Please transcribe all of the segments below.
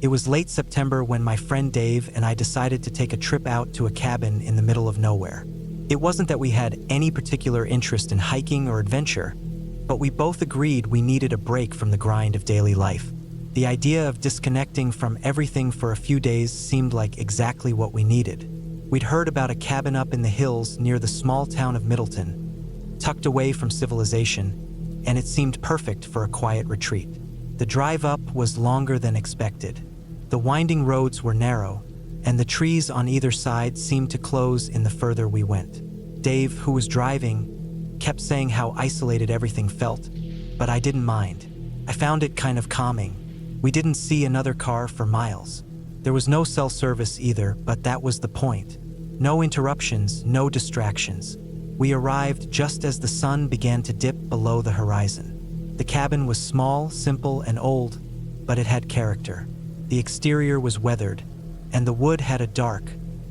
It was late September when my friend Dave and I decided to take a trip out to a cabin in the middle of nowhere. It wasn't that we had any particular interest in hiking or adventure, but we both agreed we needed a break from the grind of daily life. The idea of disconnecting from everything for a few days seemed like exactly what we needed. We'd heard about a cabin up in the hills near the small town of Middleton, tucked away from civilization, and it seemed perfect for a quiet retreat. The drive up was longer than expected. The winding roads were narrow, and the trees on either side seemed to close in the further we went. Dave, who was driving, kept saying how isolated everything felt, but I didn't mind. I found it kind of calming. We didn't see another car for miles. There was no cell service either, but that was the point. No interruptions, no distractions. We arrived just as the sun began to dip below the horizon. The cabin was small, simple, and old, but it had character. The exterior was weathered, and the wood had a dark,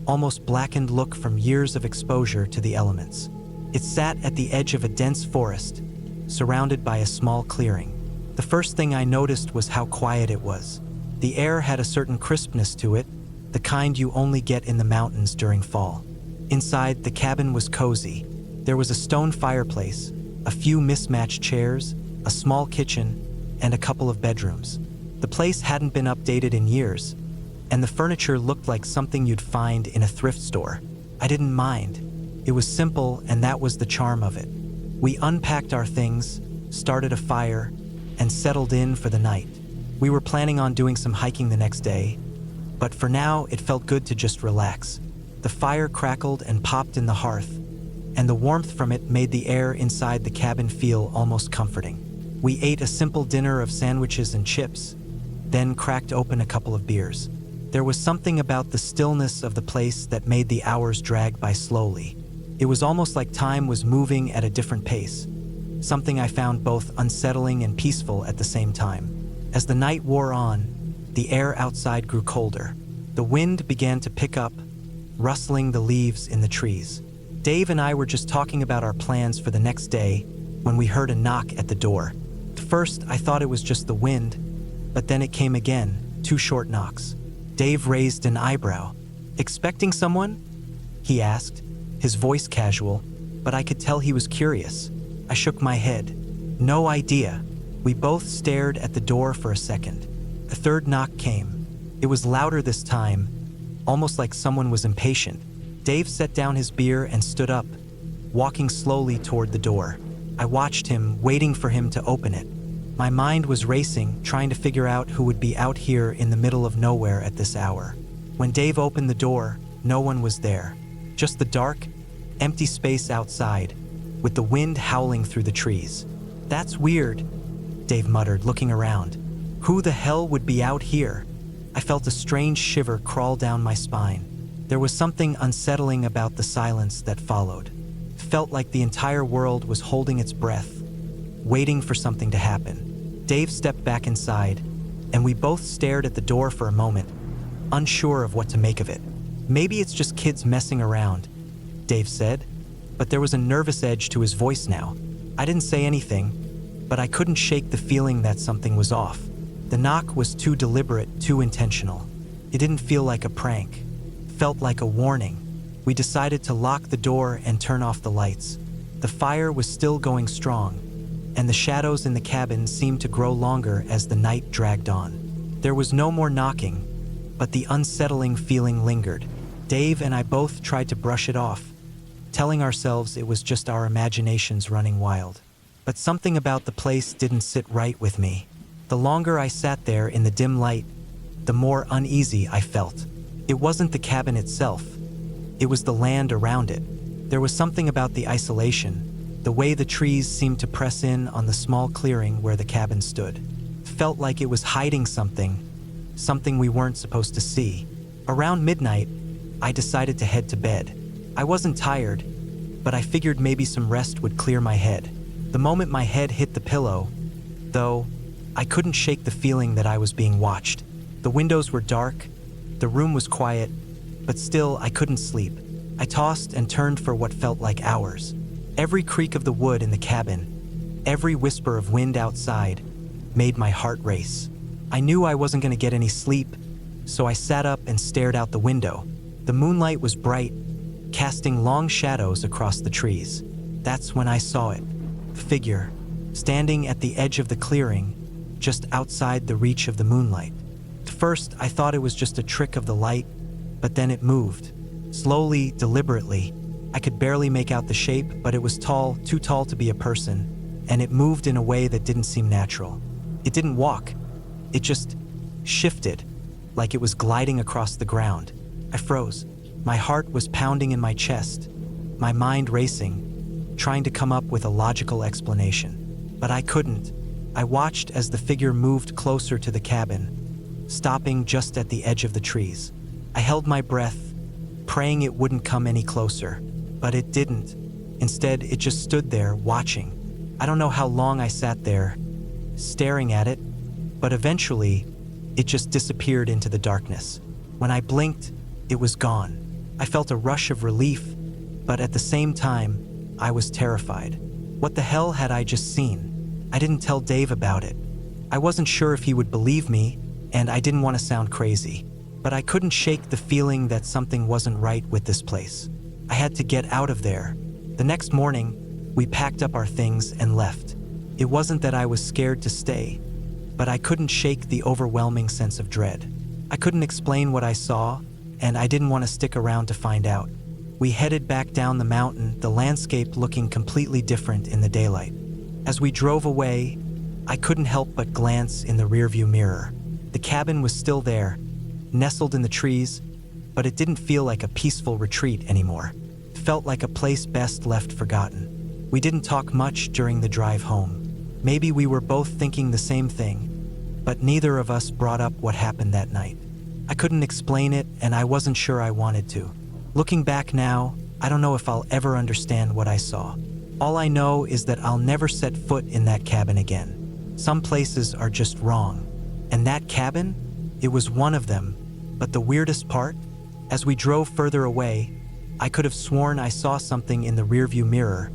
almost blackened look from years of exposure to the elements. It sat at the edge of a dense forest, surrounded by a small clearing. The first thing I noticed was how quiet it was. The air had a certain crispness to it, the kind you only get in the mountains during fall. Inside, the cabin was cozy. There was a stone fireplace, a few mismatched chairs, a small kitchen, and a couple of bedrooms. The place hadn't been updated in years, and the furniture looked like something you'd find in a thrift store. I didn't mind. It was simple, and that was the charm of it. We unpacked our things, started a fire, and settled in for the night. We were planning on doing some hiking the next day, but for now it felt good to just relax. The fire crackled and popped in the hearth, and the warmth from it made the air inside the cabin feel almost comforting. We ate a simple dinner of sandwiches and chips, then cracked open a couple of beers. There was something about the stillness of the place that made the hours drag by slowly. It was almost like time was moving at a different pace, something I found both unsettling and peaceful at the same time. As the night wore on, the air outside grew colder. The wind began to pick up, rustling the leaves in the trees. Dave and I were just talking about our plans for the next day when we heard a knock at the door. At first, I thought it was just the wind, but then it came again, 2 short knocks. Dave raised an eyebrow. "Expecting someone?" he asked, his voice casual, but I could tell he was curious. I shook my head. "No idea." We both stared at the door for a second. A third knock came. It was louder this time, almost like someone was impatient. Dave set down his beer and stood up, walking slowly toward the door. I watched him, waiting for him to open it. My mind was racing, trying to figure out who would be out here in the middle of nowhere at this hour. When Dave opened the door, no one was there. Just the dark, empty space outside, with the wind howling through the trees. "That's weird," Dave muttered, looking around. "Who the hell would be out here?" I felt a strange shiver crawl down my spine. There was something unsettling about the silence that followed. It felt like the entire world was holding its breath, waiting for something to happen. Dave stepped back inside, and we both stared at the door for a moment, unsure of what to make of it. "Maybe it's just kids messing around," Dave said, but there was a nervous edge to his voice now. I didn't say anything, but I couldn't shake the feeling that something was off. The knock was too deliberate, too intentional. It didn't feel like a prank. It felt like a warning. We decided to lock the door and turn off the lights. The fire was still going strong, and the shadows in the cabin seemed to grow longer as the night dragged on. There was no more knocking, but the unsettling feeling lingered. Dave and I both tried to brush it off, telling ourselves it was just our imaginations running wild. But something about the place didn't sit right with me. The longer I sat there in the dim light, the more uneasy I felt. It wasn't the cabin itself. It was the land around it. There was something about the isolation, the way the trees seemed to press in on the small clearing where the cabin stood. It felt like it was hiding something we weren't supposed to see. Around midnight, I decided to head to bed. I wasn't tired, but I figured maybe some rest would clear my head. The moment my head hit the pillow, though, I couldn't shake the feeling that I was being watched. The windows were dark, the room was quiet, but still I couldn't sleep. I tossed and turned for what felt like hours. Every creak of the wood in the cabin, every whisper of wind outside, made my heart race. I knew I wasn't going to get any sleep, so I sat up and stared out the window. The moonlight was bright, casting long shadows across the trees. That's when I saw it. A figure, standing at the edge of the clearing, just outside the reach of the moonlight. At first, I thought it was just a trick of the light, but then it moved. Slowly, deliberately. I could barely make out the shape, but it was tall, too tall to be a person, and it moved in a way that didn't seem natural. It didn't walk. It just shifted, like it was gliding across the ground. I froze. My heart was pounding in my chest, my mind racing, trying to come up with a logical explanation. But I couldn't. I watched as the figure moved closer to the cabin, stopping just at the edge of the trees. I held my breath, praying it wouldn't come any closer, but it didn't. Instead, it just stood there, watching. I don't know how long I sat there, staring at it, but eventually, it just disappeared into the darkness. When I blinked, it was gone. I felt a rush of relief, but at the same time, I was terrified. What the hell had I just seen? I didn't tell Dave about it. I wasn't sure if he would believe me, and I didn't want to sound crazy. But I couldn't shake the feeling that something wasn't right with this place. I had to get out of there. The next morning, we packed up our things and left. It wasn't that I was scared to stay, but I couldn't shake the overwhelming sense of dread. I couldn't explain what I saw, and I didn't want to stick around to find out. We headed back down the mountain, the landscape looking completely different in the daylight. As we drove away, I couldn't help but glance in the rearview mirror. The cabin was still there, nestled in the trees, but it didn't feel like a peaceful retreat anymore. It felt like a place best left forgotten. We didn't talk much during the drive home. Maybe we were both thinking the same thing, but neither of us brought up what happened that night. I couldn't explain it, and I wasn't sure I wanted to. Looking back now, I don't know if I'll ever understand what I saw. All I know is that I'll never set foot in that cabin again. Some places are just wrong. And that cabin? It was one of them. But the weirdest part? As we drove further away, I could have sworn I saw something in the rearview mirror,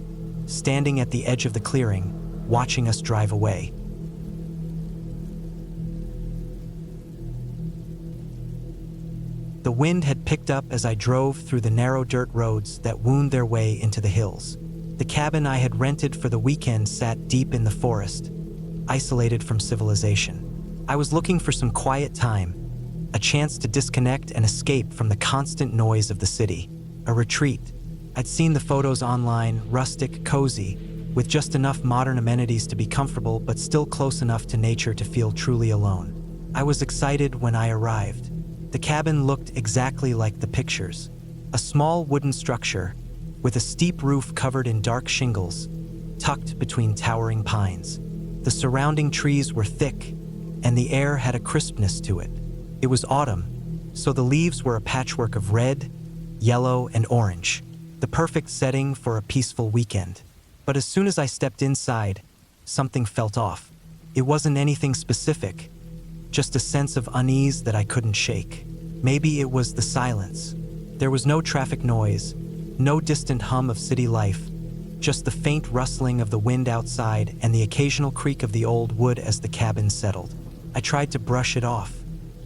standing at the edge of the clearing, watching us drive away. The wind had picked up as I drove through the narrow dirt roads that wound their way into the hills. The cabin I had rented for the weekend sat deep in the forest, isolated from civilization. I was looking for some quiet time, a chance to disconnect and escape from the constant noise of the city, a retreat. I'd seen the photos online, rustic, cozy, with just enough modern amenities to be comfortable but still close enough to nature to feel truly alone. I was excited when I arrived. The cabin looked exactly like the pictures. A small wooden structure with a steep roof covered in dark shingles, tucked between towering pines. The surrounding trees were thick, and the air had a crispness to it. It was autumn, so the leaves were a patchwork of red, yellow, and orange, the perfect setting for a peaceful weekend. But as soon as I stepped inside, something felt off. It wasn't anything specific, just a sense of unease that I couldn't shake. Maybe it was the silence. There was no traffic noise, no distant hum of city life, just the faint rustling of the wind outside and the occasional creak of the old wood as the cabin settled. I tried to brush it off.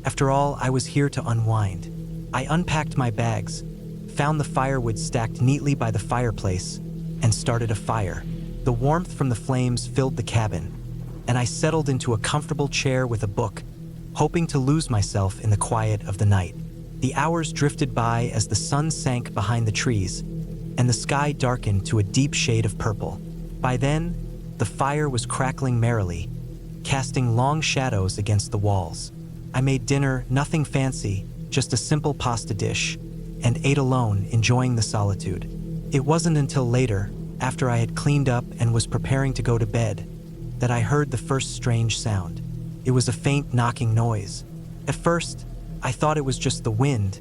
After all, I was here to unwind. I unpacked my bags, found the firewood stacked neatly by the fireplace, and started a fire. The warmth from the flames filled the cabin, and I settled into a comfortable chair with a book, hoping to lose myself in the quiet of the night. The hours drifted by as the sun sank behind the trees, and the sky darkened to a deep shade of purple. By then, the fire was crackling merrily, casting long shadows against the walls. I made dinner, nothing fancy, just a simple pasta dish, and ate alone, enjoying the solitude. It wasn't until later, after I had cleaned up and was preparing to go to bed, that I heard the first strange sound. It was a faint knocking noise. At first, I thought it was just the wind,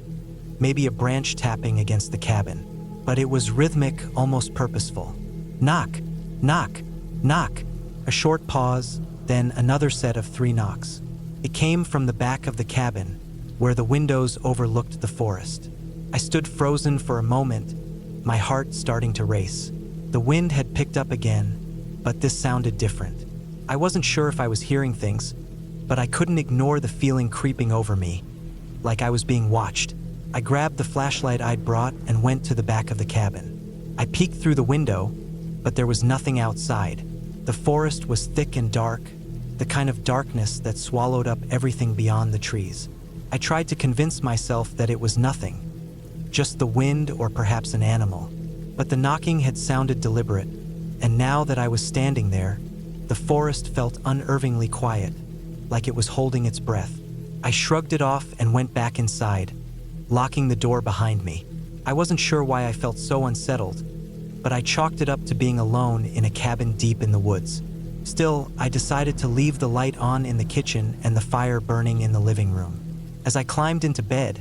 maybe a branch tapping against the cabin. But it was rhythmic, almost purposeful. Knock, knock, knock. A short pause, then another set of 3 knocks. It came from the back of the cabin, where the windows overlooked the forest. I stood frozen for a moment, my heart starting to race. The wind had picked up again, but this sounded different. I wasn't sure if I was hearing things, but I couldn't ignore the feeling creeping over me, like I was being watched. I grabbed the flashlight I'd brought and went to the back of the cabin. I peeked through the window, but there was nothing outside. The forest was thick and dark, the kind of darkness that swallowed up everything beyond the trees. I tried to convince myself that it was nothing, just the wind or perhaps an animal. But the knocking had sounded deliberate, and now that I was standing there, the forest felt unnervingly quiet, like it was holding its breath. I shrugged it off and went back inside, locking the door behind me. I wasn't sure why I felt so unsettled, but I chalked it up to being alone in a cabin deep in the woods. Still, I decided to leave the light on in the kitchen and the fire burning in the living room. As I climbed into bed,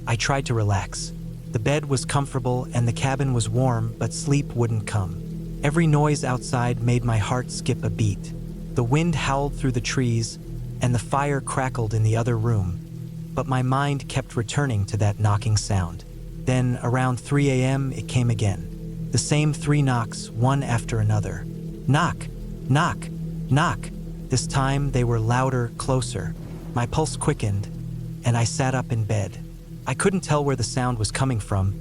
I tried to relax. The bed was comfortable and the cabin was warm, but sleep wouldn't come. Every noise outside made my heart skip a beat. The wind howled through the trees, and the fire crackled in the other room, but my mind kept returning to that knocking sound. Then, around 3 a.m., it came again. The same 3 knocks, one after another. Knock, knock, knock. This time, they were louder, closer. My pulse quickened, and I sat up in bed. I couldn't tell where the sound was coming from,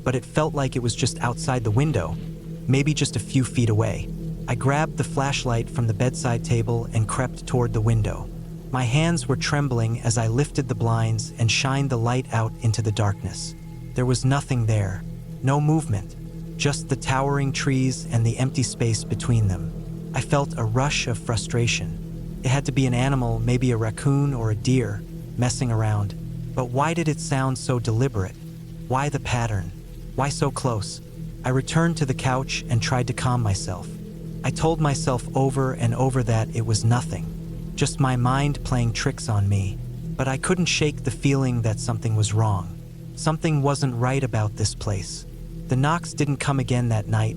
but it felt like it was just outside the window, maybe just a few feet away. I grabbed the flashlight from the bedside table and crept toward the window. My hands were trembling as I lifted the blinds and shined the light out into the darkness. There was nothing there, no movement, just the towering trees and the empty space between them. I felt a rush of frustration. It had to be an animal, maybe a raccoon or a deer, messing around. But why did it sound so deliberate? Why the pattern? Why so close? I returned to the couch and tried to calm myself. I told myself over and over that it was nothing, just my mind playing tricks on me. But I couldn't shake the feeling that something was wrong. Something wasn't right about this place. The knocks didn't come again that night,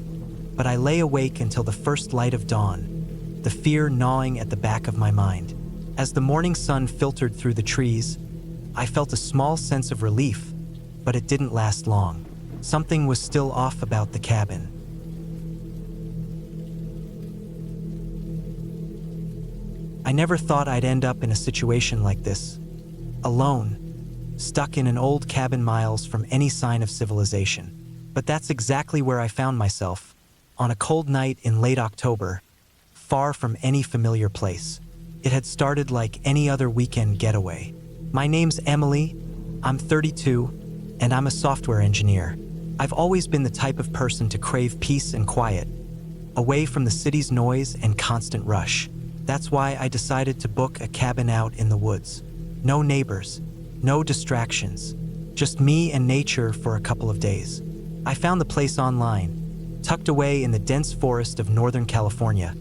but I lay awake until the first light of dawn, the fear gnawing at the back of my mind. As the morning sun filtered through the trees, I felt a small sense of relief, but it didn't last long. Something was still off about the cabin. I never thought I'd end up in a situation like this, alone, stuck in an old cabin miles from any sign of civilization. But that's exactly where I found myself, on a cold night in late October, far from any familiar place. It had started like any other weekend getaway. My name's Emily, I'm 32, and I'm a software engineer. I've always been the type of person to crave peace and quiet, away from the city's noise and constant rush. That's why I decided to book a cabin out in the woods. No neighbors, no distractions, just me and nature for a couple of days. I found the place online, tucked away in the dense forest of Northern California,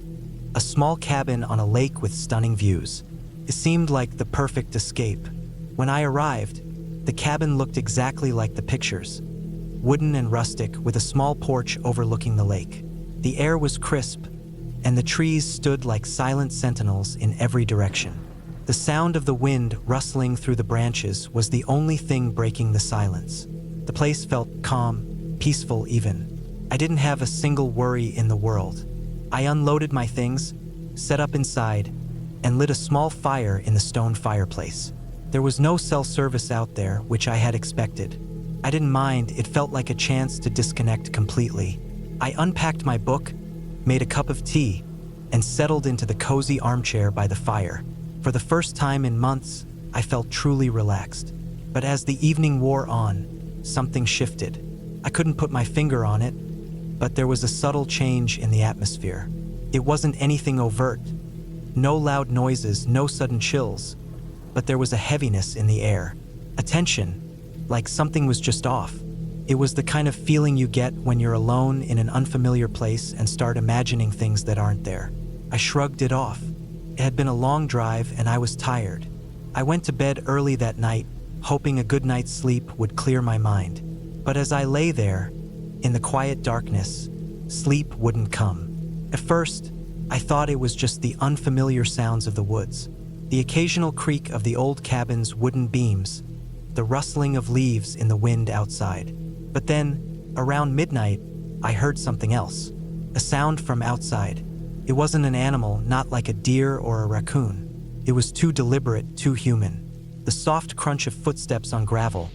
a small cabin on a lake with stunning views. It seemed like the perfect escape. When I arrived, the cabin looked exactly like the pictures, wooden and rustic with a small porch overlooking the lake. The air was crisp, and the trees stood like silent sentinels in every direction. The sound of the wind rustling through the branches was the only thing breaking the silence. The place felt calm, peaceful even. I didn't have a single worry in the world. I unloaded my things, set up inside, and lit a small fire in the stone fireplace. There was no cell service out there, which I had expected. I didn't mind, it felt like a chance to disconnect completely. I unpacked my book, made a cup of tea, and settled into the cozy armchair by the fire. For the first time in months, I felt truly relaxed. But as the evening wore on, something shifted. I couldn't put my finger on it, but there was a subtle change in the atmosphere. It wasn't anything overt. No loud noises, no sudden chills, but there was a heaviness in the air, a tension, like something was just off. It was the kind of feeling you get when you're alone in an unfamiliar place and start imagining things that aren't there. I shrugged it off. It had been a long drive and I was tired. I went to bed early that night, hoping a good night's sleep would clear my mind. But as I lay there, in the quiet darkness, sleep wouldn't come. At first, I thought it was just the unfamiliar sounds of the woods, the occasional creak of the old cabin's wooden beams, the rustling of leaves in the wind outside. But then, around midnight, I heard something else, a sound from outside. It wasn't an animal, not like a deer or a raccoon. It was too deliberate, too human. The soft crunch of footsteps on gravel,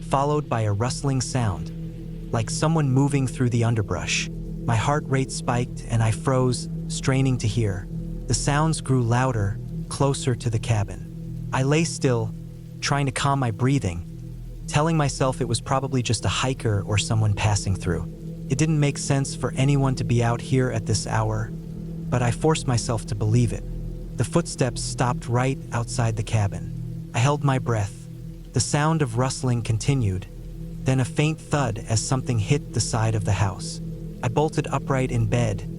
followed by a rustling sound, like someone moving through the underbrush. My heart rate spiked and I froze, straining to hear. The sounds grew louder, closer to the cabin. I lay still, trying to calm my breathing, telling myself it was probably just a hiker or someone passing through. It didn't make sense for anyone to be out here at this hour, but I forced myself to believe it. The footsteps stopped right outside the cabin. I held my breath. The sound of rustling continued, then a faint thud as something hit the side of the house. I bolted upright in bed,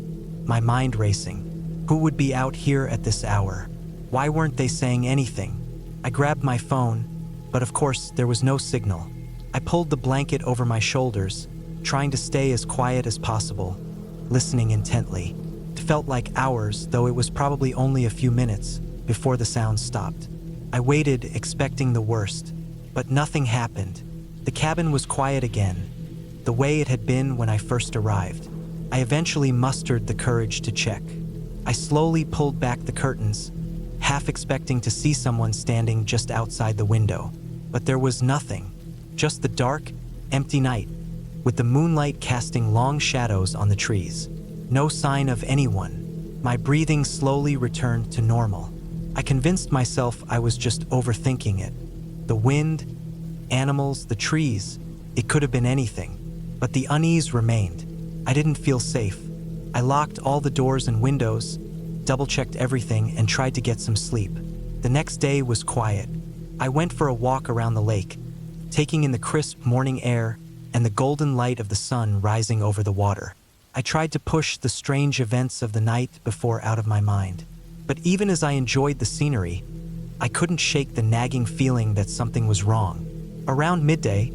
my mind racing. Who would be out here at this hour? Why weren't they saying anything? I grabbed my phone, but of course there was no signal. I pulled the blanket over my shoulders, trying to stay as quiet as possible, listening intently. It felt like hours, though it was probably only a few minutes, before the sound stopped. I waited, expecting the worst, but nothing happened. The cabin was quiet again, the way it had been when I first arrived. I eventually mustered the courage to check. I slowly pulled back the curtains, half expecting to see someone standing just outside the window. But there was nothing, just the dark, empty night, with the moonlight casting long shadows on the trees. No sign of anyone. My breathing slowly returned to normal. I convinced myself I was just overthinking it. The wind, animals, the trees, it could have been anything. But the unease remained. I didn't feel safe. I locked all the doors and windows, double-checked everything, and tried to get some sleep. The next day was quiet. I went for a walk around the lake, taking in the crisp morning air and the golden light of the sun rising over the water. I tried to push the strange events of the night before out of my mind. But even as I enjoyed the scenery, I couldn't shake the nagging feeling that something was wrong. Around midday,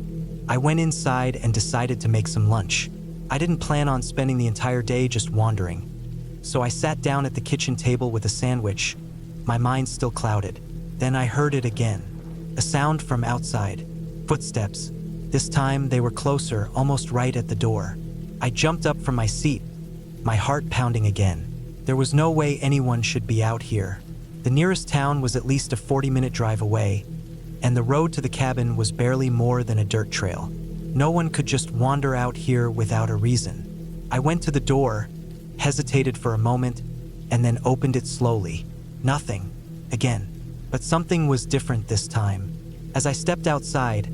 I went inside and decided to make some lunch. I didn't plan on spending the entire day just wandering, so I sat down at the kitchen table with a sandwich, my mind still clouded. Then I heard it again, a sound from outside, footsteps. This time they were closer, almost right at the door. I jumped up from my seat, my heart pounding again. There was no way anyone should be out here. The nearest town was at least a 40-minute drive away, and the road to the cabin was barely more than a dirt trail. No one could just wander out here without a reason. I went to the door, hesitated for a moment, and then opened it slowly. Nothing, again. But something was different this time. As I stepped outside,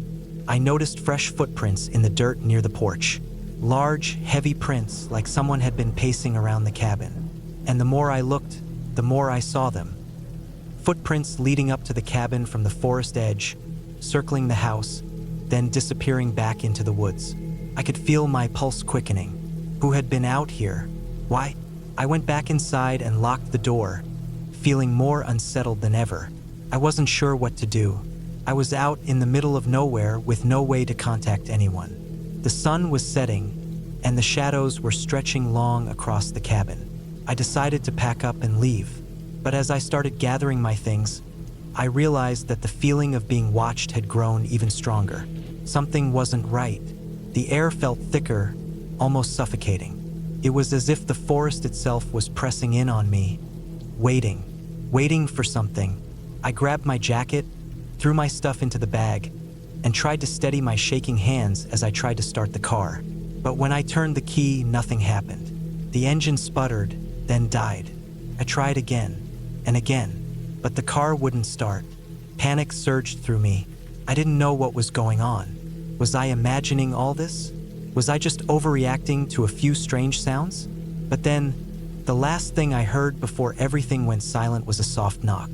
I noticed fresh footprints in the dirt near the porch. Large, heavy prints like someone had been pacing around the cabin. And the more I looked, the more I saw them. Footprints leading up to the cabin from the forest edge, circling the house, then disappearing back into the woods. I could feel my pulse quickening. Who had been out here? Why? I went back inside and locked the door, feeling more unsettled than ever. I wasn't sure what to do. I was out in the middle of nowhere with no way to contact anyone. The sun was setting, and the shadows were stretching long across the cabin. I decided to pack up and leave, but as I started gathering my things, I realized that the feeling of being watched had grown even stronger. Something wasn't right. The air felt thicker, almost suffocating. It was as if the forest itself was pressing in on me, waiting for something. I grabbed my jacket, threw my stuff into the bag, and tried to steady my shaking hands as I tried to start the car. But when I turned the key, nothing happened. The engine sputtered, then died. I tried again and again, but the car wouldn't start. Panic surged through me. I didn't know what was going on. Was I imagining all this? Was I just overreacting to a few strange sounds? But then, the last thing I heard before everything went silent was a soft knock.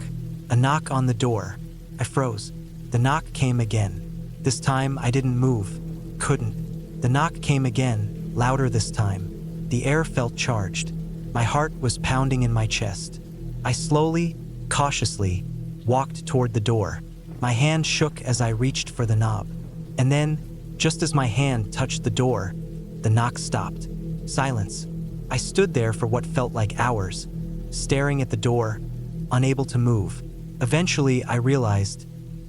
A knock on the door. I froze. The knock came again. This time I didn't move. Couldn't. The knock came again, louder this time. The air felt charged. My heart was pounding in my chest. I slowly, cautiously, walked toward the door. My hand shook as I reached for the knob. And then, just as my hand touched the door, the knock stopped. Silence. I stood there for what felt like hours, staring at the door, unable to move. Eventually, I realized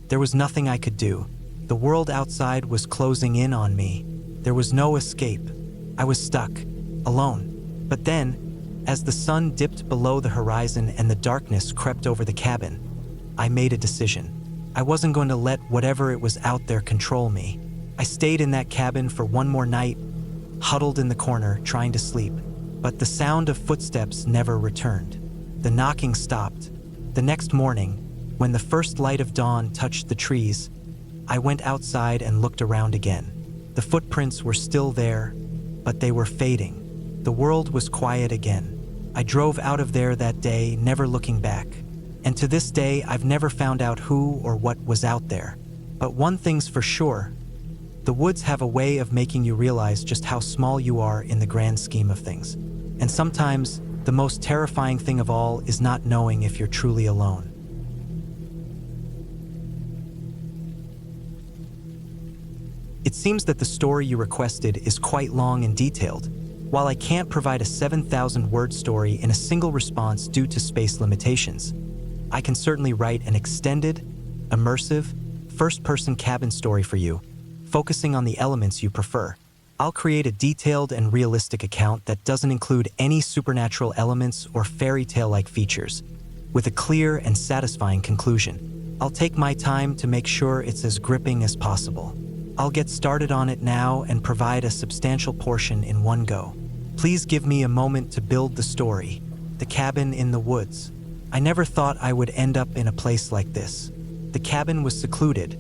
there was nothing I could do. The world outside was closing in on me. There was no escape. I was stuck, alone. But then, as the sun dipped below the horizon and the darkness crept over the cabin, I made a decision. I wasn't going to let whatever it was out there control me. I stayed in that cabin for one more night, huddled in the corner, trying to sleep. But the sound of footsteps never returned. The knocking stopped. The next morning, when the first light of dawn touched the trees, I went outside and looked around again. The footprints were still there, but they were fading. The world was quiet again. I drove out of there that day, never looking back. And to this day, I've never found out who or what was out there. But one thing's for sure, the woods have a way of making you realize just how small you are in the grand scheme of things. And sometimes, the most terrifying thing of all is not knowing if you're truly alone. It seems that the story you requested is quite long and detailed. While I can't provide a 7,000-word story in a single response due to space limitations, I can certainly write an extended, immersive, first-person cabin story for you, focusing on the elements you prefer. I'll create a detailed and realistic account that doesn't include any supernatural elements or fairy tale-like features, with a clear and satisfying conclusion. I'll take my time to make sure it's as gripping as possible. I'll get started on it now and provide a substantial portion in one go. Please give me a moment to build the story. The cabin in the woods. I never thought I would end up in a place like this. The cabin was secluded,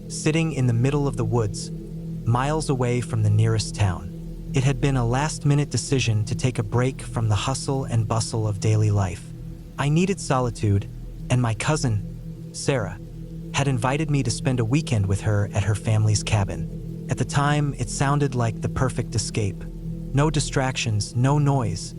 sitting in the middle of the woods, miles away from the nearest town. It had been a last-minute decision to take a break from the hustle and bustle of daily life. I needed solitude, and my cousin, Sarah, had invited me to spend a weekend with her at her family's cabin. At the time, it sounded like the perfect escape. No distractions, no noise,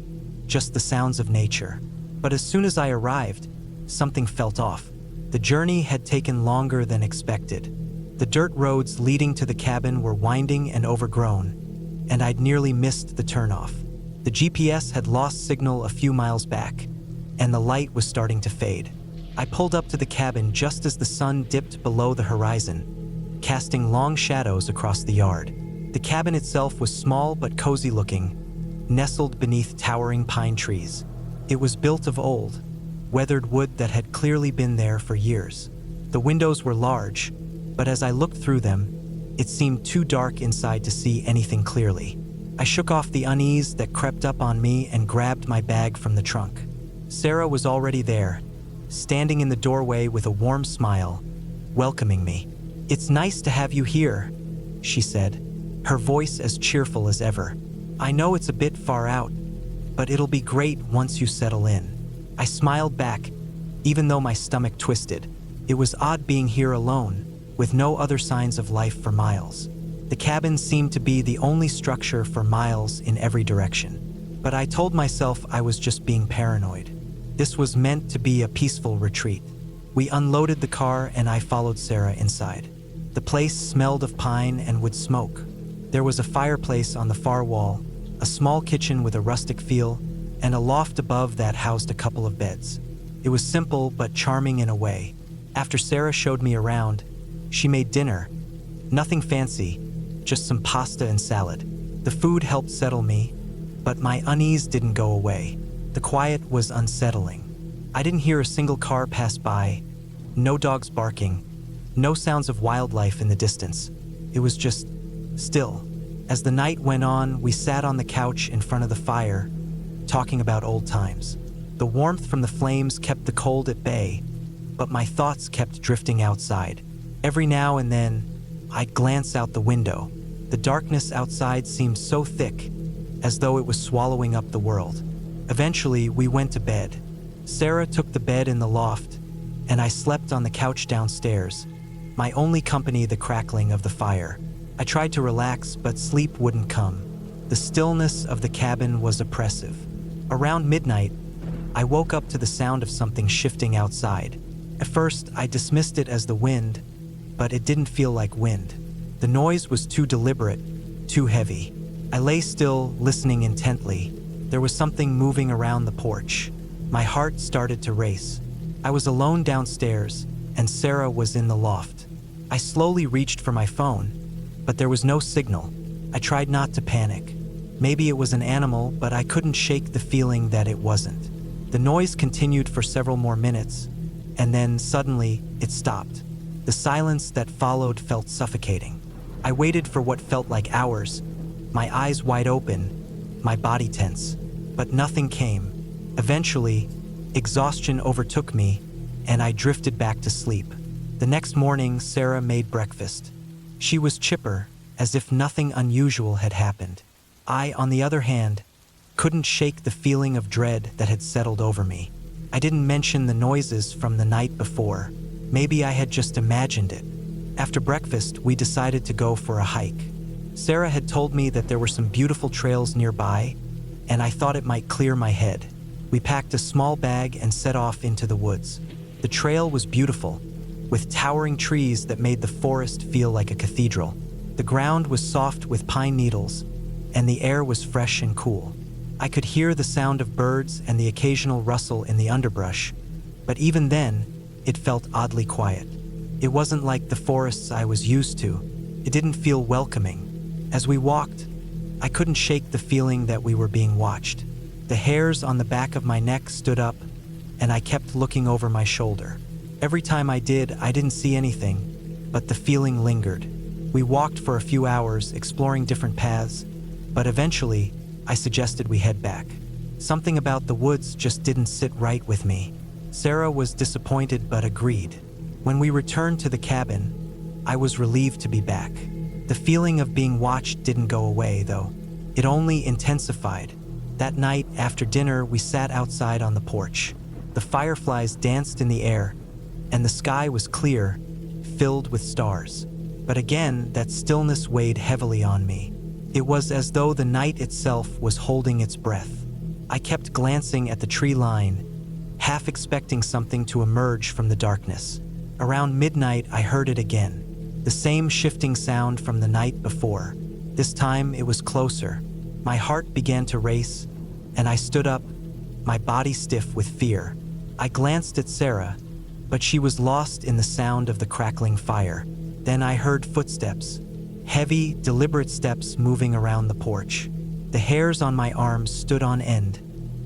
just the sounds of nature. But as soon as I arrived, something felt off. The journey had taken longer than expected. The dirt roads leading to the cabin were winding and overgrown, and I'd nearly missed the turnoff. The GPS had lost signal a few miles back, and the light was starting to fade. I pulled up to the cabin just as the sun dipped below the horizon, casting long shadows across the yard. The cabin itself was small but cozy looking, nestled beneath towering pine trees. It was built of old, weathered wood that had clearly been there for years. The windows were large, but as I looked through them, it seemed too dark inside to see anything clearly. I shook off the unease that crept up on me and grabbed my bag from the trunk. Sarah was already there, standing in the doorway with a warm smile, welcoming me. "It's nice to have you here," she said, her voice as cheerful as ever. "I know it's a bit far out, but it'll be great once you settle in." I smiled back, even though my stomach twisted. It was odd being here alone, with no other signs of life for miles. The cabin seemed to be the only structure for miles in every direction. But I told myself I was just being paranoid. This was meant to be a peaceful retreat. We unloaded the car and I followed Sarah inside. The place smelled of pine and wood smoke. There was a fireplace on the far wall, a small kitchen with a rustic feel, and a loft above that housed a couple of beds. It was simple but charming in a way. After Sarah showed me around, she made dinner. Nothing fancy, just some pasta and salad. The food helped settle me, but my unease didn't go away. The quiet was unsettling. I didn't hear a single car pass by, no dogs barking, no sounds of wildlife in the distance. It was just still. As the night went on, we sat on the couch in front of the fire, talking about old times. The warmth from the flames kept the cold at bay, but my thoughts kept drifting outside. Every now and then, I'd glance out the window. The darkness outside seemed so thick, as though it was swallowing up the world. Eventually, we went to bed. Sarah took the bed in the loft, and I slept on the couch downstairs, my only company the crackling of the fire. I tried to relax, but sleep wouldn't come. The stillness of the cabin was oppressive. Around midnight, I woke up to the sound of something shifting outside. At first, I dismissed it as the wind, but it didn't feel like wind. The noise was too deliberate, too heavy. I lay still, listening intently. There was something moving around the porch. My heart started to race. I was alone downstairs, and Sarah was in the loft. I slowly reached for my phone, but there was no signal. I tried not to panic. Maybe it was an animal, but I couldn't shake the feeling that it wasn't. The noise continued for several more minutes, and then suddenly it stopped. The silence that followed felt suffocating. I waited for what felt like hours, my eyes wide open, my body tense, but nothing came. Eventually, exhaustion overtook me, and I drifted back to sleep. The next morning, Sarah made breakfast. She was chipper, as if nothing unusual had happened. I, on the other hand, couldn't shake the feeling of dread that had settled over me. I didn't mention the noises from the night before. Maybe I had just imagined it. After breakfast, we decided to go for a hike. Sarah had told me that there were some beautiful trails nearby, and I thought it might clear my head. We packed a small bag and set off into the woods. The trail was beautiful, with towering trees that made the forest feel like a cathedral. The ground was soft with pine needles, and the air was fresh and cool. I could hear the sound of birds and the occasional rustle in the underbrush, but even then, it felt oddly quiet. It wasn't like the forests I was used to. It didn't feel welcoming. As we walked, I couldn't shake the feeling that we were being watched. The hairs on the back of my neck stood up, and I kept looking over my shoulder. Every time I did, I didn't see anything, but the feeling lingered. We walked for a few hours, exploring different paths, but eventually, I suggested we head back. Something about the woods just didn't sit right with me. Sarah was disappointed but agreed. When we returned to the cabin, I was relieved to be back. The feeling of being watched didn't go away, though. It only intensified. That night, after dinner, we sat outside on the porch. The fireflies danced in the air, and the sky was clear, filled with stars. But again, that stillness weighed heavily on me. It was as though the night itself was holding its breath. I kept glancing at the tree line, half expecting something to emerge from the darkness. Around midnight, I heard it again. The same shifting sound from the night before. This time, it was closer. My heart began to race, and I stood up, my body stiff with fear. I glanced at Sarah, but she was lost in the sound of the crackling fire. Then I heard footsteps, heavy, deliberate steps moving around the porch. The hairs on my arms stood on end,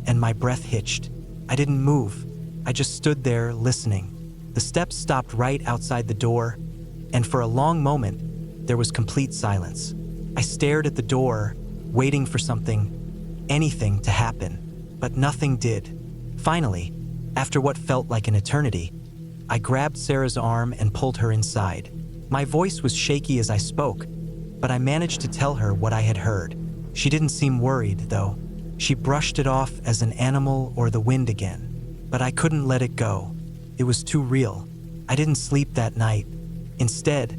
and my breath hitched. I didn't move. I just stood there, listening. The steps stopped right outside the door, and for a long moment, there was complete silence. I stared at the door, waiting for something, anything to happen, but nothing did. Finally, after what felt like an eternity, I grabbed Sarah's arm and pulled her inside. My voice was shaky as I spoke, but I managed to tell her what I had heard. She didn't seem worried, though. She brushed it off as an animal or the wind again. But I couldn't let it go. It was too real. I didn't sleep that night. Instead,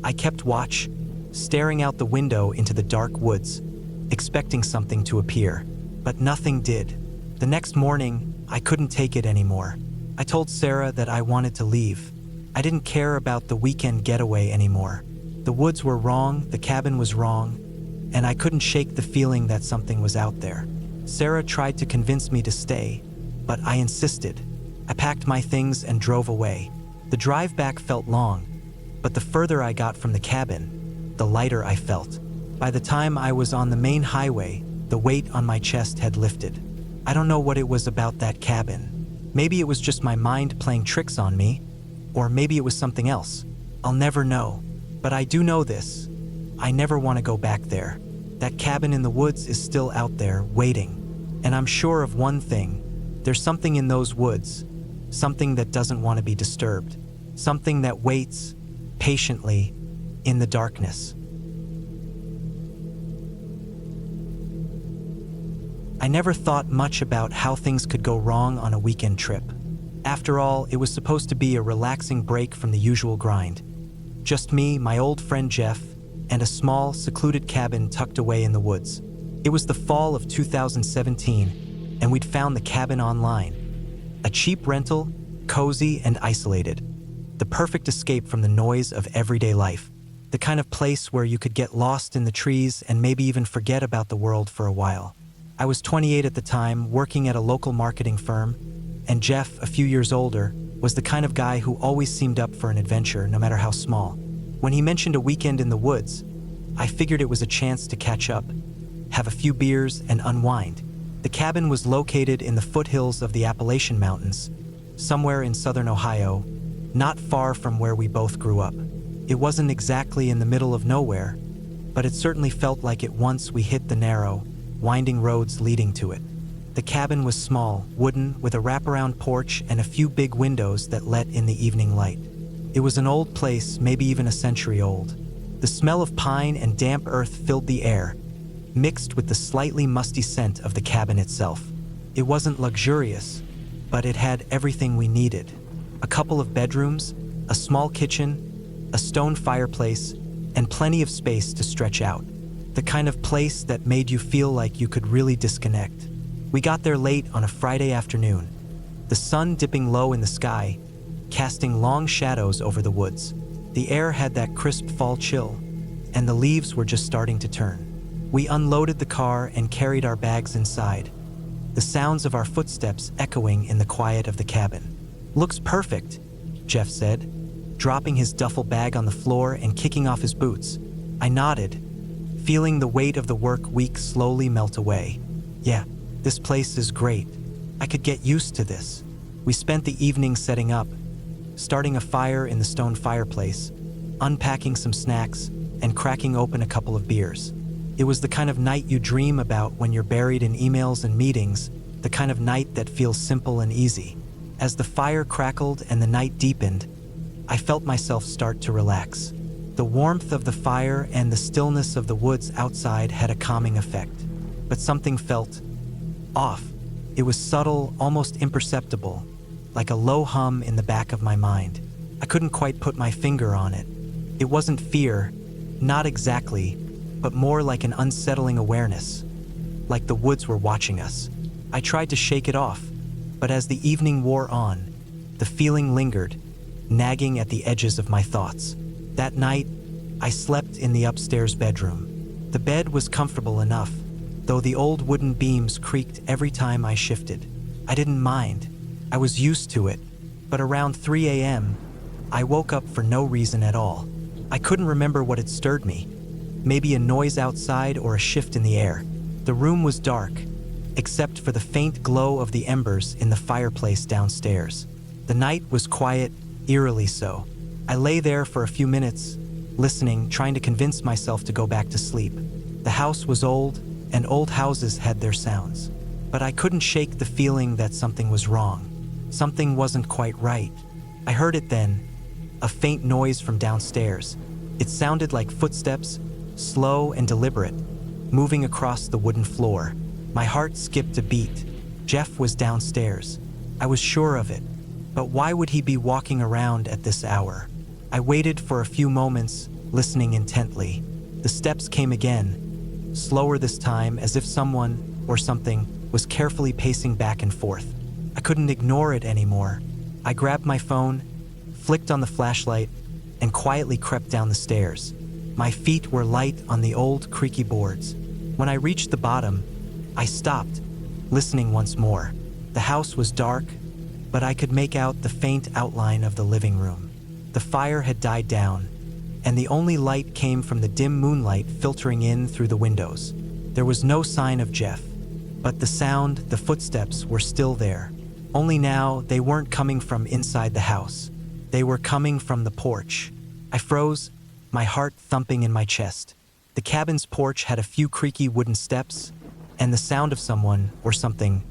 I kept watch, staring out the window into the dark woods, expecting something to appear. But nothing did. The next morning, I couldn't take it anymore. I told Sarah that I wanted to leave. I didn't care about the weekend getaway anymore. The woods were wrong, the cabin was wrong, and I couldn't shake the feeling that something was out there. Sarah tried to convince me to stay, but I insisted. I packed my things and drove away. The drive back felt long, but the further I got from the cabin, the lighter I felt. By the time I was on the main highway, the weight on my chest had lifted. I don't know what it was about that cabin. Maybe it was just my mind playing tricks on me, or maybe it was something else. I'll never know. But I do know this. I never want to go back there. That cabin in the woods is still out there, waiting. And I'm sure of one thing. There's something in those woods. Something that doesn't want to be disturbed. Something that waits, patiently, in the darkness. I never thought much about how things could go wrong on a weekend trip. After all, it was supposed to be a relaxing break from the usual grind. Just me, my old friend Jeff, and a small, secluded cabin tucked away in the woods. It was the fall of 2017, and we'd found the cabin online. A cheap rental, cozy and isolated. The perfect escape from the noise of everyday life. The kind of place where you could get lost in the trees and maybe even forget about the world for a while. I was 28 at the time, working at a local marketing firm, and Jeff, a few years older, was the kind of guy who always seemed up for an adventure, no matter how small. When he mentioned a weekend in the woods, I figured it was a chance to catch up, have a few beers, and unwind. The cabin was located in the foothills of the Appalachian Mountains, somewhere in southern Ohio, not far from where we both grew up. It wasn't exactly in the middle of nowhere, but it certainly felt like it once we hit the narrow, winding roads leading to it. The cabin was small, wooden, with a wraparound porch and a few big windows that let in the evening light. It was an old place, maybe even a century old. The smell of pine and damp earth filled the air, mixed with the slightly musty scent of the cabin itself. It wasn't luxurious, but it had everything we needed. A couple of bedrooms, a small kitchen, a stone fireplace, and plenty of space to stretch out. The kind of place that made you feel like you could really disconnect. We got there late on a Friday afternoon, the sun dipping low in the sky, casting long shadows over the woods. The air had that crisp fall chill, and the leaves were just starting to turn. We unloaded the car and carried our bags inside, the sounds of our footsteps echoing in the quiet of the cabin. "Looks perfect," Jeff said, dropping his duffel bag on the floor and kicking off his boots. I nodded, feeling the weight of the work week slowly melt away. "Yeah, this place is great. I could get used to this." We spent the evening setting up, starting a fire in the stone fireplace, unpacking some snacks, and cracking open a couple of beers. It was the kind of night you dream about when you're buried in emails and meetings, the kind of night that feels simple and easy. As the fire crackled and the night deepened, I felt myself start to relax. The warmth of the fire and the stillness of the woods outside had a calming effect. But something felt off. It was subtle, almost imperceptible, like a low hum in the back of my mind. I couldn't quite put my finger on it. It wasn't fear, not exactly, but more like an unsettling awareness, like the woods were watching us. I tried to shake it off, but as the evening wore on, the feeling lingered, nagging at the edges of my thoughts. That night, I slept in the upstairs bedroom. The bed was comfortable enough, though the old wooden beams creaked every time I shifted. I didn't mind. I was used to it, but around 3 a.m., I woke up for no reason at all. I couldn't remember what had stirred me. Maybe a noise outside or a shift in the air. The room was dark, except for the faint glow of the embers in the fireplace downstairs. The night was quiet, eerily so. I lay there for a few minutes, listening, trying to convince myself to go back to sleep. The house was old, and old houses had their sounds. But I couldn't shake the feeling that something was wrong. Something wasn't quite right. I heard it then, a faint noise from downstairs. It sounded like footsteps, slow and deliberate, moving across the wooden floor. My heart skipped a beat. Jeff was downstairs. I was sure of it. But why would he be walking around at this hour? I waited for a few moments, listening intently. The steps came again, slower this time, as if someone or something was carefully pacing back and forth. I couldn't ignore it anymore. I grabbed my phone, flicked on the flashlight, and quietly crept down the stairs. My feet were light on the old, creaky boards. When I reached the bottom, I stopped, listening once more. The house was dark, but I could make out the faint outline of the living room. The fire had died down, and the only light came from the dim moonlight filtering in through the windows. There was no sign of Jeff, but the sound, the footsteps, were still there. Only now, they weren't coming from inside the house. They were coming from the porch. I froze, my heart thumping in my chest. The cabin's porch had a few creaky wooden steps, and the sound of someone, or something,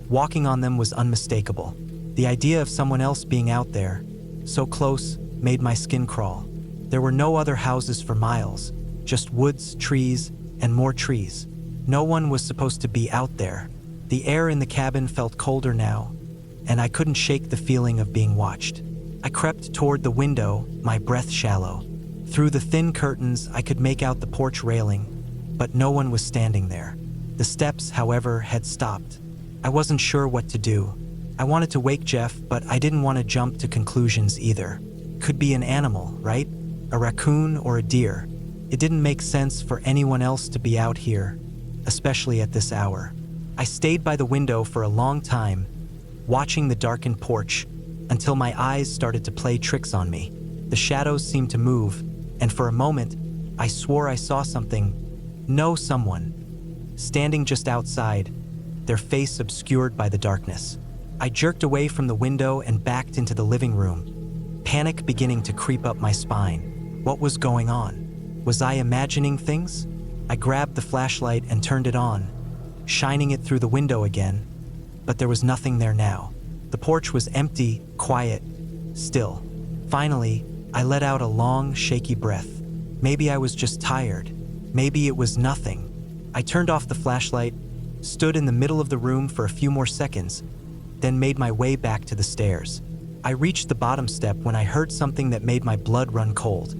walking on them was unmistakable. The idea of someone else being out there, so close, made my skin crawl. There were no other houses for miles, just woods, trees, and more trees. No one was supposed to be out there. The air in the cabin felt colder now, and I couldn't shake the feeling of being watched. I crept toward the window, my breath shallow. Through the thin curtains, I could make out the porch railing, but no one was standing there. The steps, however, had stopped. I wasn't sure what to do. I wanted to wake Jeff, but I didn't want to jump to conclusions either. Could be an animal, right? A raccoon or a deer. It didn't make sense for anyone else to be out here, especially at this hour. I stayed by the window for a long time, watching the darkened porch, until my eyes started to play tricks on me. The shadows seemed to move, and for a moment, I swore I saw something, someone, standing just outside, their face obscured by the darkness. I jerked away from the window and backed into the living room, panic beginning to creep up my spine. What was going on? Was I imagining things? I grabbed the flashlight and turned it on, shining it through the window again, but there was nothing there now. The porch was empty, quiet, still. Finally, I let out a long, shaky breath. Maybe I was just tired. Maybe it was nothing. I turned off the flashlight, stood in the middle of the room for a few more seconds, then made my way back to the stairs. I reached the bottom step when I heard something that made my blood run cold.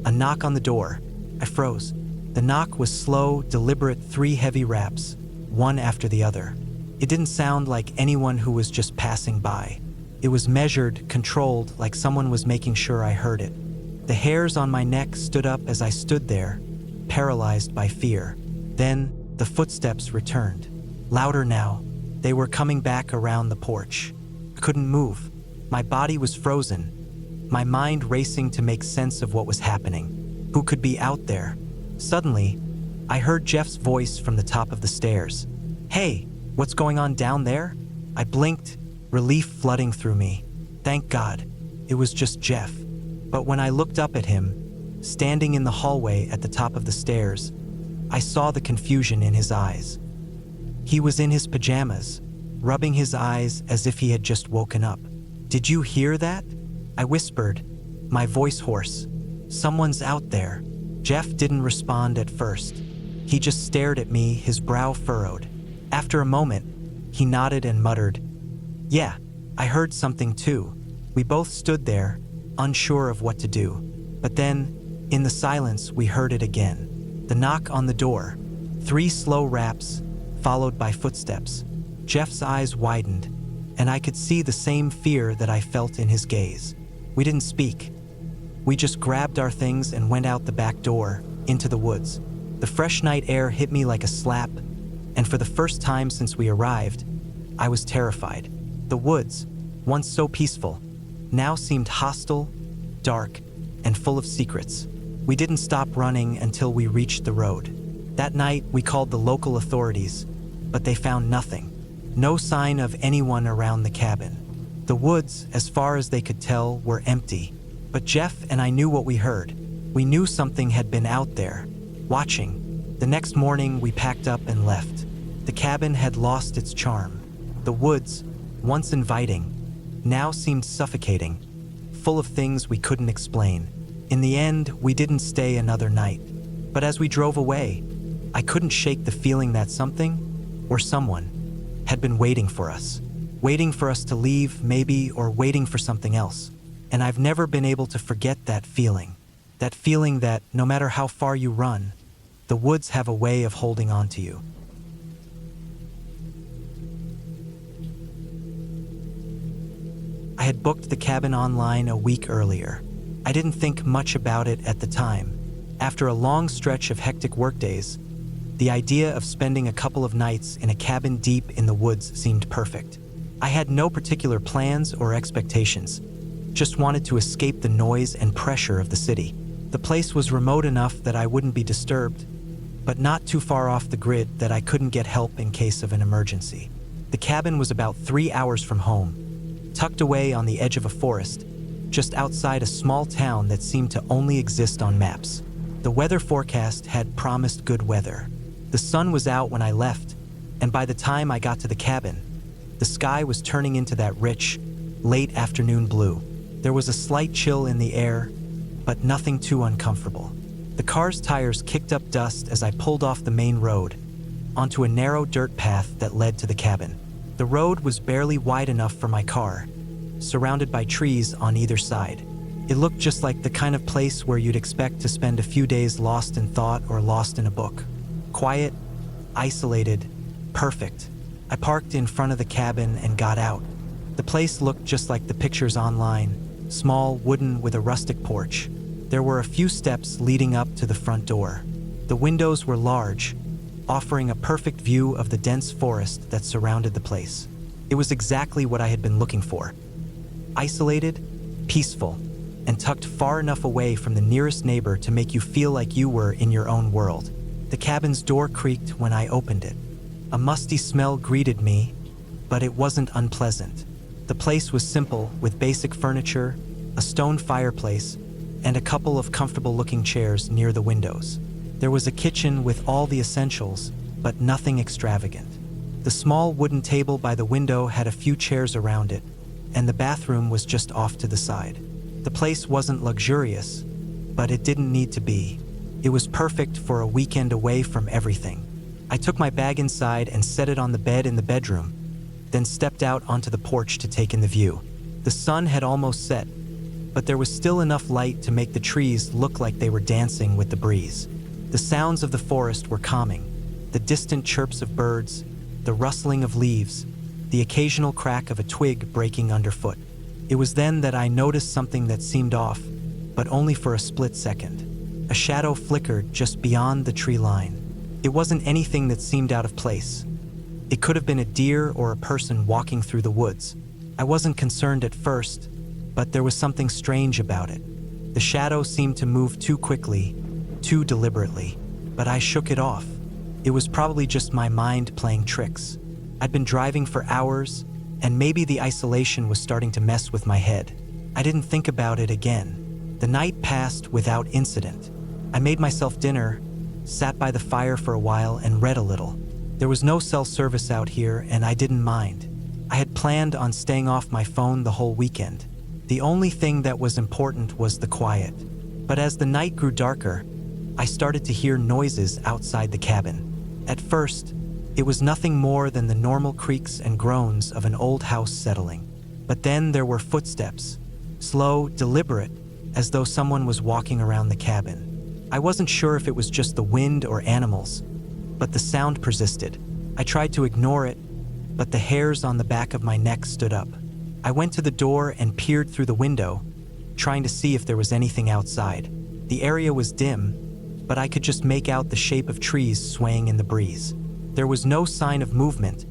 A knock on the door. I froze. The knock was slow, deliberate, 3 heavy raps, one after the other. It didn't sound like anyone who was just passing by. It was measured, controlled, like someone was making sure I heard it. The hairs on my neck stood up as I stood there, paralyzed by fear. Then, the footsteps returned. Louder now. They were coming back around the porch. I couldn't move. My body was frozen, my mind racing to make sense of what was happening. Who could be out there? Suddenly, I heard Jeff's voice from the top of the stairs. "Hey, what's going on down there?" I blinked, relief flooding through me. Thank God, it was just Jeff. But when I looked up at him, standing in the hallway at the top of the stairs, I saw the confusion in his eyes. He was in his pajamas, rubbing his eyes as if he had just woken up. "Did you hear that?" I whispered, my voice hoarse. "Someone's out there." Jeff didn't respond at first. He just stared at me, his brow furrowed. After a moment, he nodded and muttered, "Yeah, I heard something too." We both stood there, unsure of what to do. But then, in the silence, we heard it again. The knock on the door. 3 slow raps, followed by footsteps. Jeff's eyes widened, and I could see the same fear that I felt in his gaze. We didn't speak. We just grabbed our things and went out the back door, into the woods. The fresh night air hit me like a slap, and for the first time since we arrived, I was terrified. The woods, once so peaceful, now seemed hostile, dark, and full of secrets. We didn't stop running until we reached the road. That night, we called the local authorities, but they found nothing. No sign of anyone around the cabin. The woods, as far as they could tell, were empty. But Jeff and I knew what we heard. We knew something had been out there, watching. The next morning, we packed up and left. The cabin had lost its charm. The woods, once inviting, now seemed suffocating, full of things we couldn't explain. In the end, we didn't stay another night. But as we drove away, I couldn't shake the feeling that something, or someone, had been waiting for us. Waiting for us to leave, maybe, or waiting for something else. And I've never been able to forget that feeling. That feeling that, no matter how far you run, the woods have a way of holding on to you. I had booked the cabin online a week earlier. I didn't think much about it at the time. After a long stretch of hectic workdays, the idea of spending a couple of nights in a cabin deep in the woods seemed perfect. I had no particular plans or expectations, just wanted to escape the noise and pressure of the city. The place was remote enough that I wouldn't be disturbed, but not too far off the grid that I couldn't get help in case of an emergency. The cabin was about 3 hours from home, tucked away on the edge of a forest, just outside a small town that seemed to only exist on maps. The weather forecast had promised good weather. The sun was out when I left, and by the time I got to the cabin, the sky was turning into that rich, late afternoon blue. There was a slight chill in the air, but nothing too uncomfortable. The car's tires kicked up dust as I pulled off the main road, onto a narrow dirt path that led to the cabin. The road was barely wide enough for my car, surrounded by trees on either side. It looked just like the kind of place where you'd expect to spend a few days lost in thought or lost in a book. Quiet, isolated, perfect. I parked in front of the cabin and got out. The place looked just like the pictures online, small, wooden, with a rustic porch. There were a few steps leading up to the front door. The windows were large, offering a perfect view of the dense forest that surrounded the place. It was exactly what I had been looking for. Isolated, peaceful, and tucked far enough away from the nearest neighbor to make you feel like you were in your own world. The cabin's door creaked when I opened it. A musty smell greeted me, but it wasn't unpleasant. The place was simple, with basic furniture, a stone fireplace, and a couple of comfortable-looking chairs near the windows. There was a kitchen with all the essentials, but nothing extravagant. The small wooden table by the window had a few chairs around it, and the bathroom was just off to the side. The place wasn't luxurious, but it didn't need to be. It was perfect for a weekend away from everything. I took my bag inside and set it on the bed in the bedroom, then stepped out onto the porch to take in the view. The sun had almost set, but there was still enough light to make the trees look like they were dancing with the breeze. The sounds of the forest were calming, the distant chirps of birds, the rustling of leaves, the occasional crack of a twig breaking underfoot. It was then that I noticed something that seemed off, but only for a split second. A shadow flickered just beyond the tree line. It wasn't anything that seemed out of place. It could have been a deer or a person walking through the woods. I wasn't concerned at first, but there was something strange about it. The shadow seemed to move too quickly, too deliberately, but I shook it off. It was probably just my mind playing tricks. I'd been driving for hours, and maybe the isolation was starting to mess with my head. I didn't think about it again. The night passed without incident. I made myself dinner, sat by the fire for a while, and read a little. There was no cell service out here, and I didn't mind. I had planned on staying off my phone the whole weekend. The only thing that was important was the quiet. But as the night grew darker, I started to hear noises outside the cabin. At first, it was nothing more than the normal creaks and groans of an old house settling. But then there were footsteps, slow, deliberate, as though someone was walking around the cabin. I wasn't sure if it was just the wind or animals, but the sound persisted. I tried to ignore it, but the hairs on the back of my neck stood up. I went to the door and peered through the window, trying to see if there was anything outside. The area was dim, but I could just make out the shape of trees swaying in the breeze. There was no sign of movement,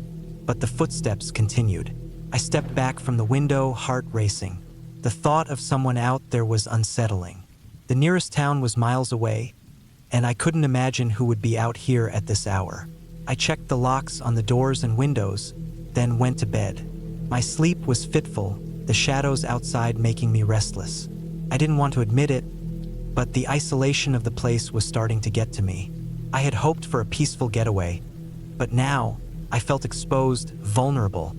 but the footsteps continued. I stepped back from the window, heart racing. The thought of someone out there was unsettling. The nearest town was miles away, and I couldn't imagine who would be out here at this hour. I checked the locks on the doors and windows, then went to bed. My sleep was fitful, the shadows outside making me restless. I didn't want to admit it, but the isolation of the place was starting to get to me. I had hoped for a peaceful getaway, but now I felt exposed, vulnerable,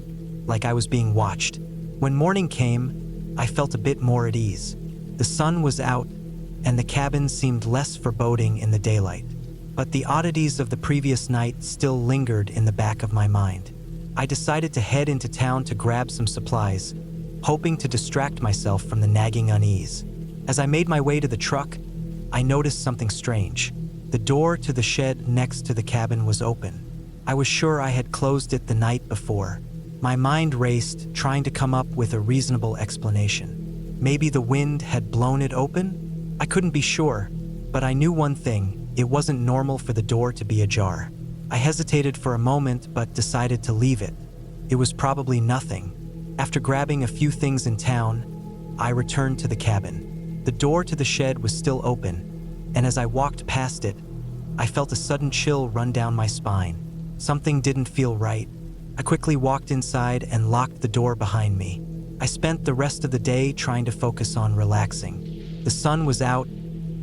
like I was being watched. When morning came, I felt a bit more at ease. The sun was out, and the cabin seemed less foreboding in the daylight. But the oddities of the previous night still lingered in the back of my mind. I decided to head into town to grab some supplies, hoping to distract myself from the nagging unease. As I made my way to the truck, I noticed something strange. The door to the shed next to the cabin was open. I was sure I had closed it the night before. My mind raced, trying to come up with a reasonable explanation. Maybe the wind had blown it open? I couldn't be sure, but I knew one thing: it wasn't normal for the door to be ajar. I hesitated for a moment but decided to leave it. It was probably nothing. After grabbing a few things in town, I returned to the cabin. The door to the shed was still open, and as I walked past it, I felt a sudden chill run down my spine. Something didn't feel right. I quickly walked inside and locked the door behind me. I spent the rest of the day trying to focus on relaxing. The sun was out,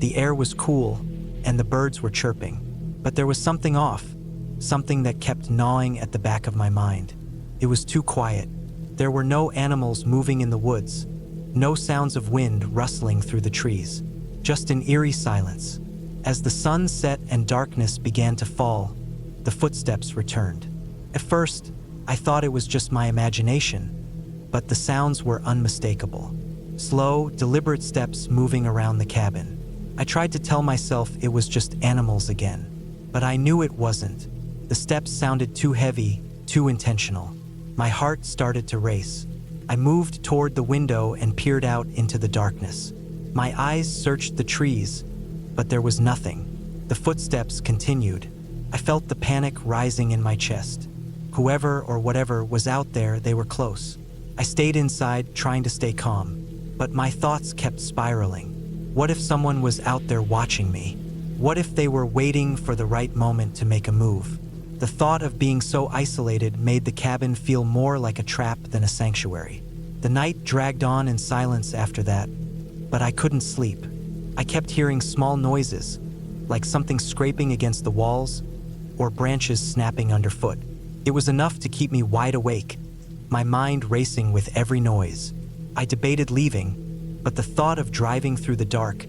the air was cool, and the birds were chirping. But there was something off, something that kept gnawing at the back of my mind. It was too quiet. There were no animals moving in the woods, no sounds of wind rustling through the trees, just an eerie silence. As the sun set and darkness began to fall, the footsteps returned. At first, I thought it was just my imagination, but the sounds were unmistakable. Slow, deliberate steps moving around the cabin. I tried to tell myself it was just animals again, but I knew it wasn't. The steps sounded too heavy, too intentional. My heart started to race. I moved toward the window and peered out into the darkness. My eyes searched the trees, but there was nothing. The footsteps continued. I felt the panic rising in my chest. Whoever or whatever was out there, they were close. I stayed inside, trying to stay calm, but my thoughts kept spiraling. What if someone was out there watching me? What if they were waiting for the right moment to make a move? The thought of being so isolated made the cabin feel more like a trap than a sanctuary. The night dragged on in silence after that, but I couldn't sleep. I kept hearing small noises, like something scraping against the walls or branches snapping underfoot. It was enough to keep me wide awake, my mind racing with every noise. I debated leaving, but the thought of driving through the dark,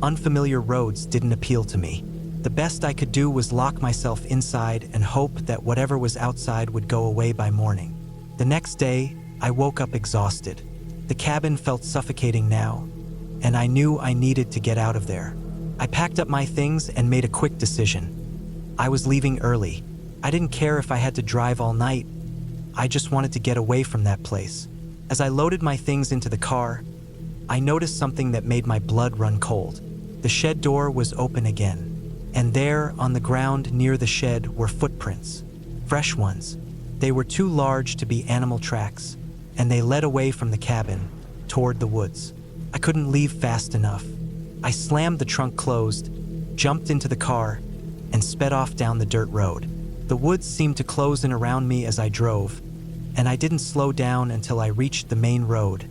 unfamiliar roads didn't appeal to me. The best I could do was lock myself inside and hope that whatever was outside would go away by morning. The next day, I woke up exhausted. The cabin felt suffocating now, and I knew I needed to get out of there. I packed up my things and made a quick decision. I was leaving early. I didn't care if I had to drive all night. I just wanted to get away from that place. As I loaded my things into the car, I noticed something that made my blood run cold. The shed door was open again, and there, on the ground near the shed, were footprints. Fresh ones. They were too large to be animal tracks, and they led away from the cabin, toward the woods. I couldn't leave fast enough. I slammed the trunk closed, jumped into the car, and sped off down the dirt road. The woods seemed to close in around me as I drove, and I didn't slow down until I reached the main road,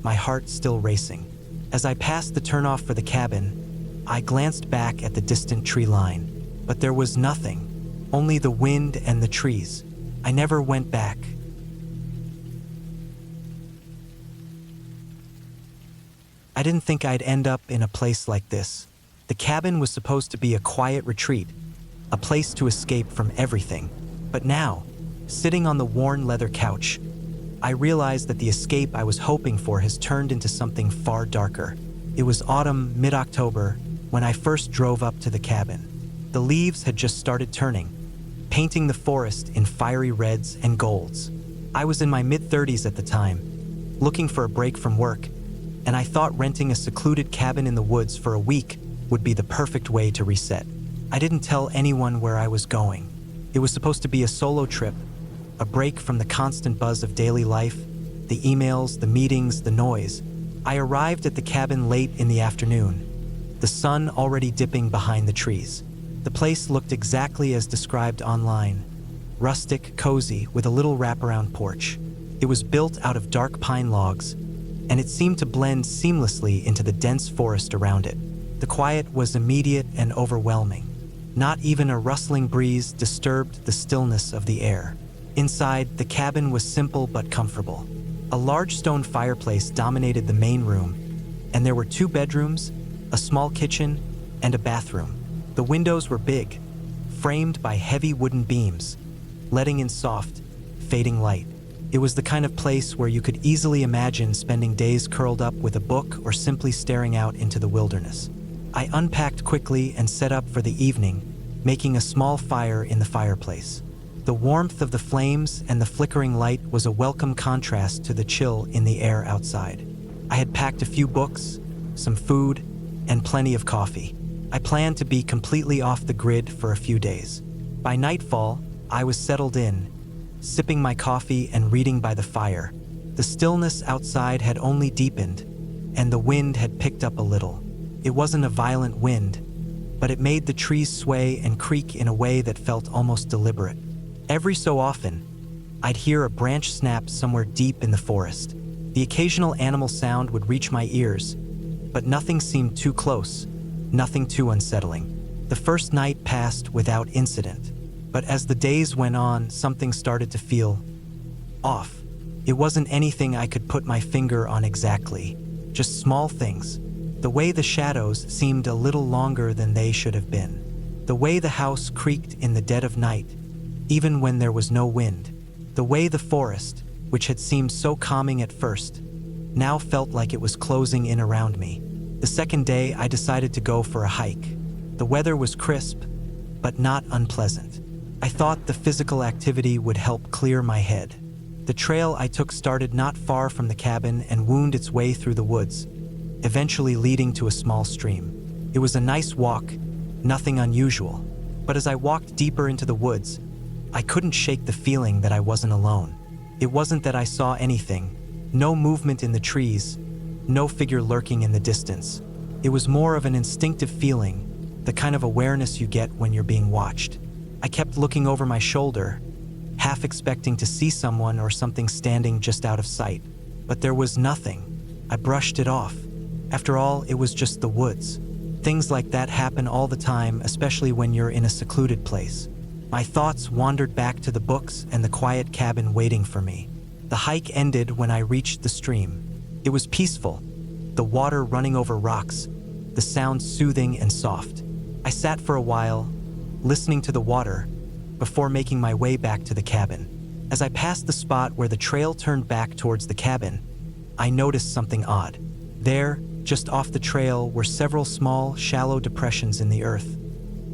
my heart still racing. As I passed the turnoff for the cabin, I glanced back at the distant tree line, but there was nothing, only the wind and the trees. I never went back. I didn't think I'd end up in a place like this. The cabin was supposed to be a quiet retreat, a place to escape from everything. But now, sitting on the worn leather couch, I realized that the escape I was hoping for has turned into something far darker. It was autumn, mid-October, when I first drove up to the cabin. The leaves had just started turning, painting the forest in fiery reds and golds. I was in my mid-30s at the time, looking for a break from work, and I thought renting a secluded cabin in the woods for a week would be the perfect way to reset. I didn't tell anyone where I was going. It was supposed to be a solo trip, a break from the constant buzz of daily life, the emails, the meetings, the noise. I arrived at the cabin late in the afternoon, the sun already dipping behind the trees. The place looked exactly as described online, rustic, cozy, with a little wraparound porch. It was built out of dark pine logs, and it seemed to blend seamlessly into the dense forest around it. The quiet was immediate and overwhelming. Not even a rustling breeze disturbed the stillness of the air. Inside, the cabin was simple but comfortable. A large stone fireplace dominated the main room, and there were 2 bedrooms, a small kitchen, and a bathroom. The windows were big, framed by heavy wooden beams, letting in soft, fading light. It was the kind of place where you could easily imagine spending days curled up with a book or simply staring out into the wilderness. I unpacked quickly and set up for the evening, making a small fire in the fireplace. The warmth of the flames and the flickering light was a welcome contrast to the chill in the air outside. I had packed a few books, some food, and plenty of coffee. I planned to be completely off the grid for a few days. By nightfall, I was settled in, sipping my coffee and reading by the fire. The stillness outside had only deepened, and the wind had picked up a little. It wasn't a violent wind, but it made the trees sway and creak in a way that felt almost deliberate. Every so often, I'd hear a branch snap somewhere deep in the forest. The occasional animal sound would reach my ears, but nothing seemed too close, nothing too unsettling. The first night passed without incident, but as the days went on, something started to feel off. It wasn't anything I could put my finger on exactly, just small things. The way the shadows seemed a little longer than they should have been. The way the house creaked in the dead of night, even when there was no wind. The way the forest, which had seemed so calming at first, now felt like it was closing in around me. The second day, I decided to go for a hike. The weather was crisp, but not unpleasant. I thought the physical activity would help clear my head. The trail I took started not far from the cabin and wound its way through the woods, eventually leading to a small stream. It was a nice walk, nothing unusual, but as I walked deeper into the woods, I couldn't shake the feeling that I wasn't alone. It wasn't that I saw anything, no movement in the trees, no figure lurking in the distance. It was more of an instinctive feeling, the kind of awareness you get when you're being watched. I kept looking over my shoulder, half expecting to see someone or something standing just out of sight. But there was nothing. I brushed it off. After all, it was just the woods. Things like that happen all the time, especially when you're in a secluded place. My thoughts wandered back to the books and the quiet cabin waiting for me. The hike ended when I reached the stream. It was peaceful, the water running over rocks, the sound soothing and soft. I sat for a while, listening to the water, before making my way back to the cabin. As I passed the spot where the trail turned back towards the cabin, I noticed something odd. There, just off the trail, were several small, shallow depressions in the earth,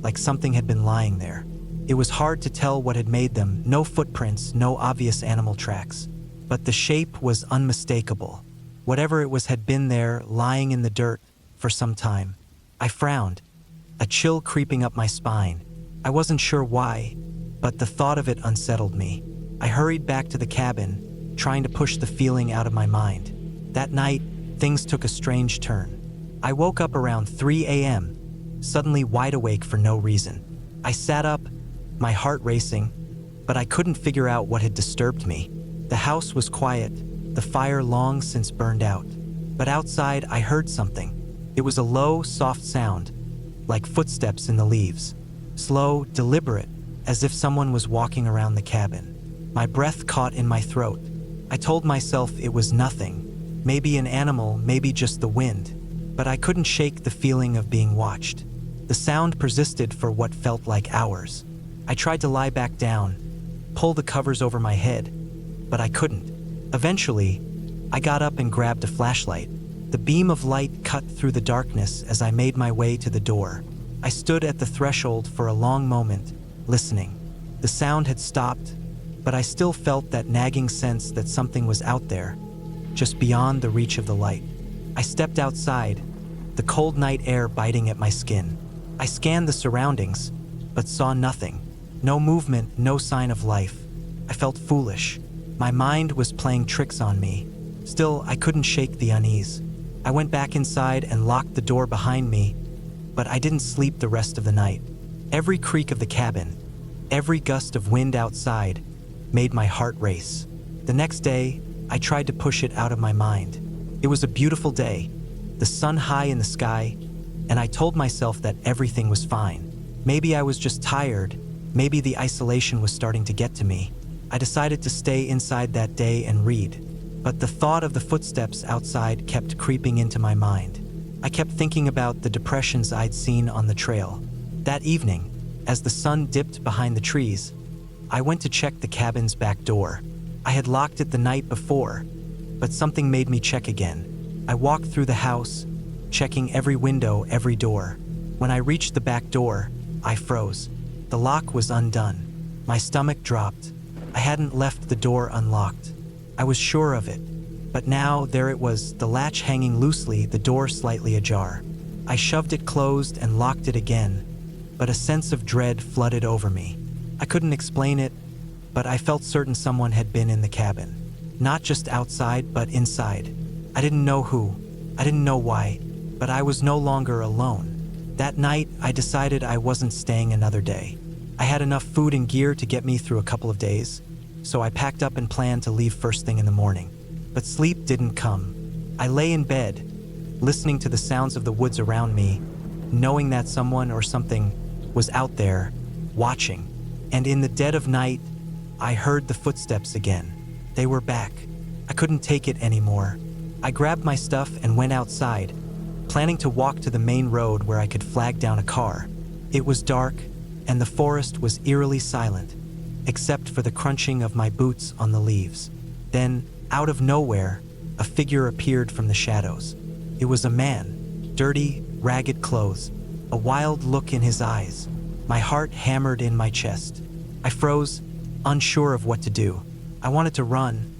like something had been lying there. It was hard to tell what had made them, no footprints, no obvious animal tracks. But the shape was unmistakable. Whatever it was had been there, lying in the dirt, for some time. I frowned, a chill creeping up my spine. I wasn't sure why, but the thought of it unsettled me. I hurried back to the cabin, trying to push the feeling out of my mind. That night, things took a strange turn. I woke up around 3 a.m., suddenly wide awake for no reason. I sat up, my heart racing, but I couldn't figure out what had disturbed me. The house was quiet, the fire long since burned out. But outside, I heard something. It was a low, soft sound, like footsteps in the leaves. Slow, deliberate, as if someone was walking around the cabin. My breath caught in my throat. I told myself it was nothing. Maybe an animal, maybe just the wind. But I couldn't shake the feeling of being watched. The sound persisted for what felt like hours. I tried to lie back down, pull the covers over my head, but I couldn't. Eventually, I got up and grabbed a flashlight. The beam of light cut through the darkness as I made my way to the door. I stood at the threshold for a long moment, listening. The sound had stopped, but I still felt that nagging sense that something was out there, just beyond the reach of the light. I stepped outside, the cold night air biting at my skin. I scanned the surroundings, but saw nothing. No movement, no sign of life. I felt foolish. My mind was playing tricks on me. Still, I couldn't shake the unease. I went back inside and locked the door behind me, but I didn't sleep the rest of the night. Every creak of the cabin, every gust of wind outside, made my heart race. The next day, I tried to push it out of my mind. It was a beautiful day, the sun high in the sky, and I told myself that everything was fine. Maybe I was just tired, maybe the isolation was starting to get to me. I decided to stay inside that day and read. But the thought of the footsteps outside kept creeping into my mind. I kept thinking about the depressions I'd seen on the trail. That evening, as the sun dipped behind the trees, I went to check the cabin's back door. I had locked it the night before, but something made me check again. I walked through the house, checking every window, every door. When I reached the back door, I froze. The lock was undone. My stomach dropped. I hadn't left the door unlocked. I was sure of it. But now, there it was, the latch hanging loosely, the door slightly ajar. I shoved it closed and locked it again, but a sense of dread flooded over me. I couldn't explain it, but I felt certain someone had been in the cabin. Not just outside, but inside. I didn't know who. I didn't know why, but I was no longer alone. That night, I decided I wasn't staying another day. I had enough food and gear to get me through a couple of days, so I packed up and planned to leave first thing in the morning. But sleep didn't come. I lay in bed, listening to the sounds of the woods around me, knowing that someone or something was out there, watching. And in the dead of night, I heard the footsteps again. They were back. I couldn't take it anymore. I grabbed my stuff and went outside, planning to walk to the main road where I could flag down a car. It was dark, and the forest was eerily silent, except for the crunching of my boots on the leaves. Then, out of nowhere, a figure appeared from the shadows. It was a man, dirty, ragged clothes, a wild look in his eyes. My heart hammered in my chest. I froze, unsure of what to do. I wanted to run,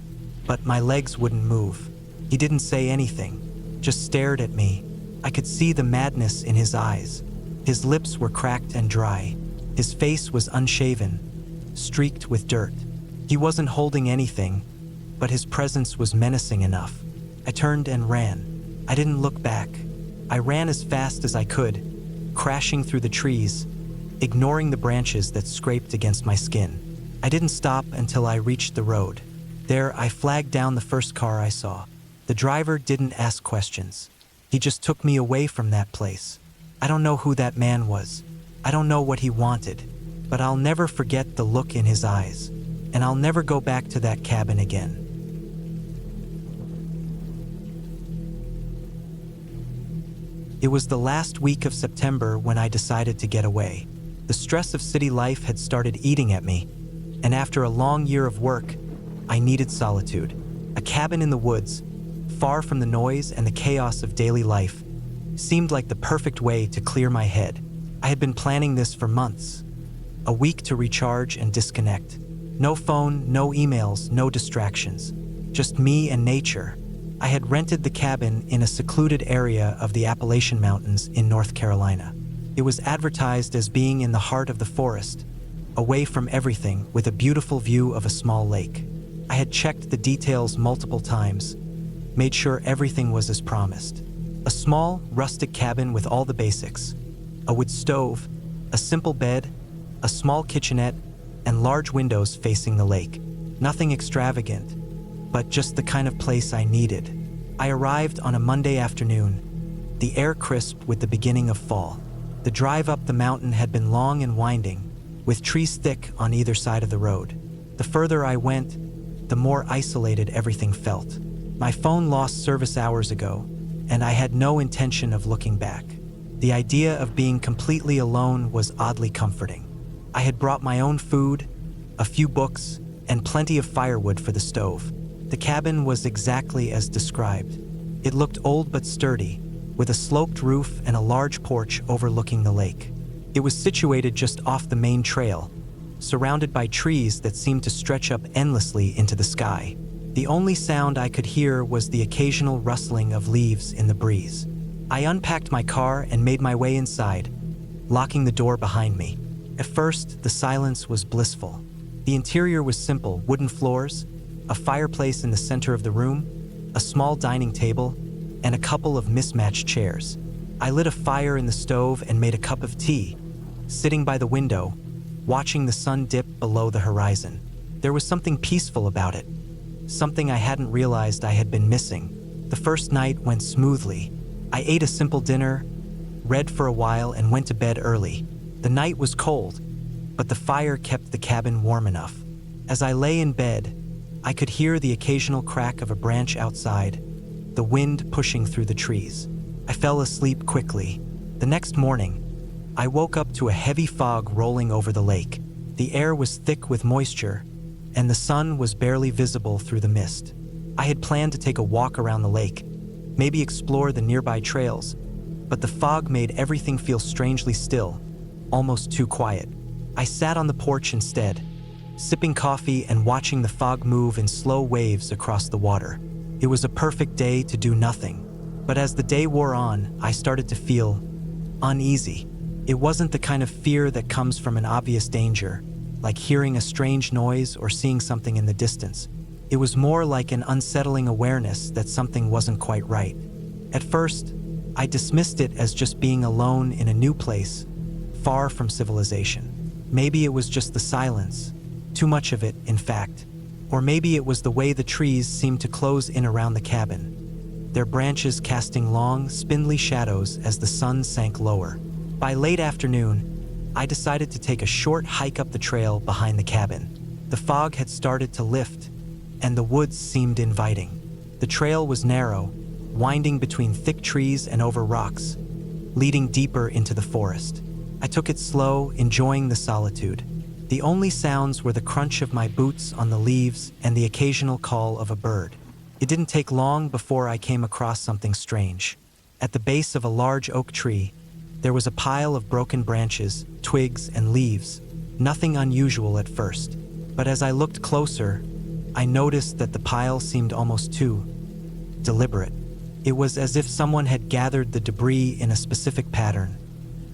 but my legs wouldn't move. He didn't say anything, just stared at me. I could see the madness in his eyes. His lips were cracked and dry. His face was unshaven, streaked with dirt. He wasn't holding anything, but his presence was menacing enough. I turned and ran. I didn't look back. I ran as fast as I could, crashing through the trees, ignoring the branches that scraped against my skin. I didn't stop until I reached the road. There, I flagged down the first car I saw. The driver didn't ask questions. He just took me away from that place. I don't know who that man was. I don't know what he wanted, but I'll never forget the look in his eyes, and I'll never go back to that cabin again. It was the last week of September when I decided to get away. The stress of city life had started eating at me, and after a long year of work, I needed solitude. A cabin in the woods, far from the noise and the chaos of daily life, seemed like the perfect way to clear my head. I had been planning this for months. A week to recharge and disconnect. No phone, no emails, no distractions. Just me and nature. I had rented the cabin in a secluded area of the Appalachian Mountains in North Carolina. It was advertised as being in the heart of the forest, away from everything, with a beautiful view of a small lake. I had checked the details multiple times, made sure everything was as promised. A small, rustic cabin with all the basics. A wood stove, a simple bed, a small kitchenette, and large windows facing the lake. Nothing extravagant, but just the kind of place I needed. I arrived on a Monday afternoon, the air crisp with the beginning of fall. The drive up the mountain had been long and winding, with trees thick on either side of the road. The further I went, the more isolated everything felt. My phone lost service hours ago, and I had no intention of looking back. The idea of being completely alone was oddly comforting. I had brought my own food, a few books, and plenty of firewood for the stove. The cabin was exactly as described. It looked old but sturdy, with a sloped roof and a large porch overlooking the lake. It was situated just off the main trail, surrounded by trees that seemed to stretch up endlessly into the sky. The only sound I could hear was the occasional rustling of leaves in the breeze. I unpacked my car and made my way inside, locking the door behind me. At first, the silence was blissful. The interior was simple: wooden floors, a fireplace in the center of the room, a small dining table, and a couple of mismatched chairs. I lit a fire in the stove and made a cup of tea, sitting by the window, watching the sun dip below the horizon. There was something peaceful about it, something I hadn't realized I had been missing. The first night went smoothly. I ate a simple dinner, read for a while, and went to bed early. The night was cold, but the fire kept the cabin warm enough. As I lay in bed, I could hear the occasional crack of a branch outside, the wind pushing through the trees. I fell asleep quickly. The next morning, I woke up to a heavy fog rolling over the lake. The air was thick with moisture, and the sun was barely visible through the mist. I had planned to take a walk around the lake, maybe explore the nearby trails, but the fog made everything feel strangely still, almost too quiet. I sat on the porch instead, sipping coffee and watching the fog move in slow waves across the water. It was a perfect day to do nothing, but as the day wore on, I started to feel uneasy. It wasn't the kind of fear that comes from an obvious danger, like hearing a strange noise or seeing something in the distance. It was more like an unsettling awareness that something wasn't quite right. At first, I dismissed it as just being alone in a new place, far from civilization. Maybe it was just the silence, too much of it, in fact. Or maybe it was the way the trees seemed to close in around the cabin, their branches casting long, spindly shadows as the sun sank lower. By late afternoon, I decided to take a short hike up the trail behind the cabin. The fog had started to lift, and the woods seemed inviting. The trail was narrow, winding between thick trees and over rocks, leading deeper into the forest. I took it slow, enjoying the solitude. The only sounds were the crunch of my boots on the leaves and the occasional call of a bird. It didn't take long before I came across something strange. At the base of a large oak tree, there was a pile of broken branches, twigs, and leaves. Nothing unusual at first, but as I looked closer, I noticed that the pile seemed almost too deliberate. It was as if someone had gathered the debris in a specific pattern,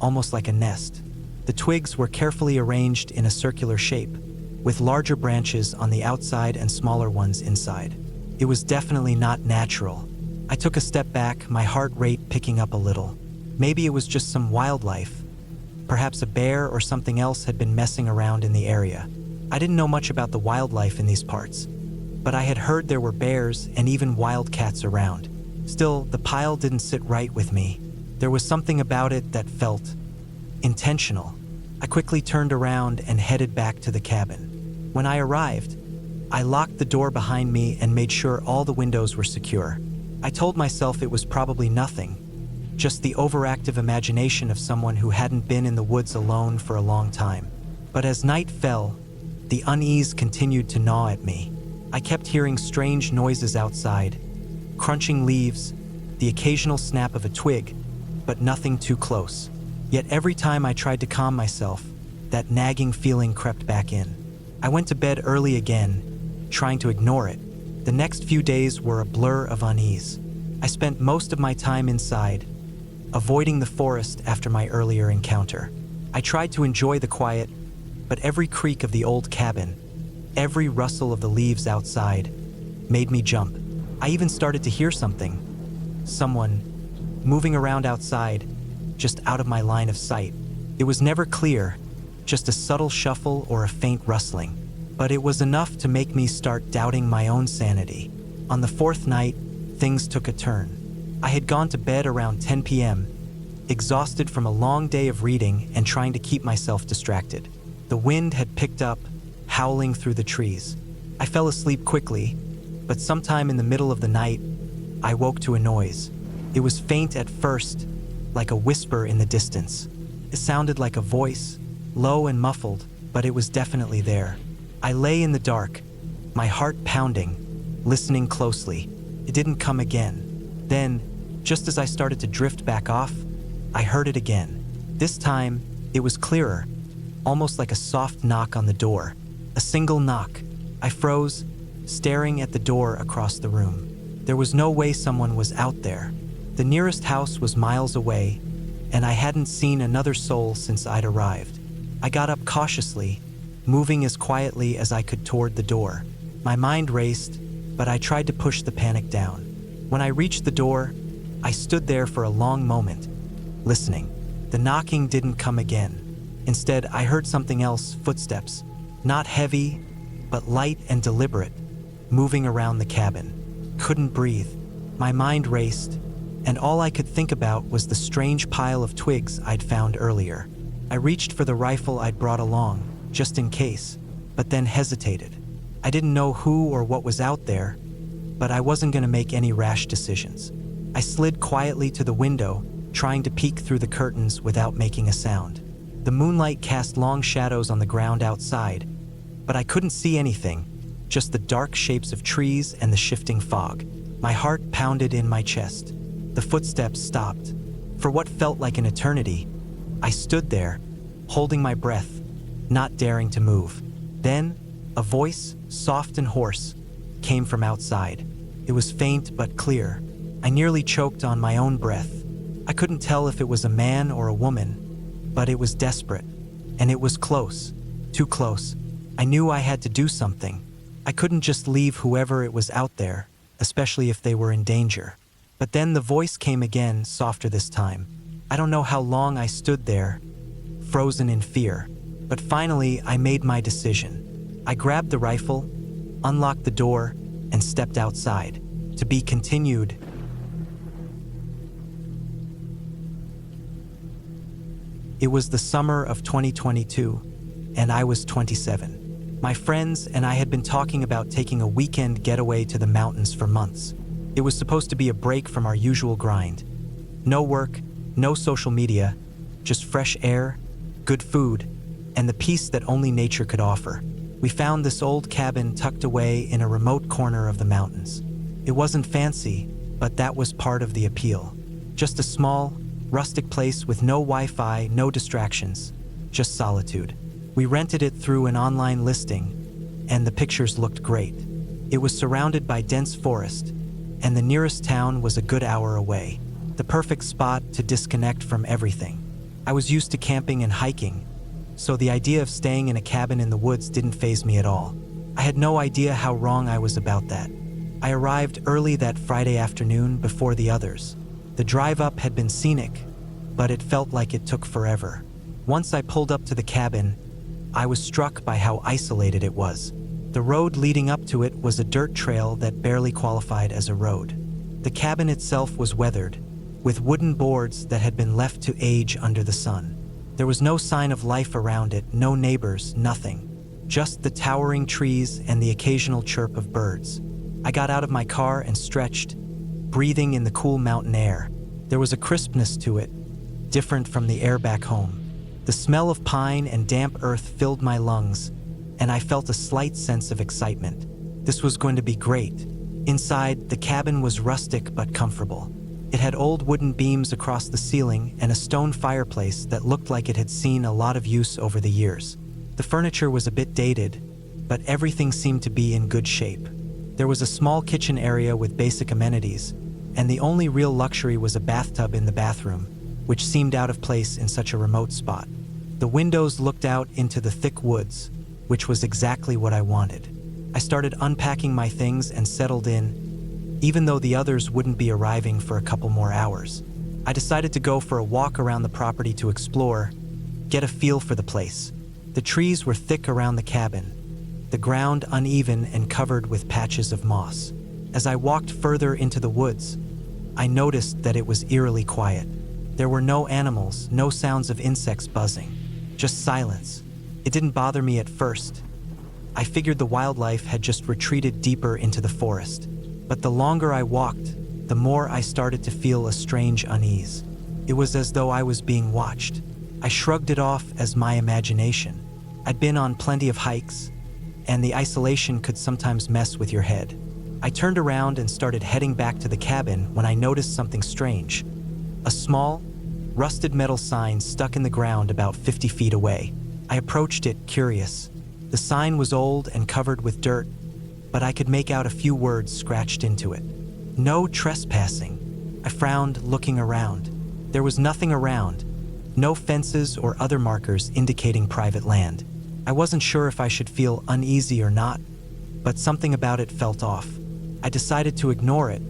almost like a nest. The twigs were carefully arranged in a circular shape, with larger branches on the outside and smaller ones inside. It was definitely not natural. I took a step back, my heart rate picking up a little. Maybe it was just some wildlife, Perhaps a bear or something else had been messing around in the area. I didn't know much about the wildlife in these parts, but I had heard there were bears and even wildcats around. Still, the pile didn't sit right with me. There was something about it that felt intentional. I quickly turned around and headed back to the cabin. When I arrived, I locked the door behind me and made sure all the windows were secure. I told myself it was probably nothing, just the overactive imagination of someone who hadn't been in the woods alone for a long time. But as night fell, the unease continued to gnaw at me. I kept hearing strange noises outside, crunching leaves, the occasional snap of a twig, but nothing too close. Yet every time I tried to calm myself, that nagging feeling crept back in. I went to bed early again, trying to ignore it. The next few days were a blur of unease. I spent most of my time inside, avoiding the forest after my earlier encounter. I tried to enjoy the quiet, but every creak of the old cabin, every rustle of the leaves outside, made me jump. I even started to hear someone moving around outside, just out of my line of sight. It was never clear, just a subtle shuffle or a faint rustling. But it was enough to make me start doubting my own sanity. On the fourth night, things took a turn. I had gone to bed around 10 p.m., exhausted from a long day of reading and trying to keep myself distracted. The wind had picked up, howling through the trees. I fell asleep quickly, but sometime in the middle of the night, I woke to a noise. It was faint at first, like a whisper in the distance. It sounded like a voice, low and muffled, but it was definitely there. I lay in the dark, my heart pounding, listening closely. It didn't come again. Then, just as I started to drift back off, I heard it again. This time, it was clearer, almost like a soft knock on the door. A single knock. I froze, staring at the door across the room. There was no way someone was out there. The nearest house was miles away, and I hadn't seen another soul since I'd arrived. I got up cautiously, moving as quietly as I could toward the door. My mind raced, but I tried to push the panic down. When I reached the door, I stood there for a long moment, listening. The knocking didn't come again. Instead, I heard something else, footsteps, not heavy, but light and deliberate, moving around the cabin. Couldn't breathe. My mind raced, and all I could think about was the strange pile of twigs I'd found earlier. I reached for the rifle I'd brought along, just in case, but then hesitated. I didn't know who or what was out there, but I wasn't going to make any rash decisions. I slid quietly to the window, trying to peek through the curtains without making a sound. The moonlight cast long shadows on the ground outside, but I couldn't see anything, just the dark shapes of trees and the shifting fog. My heart pounded in my chest. The footsteps stopped. For what felt like an eternity, I stood there, holding my breath, not daring to move. Then, a voice, soft and hoarse, came from outside. It was faint but clear. I nearly choked on my own breath. I couldn't tell if it was a man or a woman, but it was desperate. And it was close, too close. I knew I had to do something. I couldn't just leave whoever it was out there, especially if they were in danger. But then the voice came again, softer this time. I don't know how long I stood there, frozen in fear. But finally, I made my decision. I grabbed the rifle, unlocked the door, and stepped outside. To be continued. It was the summer of 2022, and I was 27. My friends and I had been talking about taking a weekend getaway to the mountains for months. It was supposed to be a break from our usual grind. No work, no social media, just fresh air, good food, and the peace that only nature could offer. We found this old cabin tucked away in a remote corner of the mountains. It wasn't fancy, but that was part of the appeal. Just a small, rustic place with no Wi-Fi, no distractions, just solitude. We rented it through an online listing, and the pictures looked great. It was surrounded by dense forest, and the nearest town was a good hour away. The perfect spot to disconnect from everything. I was used to camping and hiking, so the idea of staying in a cabin in the woods didn't faze me at all. I had no idea how wrong I was about that. I arrived early that Friday afternoon before the others. The drive up had been scenic, but it felt like it took forever. Once I pulled up to the cabin, I was struck by how isolated it was. The road leading up to it was a dirt trail that barely qualified as a road. The cabin itself was weathered, with wooden boards that had been left to age under the sun. There was no sign of life around it, no neighbors, nothing. Just the towering trees and the occasional chirp of birds. I got out of my car and stretched, breathing in the cool mountain air. There was a crispness to it, different from the air back home. The smell of pine and damp earth filled my lungs, and I felt a slight sense of excitement. This was going to be great. Inside, the cabin was rustic but comfortable. It had old wooden beams across the ceiling and a stone fireplace that looked like it had seen a lot of use over the years. The furniture was a bit dated, but everything seemed to be in good shape. There was a small kitchen area with basic amenities, and the only real luxury was a bathtub in the bathroom, which seemed out of place in such a remote spot. The windows looked out into the thick woods, which was exactly what I wanted. I started unpacking my things and settled in, even though the others wouldn't be arriving for a couple more hours. I decided to go for a walk around the property to explore, get a feel for the place. The trees were thick around the cabin, the ground uneven and covered with patches of moss. As I walked further into the woods, I noticed that it was eerily quiet. There were no animals, no sounds of insects buzzing, just silence. It didn't bother me at first. I figured the wildlife had just retreated deeper into the forest. But the longer I walked, the more I started to feel a strange unease. It was as though I was being watched. I shrugged it off as my imagination. I'd been on plenty of hikes, and the isolation could sometimes mess with your head. I turned around and started heading back to the cabin when I noticed something strange. A small, rusted metal sign stuck in the ground about 50 feet away. I approached it, curious. The sign was old and covered with dirt, but I could make out a few words scratched into it. No trespassing. I frowned, looking around. There was nothing around, no fences or other markers indicating private land. I wasn't sure if I should feel uneasy or not, but something about it felt off. I decided to ignore it,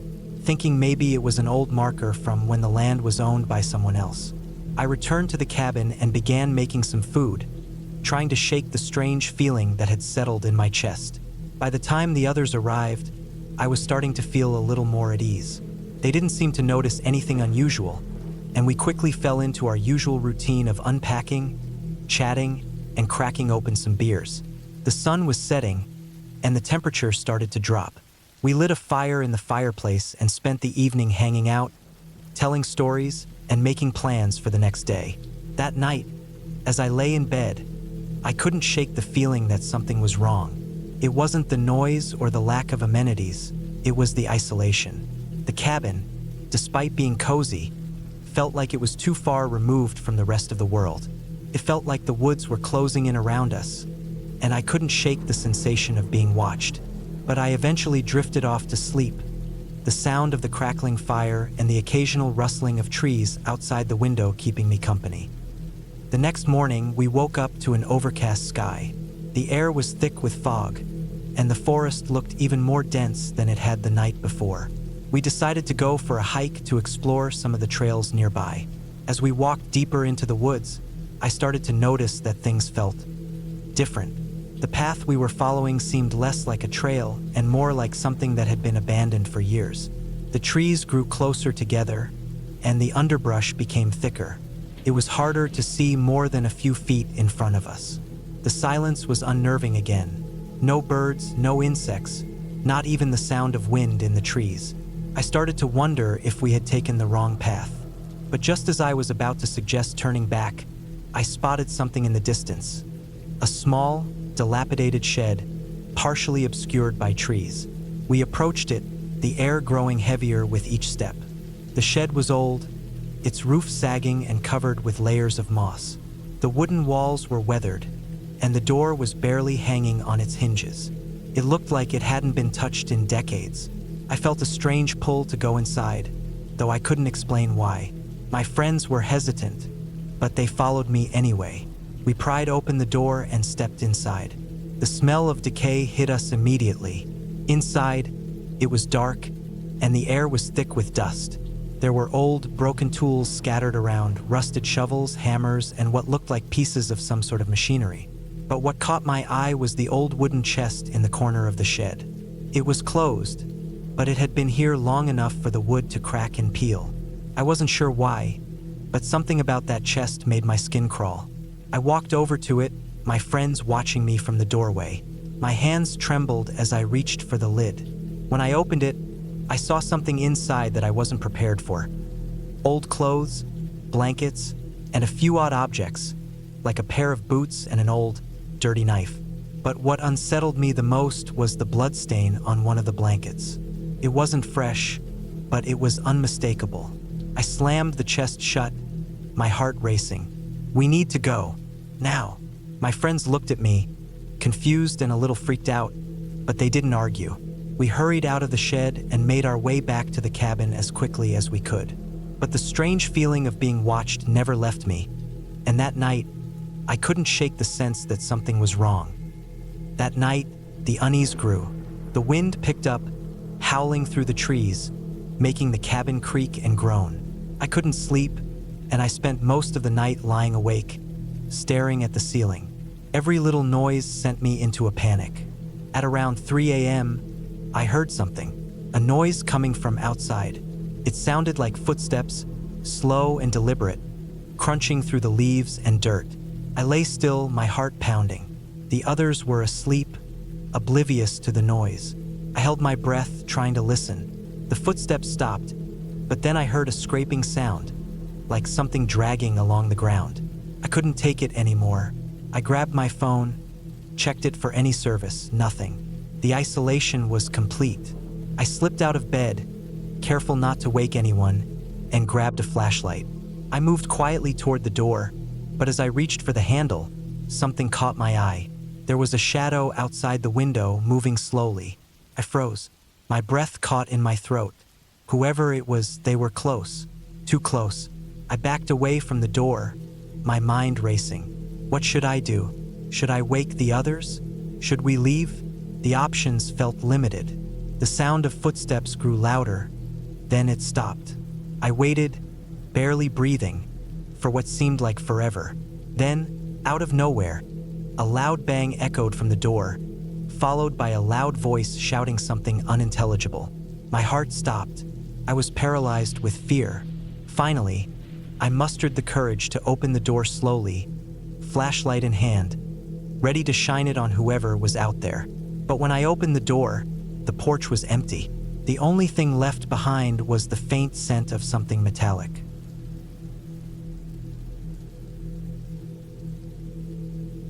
thinking maybe it was an old marker from when the land was owned by someone else. I returned to the cabin and began making some food, trying to shake the strange feeling that had settled in my chest. By the time the others arrived, I was starting to feel a little more at ease. They didn't seem to notice anything unusual, and we quickly fell into our usual routine of unpacking, chatting, and cracking open some beers. The sun was setting, and the temperature started to drop. We lit a fire in the fireplace and spent the evening hanging out, telling stories, and making plans for the next day. That night, as I lay in bed, I couldn't shake the feeling that something was wrong. It wasn't the noise or the lack of amenities, it was the isolation. The cabin, despite being cozy, felt like it was too far removed from the rest of the world. It felt like the woods were closing in around us, and I couldn't shake the sensation of being watched. But I eventually drifted off to sleep, the sound of the crackling fire and the occasional rustling of trees outside the window keeping me company. The next morning, we woke up to an overcast sky. The air was thick with fog, and the forest looked even more dense than it had the night before. We decided to go for a hike to explore some of the trails nearby. As we walked deeper into the woods, I started to notice that things felt different. The path we were following seemed less like a trail and more like something that had been abandoned for years. The trees grew closer together, and the underbrush became thicker. It was harder to see more than a few feet in front of us. The silence was unnerving again. No birds, no insects, not even the sound of wind in the trees. I started to wonder if we had taken the wrong path. But just as I was about to suggest turning back, I spotted something in the distance. A small, dilapidated shed, partially obscured by trees. We approached it, the air growing heavier with each step. The shed was old, its roof sagging and covered with layers of moss. The wooden walls were weathered, and the door was barely hanging on its hinges. It looked like it hadn't been touched in decades. I felt a strange pull to go inside, though I couldn't explain why. My friends were hesitant, but they followed me anyway. We pried open the door and stepped inside. The smell of decay hit us immediately. Inside, it was dark, and the air was thick with dust. There were old, broken tools scattered around, rusted shovels, hammers, and what looked like pieces of some sort of machinery. But what caught my eye was the old wooden chest in the corner of the shed. It was closed, but it had been here long enough for the wood to crack and peel. I wasn't sure why, but something about that chest made my skin crawl. I walked over to it, my friends watching me from the doorway. My hands trembled as I reached for the lid. When I opened it, I saw something inside that I wasn't prepared for. Old clothes, blankets, and a few odd objects, like a pair of boots and an old, dirty knife. But what unsettled me the most was the bloodstain on one of the blankets. It wasn't fresh, but it was unmistakable. I slammed the chest shut, my heart racing. "We need to go. Now." My friends looked at me, confused and a little freaked out, but they didn't argue. We hurried out of the shed and made our way back to the cabin as quickly as we could. But the strange feeling of being watched never left me, and that night, I couldn't shake the sense that something was wrong. That night, the unease grew. The wind picked up, howling through the trees, making the cabin creak and groan. I couldn't sleep, and I spent most of the night lying awake, staring at the ceiling. Every little noise sent me into a panic. At around 3 a.m., I heard something, a noise coming from outside. It sounded like footsteps, slow and deliberate, crunching through the leaves and dirt. I lay still, my heart pounding. The others were asleep, oblivious to the noise. I held my breath, trying to listen. The footsteps stopped, but then I heard a scraping sound, like something dragging along the ground. I couldn't take it anymore. I grabbed my phone, checked it for any service, nothing. The isolation was complete. I slipped out of bed, careful not to wake anyone, and grabbed a flashlight. I moved quietly toward the door, but as I reached for the handle, something caught my eye. There was a shadow outside the window, moving slowly. I froze. My breath caught in my throat. Whoever it was, they were close. Too close. I backed away from the door, my mind racing. What should I do? Should I wake the others? Should we leave? The options felt limited. The sound of footsteps grew louder, then it stopped. I waited, barely breathing, for what seemed like forever. Then, out of nowhere, a loud bang echoed from the door, followed by a loud voice shouting something unintelligible. My heart stopped. I was paralyzed with fear. Finally, I mustered the courage to open the door slowly, flashlight in hand, ready to shine it on whoever was out there. But when I opened the door, the porch was empty. The only thing left behind was the faint scent of something metallic.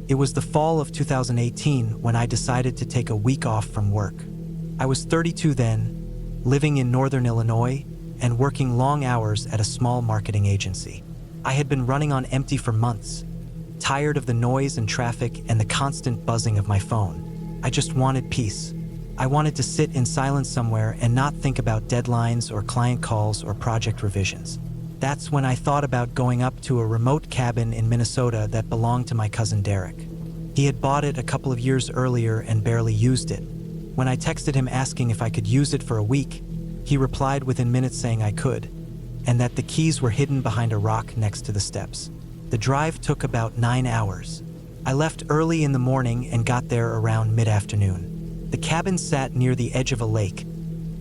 It was the fall of 2018 when I decided to take a week off from work. I was 32 then, living in northern Illinois, and working long hours at a small marketing agency. I had been running on empty for months, tired of the noise and traffic and the constant buzzing of my phone. I just wanted peace. I wanted to sit in silence somewhere and not think about deadlines or client calls or project revisions. That's when I thought about going up to a remote cabin in Minnesota that belonged to my cousin Derek. He had bought it a couple of years earlier and barely used it. When I texted him asking if I could use it for a week, he replied within minutes saying I could, and that the keys were hidden behind a rock next to the steps. The drive took about 9 hours. I left early in the morning and got there around mid-afternoon. The cabin sat near the edge of a lake,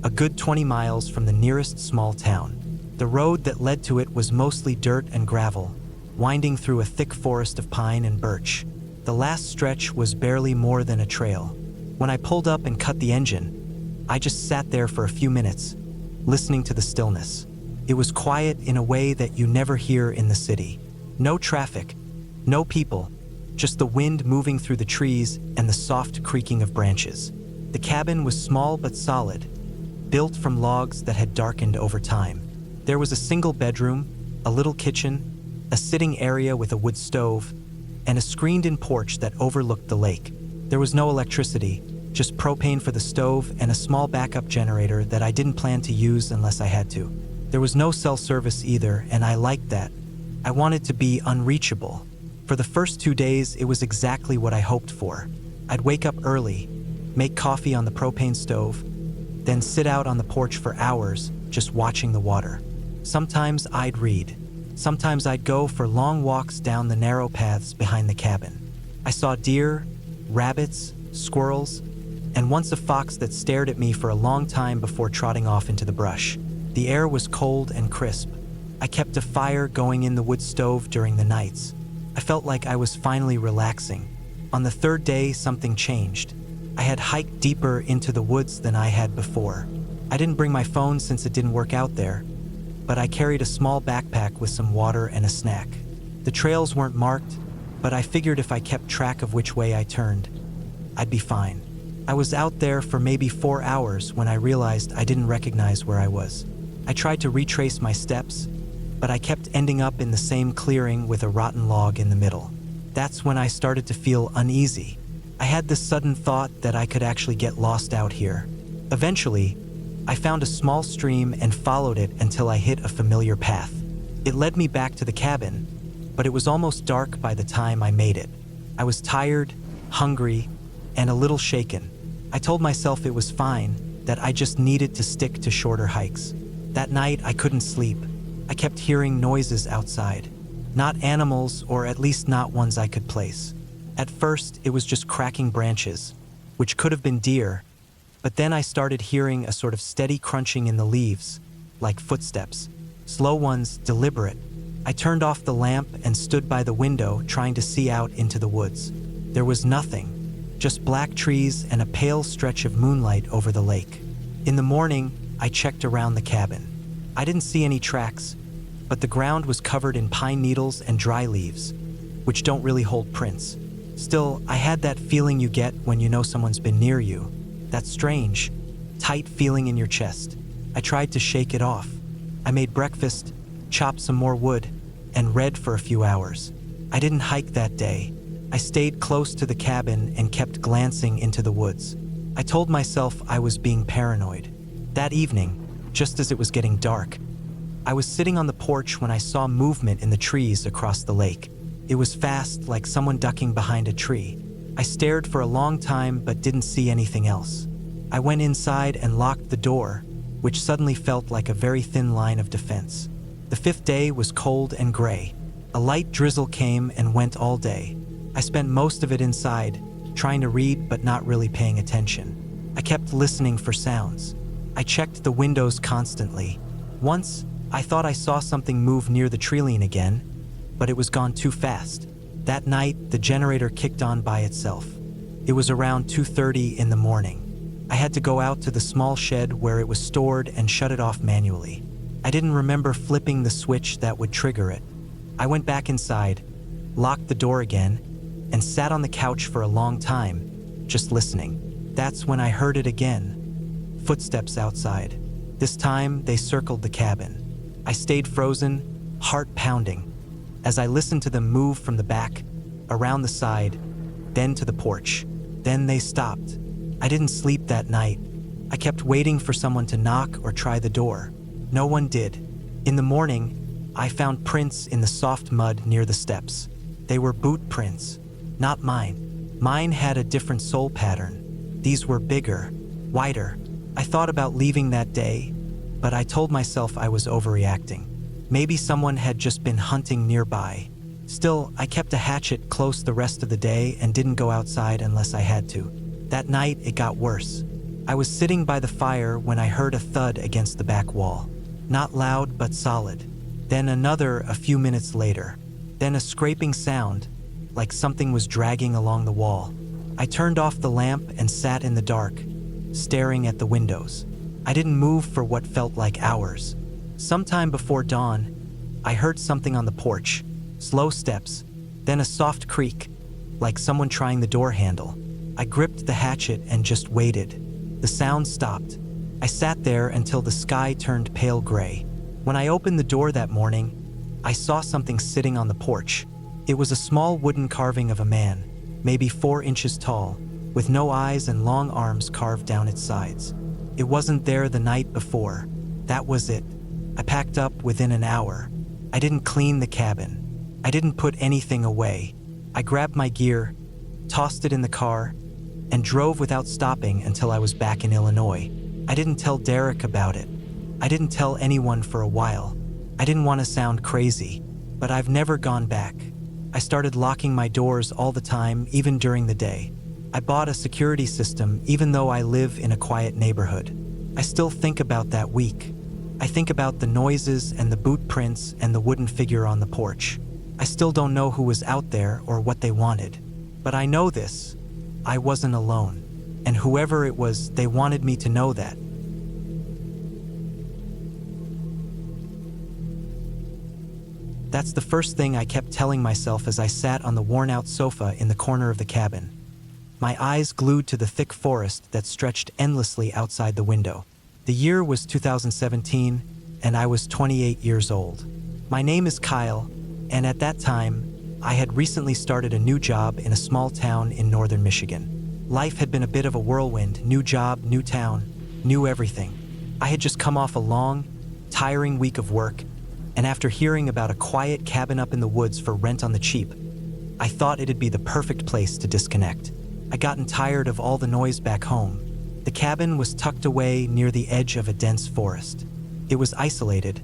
a good 20 miles from the nearest small town. The road that led to it was mostly dirt and gravel, winding through a thick forest of pine and birch. The last stretch was barely more than a trail. When I pulled up and cut the engine, I just sat there for a few minutes, listening to the stillness. It was quiet in a way that you never hear in the city. No traffic, no people, just the wind moving through the trees and the soft creaking of branches. The cabin was small but solid, built from logs that had darkened over time. There was a single bedroom, a little kitchen, a sitting area with a wood stove, and a screened-in porch that overlooked the lake. There was no electricity, just propane for the stove and a small backup generator that I didn't plan to use unless I had to. There was no cell service either, and I liked that. I wanted to be unreachable. For the first 2 days, it was exactly what I hoped for. I'd wake up early, make coffee on the propane stove, then sit out on the porch for hours, just watching the water. Sometimes I'd read. Sometimes I'd go for long walks down the narrow paths behind the cabin. I saw deer, rabbits, squirrels, and once a fox that stared at me for a long time before trotting off into the brush. The air was cold and crisp. I kept a fire going in the wood stove during the nights. I felt like I was finally relaxing. On the third day, something changed. I had hiked deeper into the woods than I had before. I didn't bring my phone since it didn't work out there, but I carried a small backpack with some water and a snack. The trails weren't marked, but I figured if I kept track of which way I turned, I'd be fine. I was out there for maybe 4 hours when I realized I didn't recognize where I was. I tried to retrace my steps, but I kept ending up in the same clearing with a rotten log in the middle. That's when I started to feel uneasy. I had this sudden thought that I could actually get lost out here. Eventually, I found a small stream and followed it until I hit a familiar path. It led me back to the cabin, but it was almost dark by the time I made it. I was tired, hungry, and a little shaken. I told myself it was fine, that I just needed to stick to shorter hikes. That night, I couldn't sleep. I kept hearing noises outside. Not animals, or at least not ones I could place. At first, it was just cracking branches, which could have been deer, but then I started hearing a sort of steady crunching in the leaves, like footsteps. Slow ones, deliberate. I turned off the lamp and stood by the window trying to see out into the woods. There was nothing, just black trees and a pale stretch of moonlight over the lake. In the morning, I checked around the cabin. I didn't see any tracks, but the ground was covered in pine needles and dry leaves, which don't really hold prints. Still, I had that feeling you get when you know someone's been near you. That strange, tight feeling in your chest. I tried to shake it off. I made breakfast, chopped some more wood, and read for a few hours. I didn't hike that day. I stayed close to the cabin and kept glancing into the woods. I told myself I was being paranoid. That evening, just as it was getting dark, I was sitting on the porch when I saw movement in the trees across the lake. It was fast, like someone ducking behind a tree. I stared for a long time but didn't see anything else. I went inside and locked the door, which suddenly felt like a very thin line of defense. The fifth day was cold and gray. A light drizzle came and went all day. I spent most of it inside, trying to read but not really paying attention. I kept listening for sounds. I checked the windows constantly. Once, I thought I saw something move near the treeline again, but it was gone too fast. That night, the generator kicked on by itself. It was around 2:30 in the morning. I had to go out to the small shed where it was stored and shut it off manually. I didn't remember flipping the switch that would trigger it. I went back inside, locked the door again, and sat on the couch for a long time, just listening. That's when I heard it again. Footsteps outside. This time, they circled the cabin. I stayed frozen, heart pounding, as I listened to them move from the back, around the side, then to the porch. Then they stopped. I didn't sleep that night. I kept waiting for someone to knock or try the door. No one did. In the morning, I found prints in the soft mud near the steps. They were boot prints, not mine. Mine had a different sole pattern. These were bigger, wider. I thought about leaving that day, but I told myself I was overreacting. Maybe someone had just been hunting nearby. Still, I kept a hatchet close the rest of the day and didn't go outside unless I had to. That night, it got worse. I was sitting by the fire when I heard a thud against the back wall. Not loud, but solid. Then another a few minutes later. Then a scraping sound, like something was dragging along the wall. I turned off the lamp and sat in the dark, staring at the windows. I didn't move for what felt like hours. Sometime before dawn, I heard something on the porch. Slow steps, then a soft creak, like someone trying the door handle. I gripped the hatchet and just waited. The sound stopped. I sat there until the sky turned pale gray. When I opened the door that morning, I saw something sitting on the porch. It was a small wooden carving of a man, maybe 4 inches tall, with no eyes and long arms carved down its sides. It wasn't there the night before. That was it. I packed up within an hour. I didn't clean the cabin. I didn't put anything away. I grabbed my gear, tossed it in the car, and drove without stopping until I was back in Illinois. I didn't tell Derek about it. I didn't tell anyone for a while. I didn't want to sound crazy, but I've never gone back. I started locking my doors all the time, even during the day. I bought a security system even though I live in a quiet neighborhood. I still think about that week. I think about the noises and the boot prints and the wooden figure on the porch. I still don't know who was out there or what they wanted. But I know this: I wasn't alone. And whoever it was, they wanted me to know that. That's the first thing I kept telling myself as I sat on the worn-out sofa in the corner of the cabin, my eyes glued to the thick forest that stretched endlessly outside the window. The year was 2017, and I was 28 years old. My name is Kyle, and at that time, I had recently started a new job in a small town in northern Michigan. Life had been a bit of a whirlwind: new job, new town, new everything. I had just come off a long, tiring week of work, and after hearing about a quiet cabin up in the woods for rent on the cheap, I thought it'd be the perfect place to disconnect. I'd gotten tired of all the noise back home. The cabin was tucked away near the edge of a dense forest. It was isolated,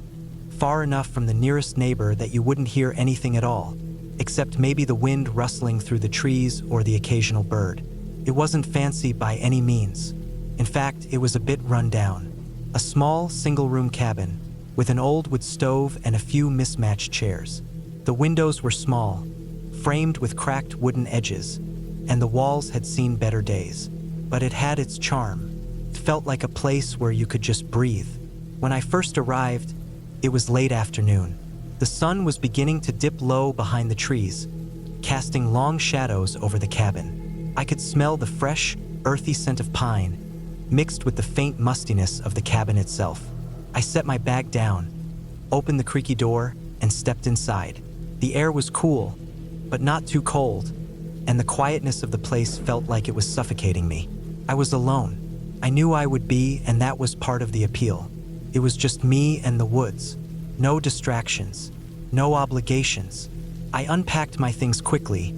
far enough from the nearest neighbor that you wouldn't hear anything at all, except maybe the wind rustling through the trees or the occasional bird. It wasn't fancy by any means. In fact, it was a bit run down. A small, single-room cabin with an old wood stove and a few mismatched chairs. The windows were small, framed with cracked wooden edges, and the walls had seen better days. But it had its charm. It felt like a place where you could just breathe. When I first arrived, it was late afternoon. The sun was beginning to dip low behind the trees, casting long shadows over the cabin. I could smell the fresh, earthy scent of pine, mixed with the faint mustiness of the cabin itself. I set my bag down, opened the creaky door, and stepped inside. The air was cool, but not too cold, and the quietness of the place felt like it was suffocating me. I was alone. I knew I would be, and that was part of the appeal. It was just me and the woods. No distractions, no obligations. I unpacked my things quickly,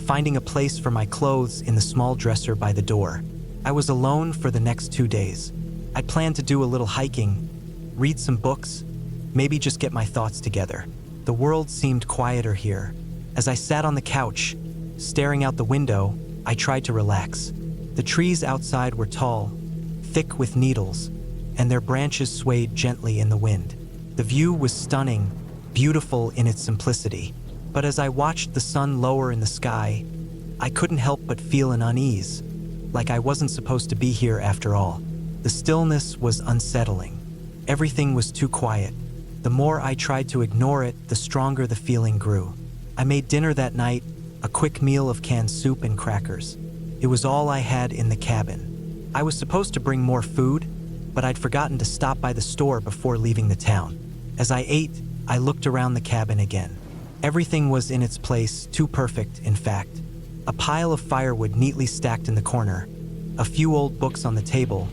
finding a place for my clothes in the small dresser by the door. I was alone for the next 2 days. I planned to do a little hiking, read some books, maybe just get my thoughts together. The world seemed quieter here. As I sat on the couch, staring out the window, I tried to relax. The trees outside were tall, thick with needles, and their branches swayed gently in the wind. The view was stunning, beautiful in its simplicity. But as I watched the sun lower in the sky, I couldn't help but feel an unease, like I wasn't supposed to be here after all. The stillness was unsettling. Everything was too quiet. The more I tried to ignore it, the stronger the feeling grew. I made dinner that night, a quick meal of canned soup and crackers. It was all I had in the cabin. I was supposed to bring more food, but I'd forgotten to stop by the store before leaving the town. As I ate, I looked around the cabin again. Everything was in its place, too perfect, in fact. A pile of firewood neatly stacked in the corner, a few old books on the table,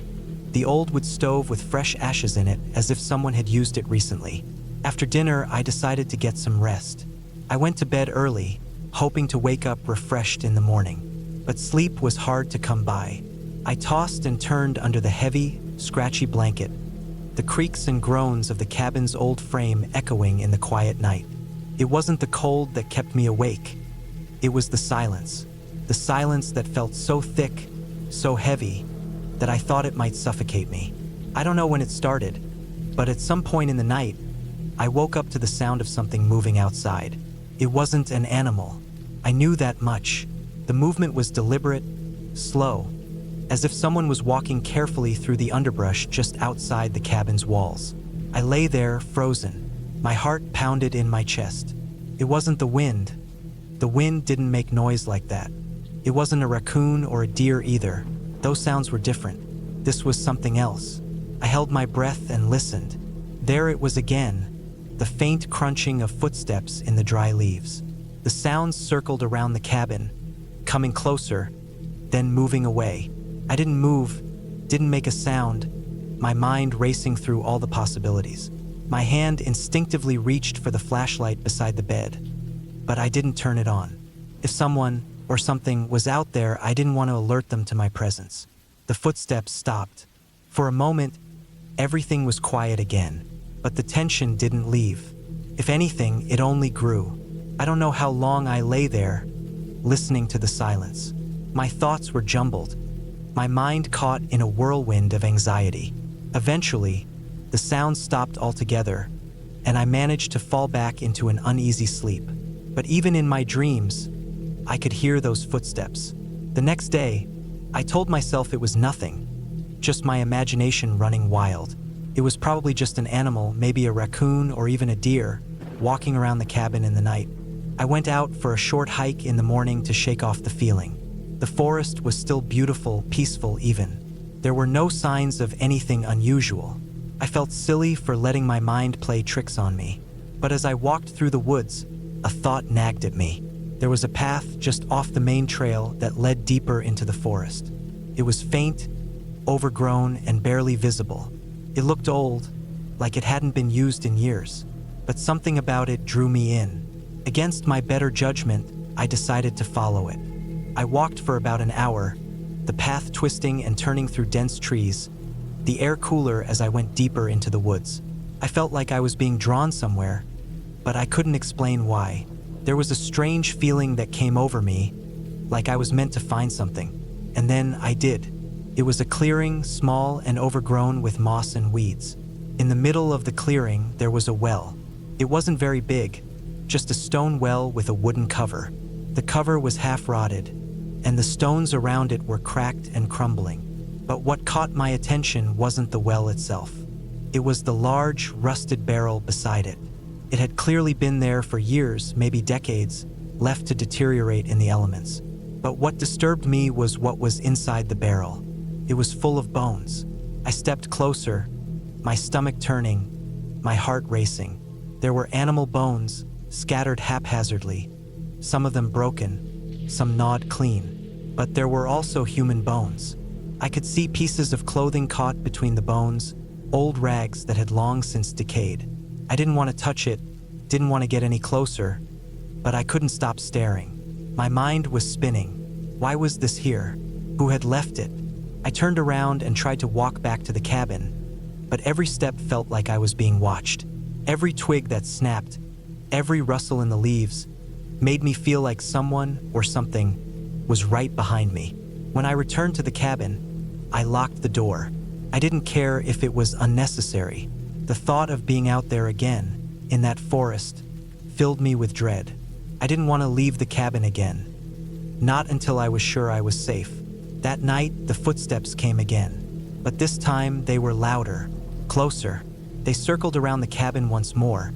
the old wood stove with fresh ashes in it as if someone had used it recently. After dinner, I decided to get some rest. I went to bed early, hoping to wake up refreshed in the morning. But sleep was hard to come by. I tossed and turned under the heavy, scratchy blanket, the creaks and groans of the cabin's old frame echoing in the quiet night. It wasn't the cold that kept me awake. It was the silence that felt so thick, so heavy, that I thought it might suffocate me. I don't know when it started, but at some point in the night, I woke up to the sound of something moving outside. It wasn't an animal. I knew that much. The movement was deliberate, slow, as if someone was walking carefully through the underbrush just outside the cabin's walls. I lay there, frozen. My heart pounded in my chest. It wasn't the wind. The wind didn't make noise like that. It wasn't a raccoon or a deer either. Those sounds were different. This was something else. I held my breath and listened. There it was again, the faint crunching of footsteps in the dry leaves. The sounds circled around the cabin, coming closer, then moving away. I didn't move, didn't make a sound, my mind racing through all the possibilities. My hand instinctively reached for the flashlight beside the bed, but I didn't turn it on. If someone or something was out there, I didn't want to alert them to my presence. The footsteps stopped. For a moment, everything was quiet again, but the tension didn't leave. If anything, it only grew. I don't know how long I lay there, listening to the silence. My thoughts were jumbled, my mind caught in a whirlwind of anxiety. Eventually, the sound stopped altogether, and I managed to fall back into an uneasy sleep. But even in my dreams, I could hear those footsteps. The next day, I told myself it was nothing, just my imagination running wild. It was probably just an animal, maybe a raccoon or even a deer, walking around the cabin in the night. I went out for a short hike in the morning to shake off the feeling. The forest was still beautiful, peaceful even. There were no signs of anything unusual. I felt silly for letting my mind play tricks on me. But as I walked through the woods, a thought nagged at me. There was a path just off the main trail that led deeper into the forest. It was faint, overgrown, and barely visible. It looked old, like it hadn't been used in years. But something about it drew me in. Against my better judgment, I decided to follow it. I walked for about an hour, the path twisting and turning through dense trees, the air cooler as I went deeper into the woods. I felt like I was being drawn somewhere, but I couldn't explain why. There was a strange feeling that came over me, like I was meant to find something. And then I did. It was a clearing, small and overgrown with moss and weeds. In the middle of the clearing, there was a well. It wasn't very big, just a stone well with a wooden cover. The cover was half rotted, and the stones around it were cracked and crumbling. But what caught my attention wasn't the well itself. It was the large, rusted barrel beside it. It had clearly been there for years, maybe decades, left to deteriorate in the elements. But what disturbed me was what was inside the barrel. It was full of bones. I stepped closer, my stomach turning, my heart racing. There were animal bones, scattered haphazardly, some of them broken, some gnawed clean. But there were also human bones. I could see pieces of clothing caught between the bones, old rags that had long since decayed. I didn't want to touch it, didn't want to get any closer, but I couldn't stop staring. My mind was spinning. Why was this here? Who had left it? I turned around and tried to walk back to the cabin, but every step felt like I was being watched. Every twig that snapped, every rustle in the leaves, made me feel like someone or something was right behind me. When I returned to the cabin, I locked the door. I didn't care if it was unnecessary. The thought of being out there again, in that forest, filled me with dread. I didn't want to leave the cabin again. Not until I was sure I was safe. That night, the footsteps came again. But this time, they were louder, closer. They circled around the cabin once more.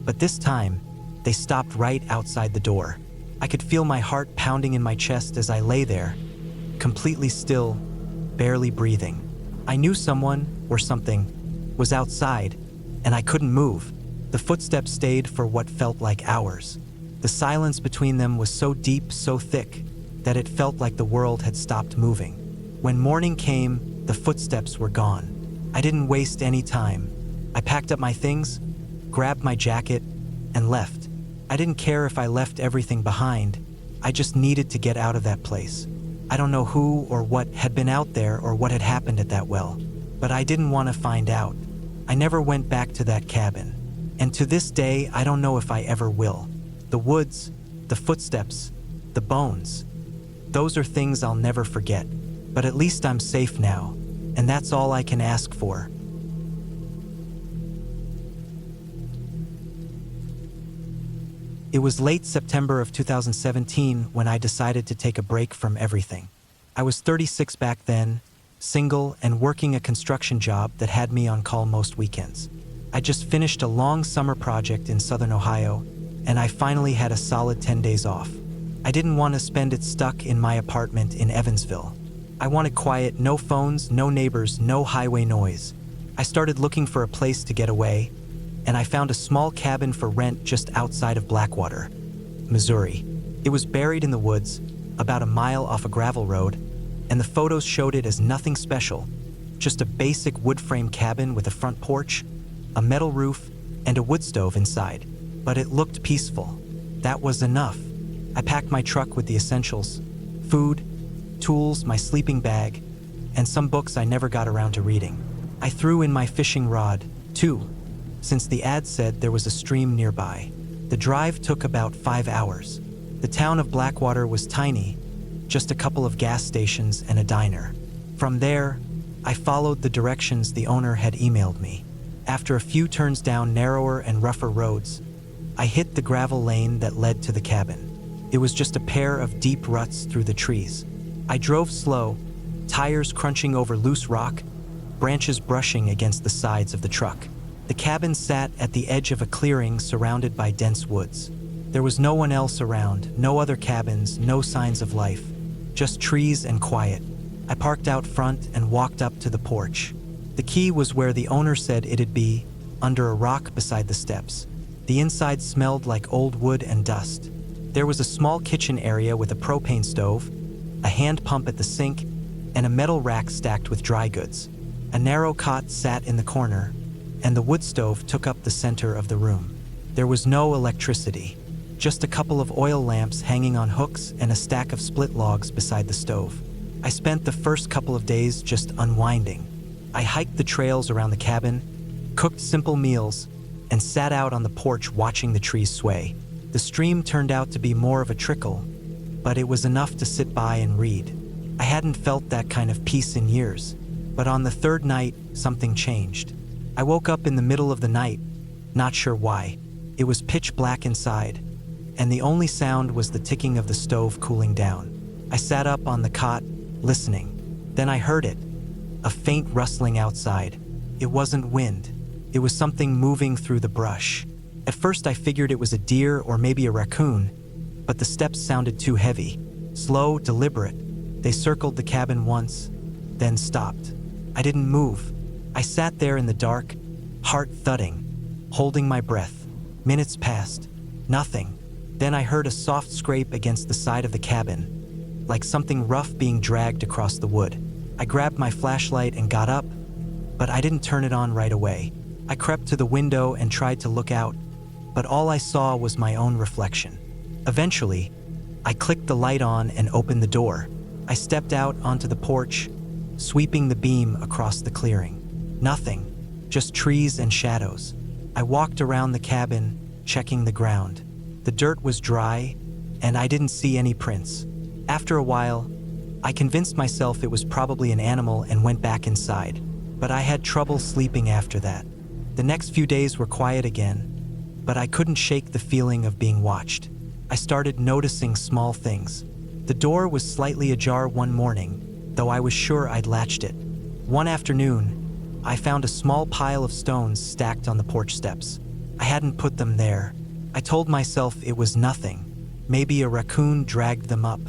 But this time, they stopped right outside the door. I could feel my heart pounding in my chest as I lay there, completely still, barely breathing. I knew someone, or something, was outside, and I couldn't move. The footsteps stayed for what felt like hours. The silence between them was so deep, so thick, that it felt like the world had stopped moving. When morning came, the footsteps were gone. I didn't waste any time. I packed up my things, grabbed my jacket, and left. I didn't care if I left everything behind. I just needed to get out of that place. I don't know who or what had been out there or what had happened at that well, but I didn't want to find out. I never went back to that cabin. And to this day, I don't know if I ever will. The woods, the footsteps, the bones. Those are things I'll never forget. But at least I'm safe now, and that's all I can ask for. It was late September of 2017 when I decided to take a break from everything. I was 36 back then, single, and working a construction job that had me on call most weekends. I just finished a long summer project in southern Ohio, and I finally had a solid 10 days off. I didn't want to spend it stuck in my apartment in Evansville. I wanted quiet, no phones, no neighbors, no highway noise. I started looking for a place to get away, and I found a small cabin for rent just outside of Blackwater, Missouri. It was buried in the woods, about a mile off a gravel road, and the photos showed it as nothing special, just a basic wood frame cabin with a front porch, a metal roof, and a wood stove inside. But it looked peaceful. That was enough. I packed my truck with the essentials: food, tools, my sleeping bag, and some books I never got around to reading. I threw in my fishing rod, too, since the ad said there was a stream nearby. The drive took about 5 hours. The town of Blackwater was tiny, just a couple of gas stations and a diner. From there, I followed the directions the owner had emailed me. After a few turns down narrower and rougher roads, I hit the gravel lane that led to the cabin. It was just a pair of deep ruts through the trees. I drove slow, tires crunching over loose rock, branches brushing against the sides of the truck. The cabin sat at the edge of a clearing surrounded by dense woods. There was no one else around, no other cabins, no signs of life, just trees and quiet. I parked out front and walked up to the porch. The key was where the owner said it'd be, under a rock beside the steps. The inside smelled like old wood and dust. There was a small kitchen area with a propane stove, a hand pump at the sink, and a metal rack stacked with dry goods. A narrow cot sat in the corner, and the wood stove took up the center of the room. There was no electricity, just a couple of oil lamps hanging on hooks and a stack of split logs beside the stove. I spent the first couple of days just unwinding. I hiked the trails around the cabin, cooked simple meals, and sat out on the porch watching the trees sway. The stream turned out to be more of a trickle, but it was enough to sit by and read. I hadn't felt that kind of peace in years, but on the third night, something changed. I woke up in the middle of the night, not sure why. It was pitch black inside, and the only sound was the ticking of the stove cooling down. I sat up on the cot, listening. Then I heard it, a faint rustling outside. It wasn't wind. It was something moving through the brush. At first I figured it was a deer or maybe a raccoon, but the steps sounded too heavy. Slow, deliberate. They circled the cabin once, then stopped. I didn't move. I sat there in the dark, heart thudding, holding my breath. Minutes passed. Nothing. Then I heard a soft scrape against the side of the cabin, like something rough being dragged across the wood. I grabbed my flashlight and got up, but I didn't turn it on right away. I crept to the window and tried to look out, but all I saw was my own reflection. Eventually, I clicked the light on and opened the door. I stepped out onto the porch, sweeping the beam across the clearing. Nothing, just trees and shadows. I walked around the cabin, checking the ground. The dirt was dry, and I didn't see any prints. After a while, I convinced myself it was probably an animal and went back inside, but I had trouble sleeping after that. The next few days were quiet again, but I couldn't shake the feeling of being watched. I started noticing small things. The door was slightly ajar one morning, though I was sure I'd latched it. One afternoon, I found a small pile of stones stacked on the porch steps. I hadn't put them there. I told myself it was nothing. Maybe a raccoon dragged them up.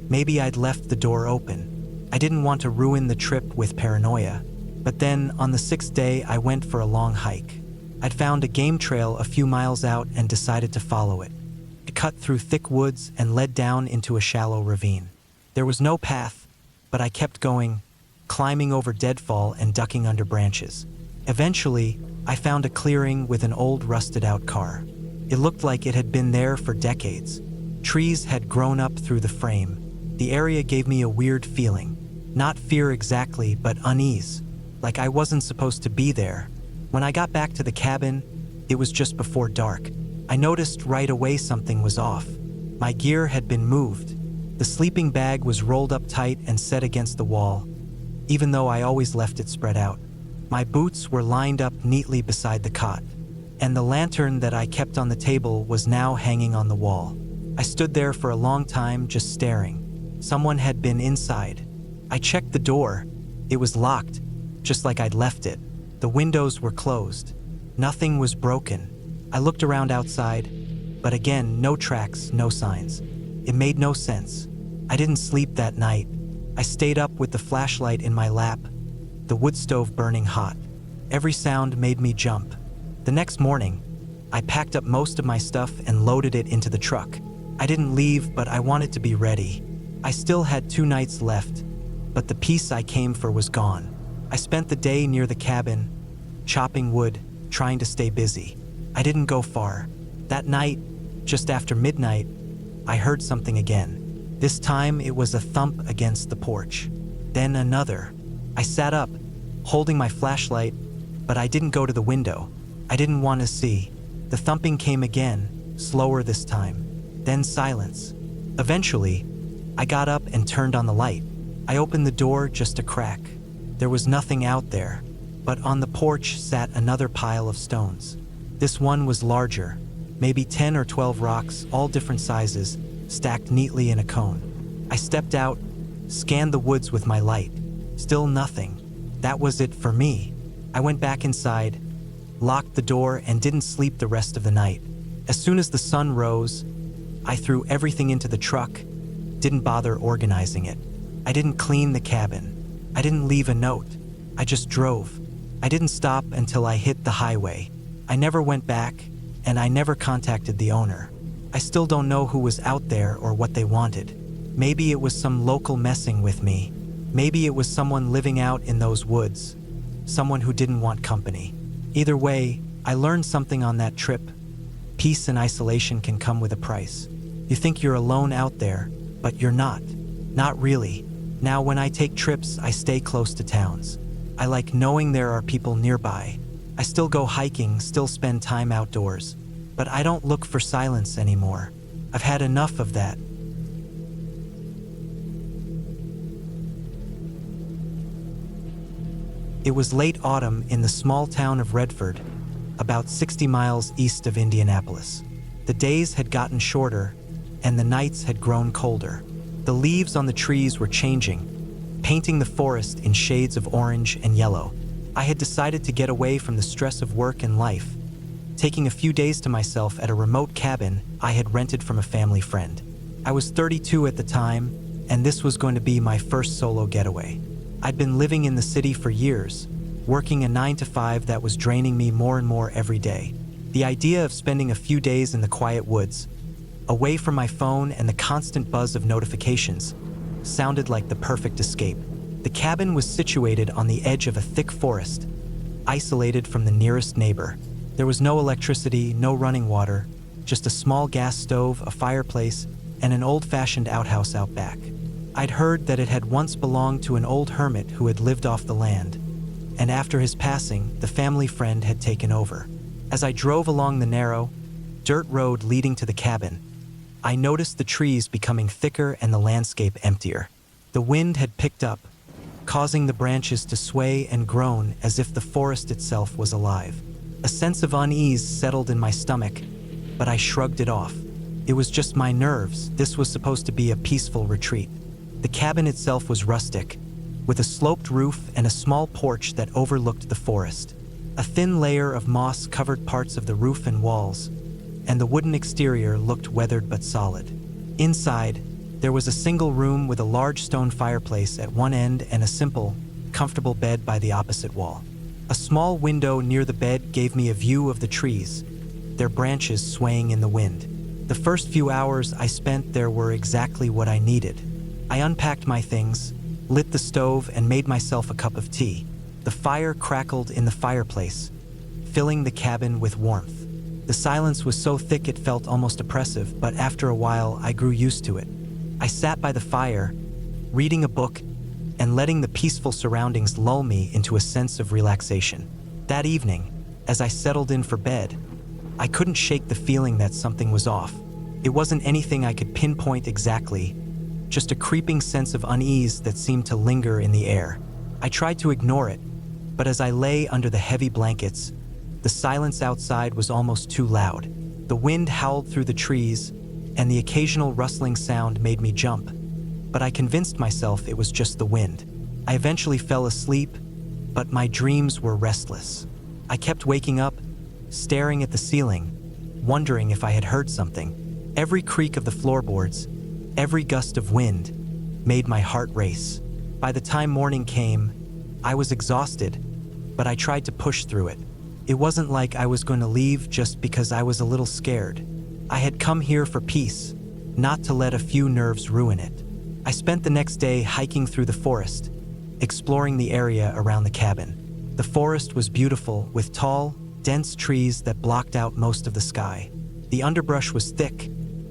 Maybe I'd left the door open. I didn't want to ruin the trip with paranoia. But then, on the 6th day, I went for a long hike. I'd found a game trail a few miles out and decided to follow it. It cut through thick woods and led down into a shallow ravine. There was no path, but I kept going, climbing over deadfall and ducking under branches. Eventually, I found a clearing with an old rusted-out car. It looked like it had been there for decades. Trees had grown up through the frame. The area gave me a weird feeling. Not fear exactly, but unease. Like I wasn't supposed to be there. When I got back to the cabin, it was just before dark. I noticed right away something was off. My gear had been moved. The sleeping bag was rolled up tight and set against the wall, even though I always left it spread out. My boots were lined up neatly beside the cot, and the lantern that I kept on the table was now hanging on the wall. I stood there for a long time just staring. Someone had been inside. I checked the door. It was locked, just like I'd left it. The windows were closed. Nothing was broken. I looked around outside, but again, no tracks, no signs. It made no sense. I didn't sleep that night. I stayed up with the flashlight in my lap, the wood stove burning hot. Every sound made me jump. The next morning, I packed up most of my stuff and loaded it into the truck. I didn't leave, but I wanted to be ready. I still had 2 nights left, but the peace I came for was gone. I spent the day near the cabin, chopping wood, trying to stay busy. I didn't go far. That night, just after midnight, I heard something again. This time it was a thump against the porch. Then another. I sat up, holding my flashlight, but I didn't go to the window. I didn't want to see. The thumping came again, slower this time. Then silence. Eventually, I got up and turned on the light. I opened the door just a crack. There was nothing out there, but on the porch sat another pile of stones. This one was larger, maybe 10 or 12 rocks, all different sizes, stacked neatly in a cone. I stepped out, scanned the woods with my light. Still nothing. That was it for me. I went back inside, locked the door, and didn't sleep the rest of the night. As soon as the sun rose, I threw everything into the truck, didn't bother organizing it. I didn't clean the cabin. I didn't leave a note. I just drove. I didn't stop until I hit the highway. I never went back, and I never contacted the owner. I still don't know who was out there or what they wanted. Maybe it was some local messing with me. Maybe it was someone living out in those woods. Someone who didn't want company. Either way, I learned something on that trip. Peace and isolation can come with a price. You think you're alone out there, but you're not. Not really. Now when I take trips, I stay close to towns. I like knowing there are people nearby. I still go hiking, still spend time outdoors. But I don't look for silence anymore. I've had enough of that. It was late autumn in the small town of Redford, about 60 miles east of Indianapolis. The days had gotten shorter, and the nights had grown colder. The leaves on the trees were changing, painting the forest in shades of orange and yellow. I had decided to get away from the stress of work and life, taking a few days to myself at a remote cabin I had rented from a family friend. I was 32 at the time, and this was going to be my first solo getaway. I'd been living in the city for years, working a 9-to-5 that was draining me more and more every day. The idea of spending a few days in the quiet woods, away from my phone and the constant buzz of notifications, sounded like the perfect escape. The cabin was situated on the edge of a thick forest, isolated from the nearest neighbor. There was no electricity, no running water, just a small gas stove, a fireplace, and an old-fashioned outhouse out back. I'd heard that it had once belonged to an old hermit who had lived off the land, and after his passing, the family friend had taken over. As I drove along the narrow, dirt road leading to the cabin, I noticed the trees becoming thicker and the landscape emptier. The wind had picked up, causing the branches to sway and groan as if the forest itself was alive. A sense of unease settled in my stomach, but I shrugged it off. It was just my nerves. This was supposed to be a peaceful retreat. The cabin itself was rustic, with a sloped roof and a small porch that overlooked the forest. A thin layer of moss covered parts of the roof and walls, and the wooden exterior looked weathered but solid. Inside, there was a single room with a large stone fireplace at one end and a simple, comfortable bed by the opposite wall. A small window near the bed gave me a view of the trees, their branches swaying in the wind. The first few hours I spent there were exactly what I needed. I unpacked my things, lit the stove, and made myself a cup of tea. The fire crackled in the fireplace, filling the cabin with warmth. The silence was so thick it felt almost oppressive, but after a while I grew used to it. I sat by the fire, reading a book, and letting the peaceful surroundings lull me into a sense of relaxation. That evening, as I settled in for bed, I couldn't shake the feeling that something was off. It wasn't anything I could pinpoint exactly, just a creeping sense of unease that seemed to linger in the air. I tried to ignore it, but as I lay under the heavy blankets, the silence outside was almost too loud. The wind howled through the trees, and the occasional rustling sound made me jump, but I convinced myself it was just the wind. I eventually fell asleep, but my dreams were restless. I kept waking up, staring at the ceiling, wondering if I had heard something. Every creak of the floorboards, every gust of wind, made my heart race. By the time morning came, I was exhausted, but I tried to push through it. It wasn't like I was going to leave just because I was a little scared. I had come here for peace, not to let a few nerves ruin it. I spent the next day hiking through the forest, exploring the area around the cabin. The forest was beautiful, with tall, dense trees that blocked out most of the sky. The underbrush was thick,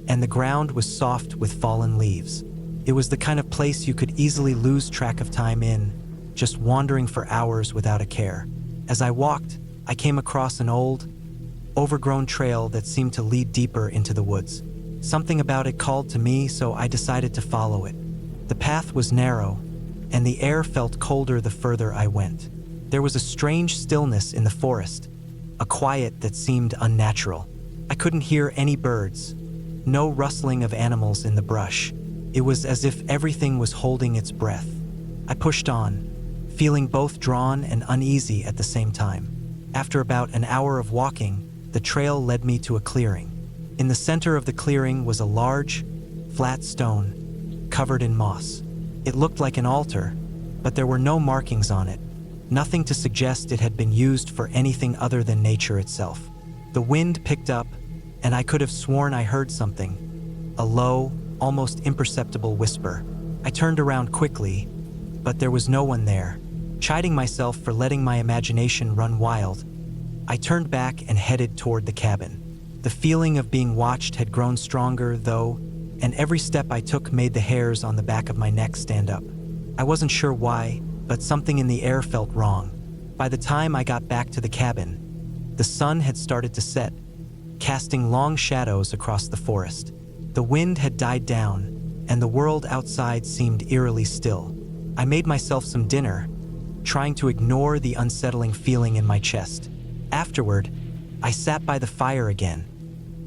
and the ground was soft with fallen leaves. It was the kind of place you could easily lose track of time in, just wandering for hours without a care. As I walked, I came across an old, overgrown trail that seemed to lead deeper into the woods. Something about it called to me, so I decided to follow it. The path was narrow, and the air felt colder the further I went. There was a strange stillness in the forest, a quiet that seemed unnatural. I couldn't hear any birds, no rustling of animals in the brush. It was as if everything was holding its breath. I pushed on, feeling both drawn and uneasy at the same time. After about an hour of walking, the trail led me to a clearing. In the center of the clearing was a large, flat stone, covered in moss. It looked like an altar, but there were no markings on it, nothing to suggest it had been used for anything other than nature itself. The wind picked up, and I could have sworn I heard something, a low, almost imperceptible whisper. I turned around quickly, but there was no one there. Chiding myself for letting my imagination run wild, I turned back and headed toward the cabin. The feeling of being watched had grown stronger, though, and every step I took made the hairs on the back of my neck stand up. I wasn't sure why, but something in the air felt wrong. By the time I got back to the cabin, the sun had started to set, casting long shadows across the forest. The wind had died down, and the world outside seemed eerily still. I made myself some dinner, trying to ignore the unsettling feeling in my chest. Afterward, I sat by the fire again,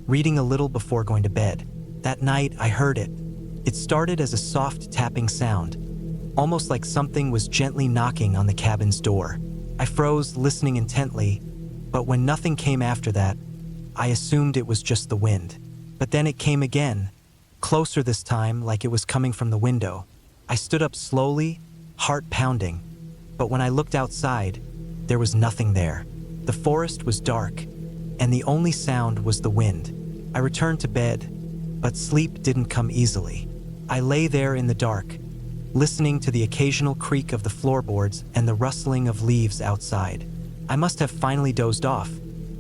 reading a little before going to bed. That night, I heard it. It started as a soft tapping sound, almost like something was gently knocking on the cabin's door. I froze, listening intently, but when nothing came after that, I assumed it was just the wind. But then it came again, closer this time, like it was coming from the window. I stood up slowly, heart pounding, but when I looked outside, there was nothing there. The forest was dark, and the only sound was the wind. I returned to bed, but sleep didn't come easily. I lay there in the dark, listening to the occasional creak of the floorboards and the rustling of leaves outside. I must have finally dozed off,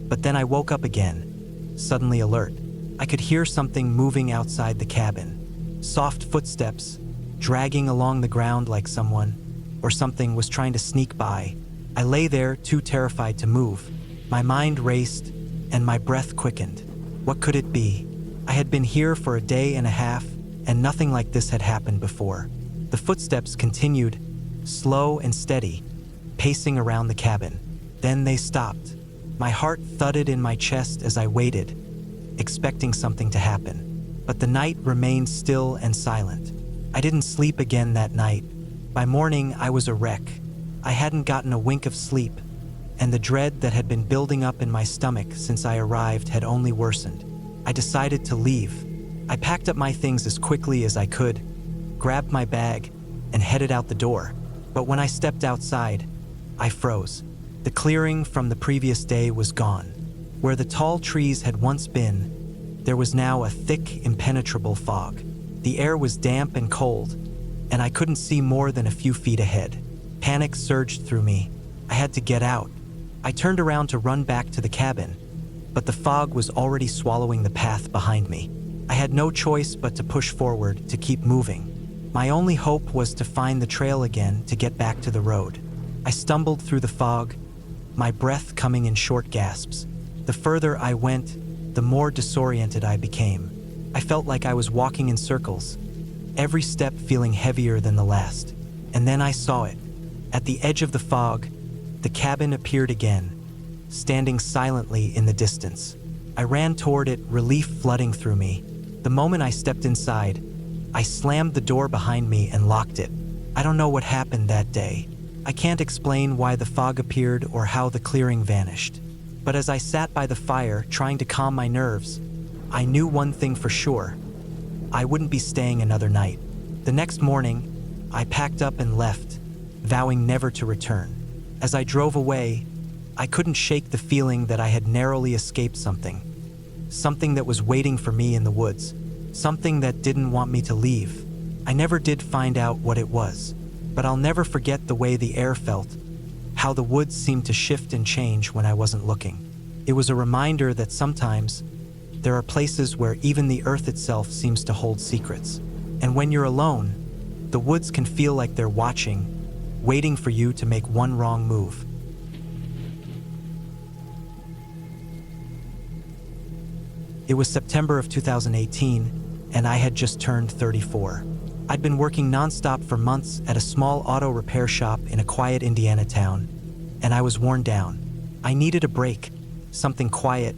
but then I woke up again, suddenly alert. I could hear something moving outside the cabin. Soft footsteps, dragging along the ground like someone or something was trying to sneak by. I lay there, too terrified to move. My mind raced, and my breath quickened. What could it be? I had been here for a day and a half, and nothing like this had happened before. The footsteps continued, slow and steady, pacing around the cabin. Then they stopped. My heart thudded in my chest as I waited, expecting something to happen. But the night remained still and silent. I didn't sleep again that night. By morning, I was a wreck. I hadn't gotten a wink of sleep, and the dread that had been building up in my stomach since I arrived had only worsened. I decided to leave. I packed up my things as quickly as I could, grabbed my bag, and headed out the door. But when I stepped outside, I froze. The clearing from the previous day was gone. Where the tall trees had once been, there was now a thick, impenetrable fog. The air was damp and cold, and I couldn't see more than a few feet ahead. Panic surged through me. I had to get out. I turned around to run back to the cabin, but the fog was already swallowing the path behind me. I had no choice but to push forward, to keep moving. My only hope was to find the trail again, to get back to the road. I stumbled through the fog, my breath coming in short gasps. The further I went, the more disoriented I became. I felt like I was walking in circles, every step feeling heavier than the last. And then I saw it. At the edge of the fog, the cabin appeared again, standing silently in the distance. I ran toward it, relief flooding through me. The moment I stepped inside, I slammed the door behind me and locked it. I don't know what happened that day. I can't explain why the fog appeared or how the clearing vanished. But as I sat by the fire, trying to calm my nerves, I knew one thing for sure. I wouldn't be staying another night. The next morning, I packed up and left, vowing never to return. As I drove away, I couldn't shake the feeling that I had narrowly escaped something that was waiting for me in the woods, something that didn't want me to leave. I never did find out what it was, but I'll never forget the way the air felt, how the woods seemed to shift and change when I wasn't looking. It was a reminder that sometimes there are places where even the earth itself seems to hold secrets. And when you're alone, the woods can feel like they're watching, waiting for you to make one wrong move. It was September of 2018, and I had just turned 34. I'd been working nonstop for months at a small auto repair shop in a quiet Indiana town, and I was worn down. I needed a break, something quiet,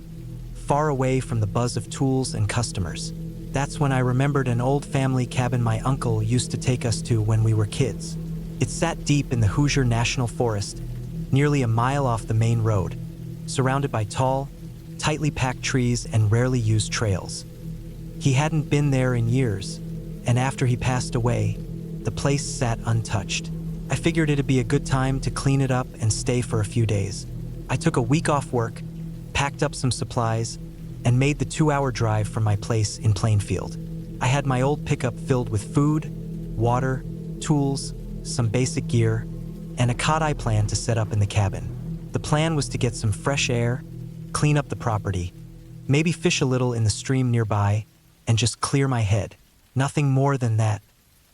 far away from the buzz of tools and customers. That's when I remembered an old family cabin my uncle used to take us to when we were kids. It sat deep in the Hoosier National Forest, nearly a mile off the main road, surrounded by tall, tightly packed trees and rarely used trails. He hadn't been there in years, and after he passed away, the place sat untouched. I figured it'd be a good time to clean it up and stay for a few days. I took a week off work, packed up some supplies, and made the 2-hour drive from my place in Plainfield. I had my old pickup filled with food, water, tools, some basic gear, and a cot I planned to set up in the cabin. The plan was to get some fresh air, clean up the property, maybe fish a little in the stream nearby, and just clear my head. Nothing more than that.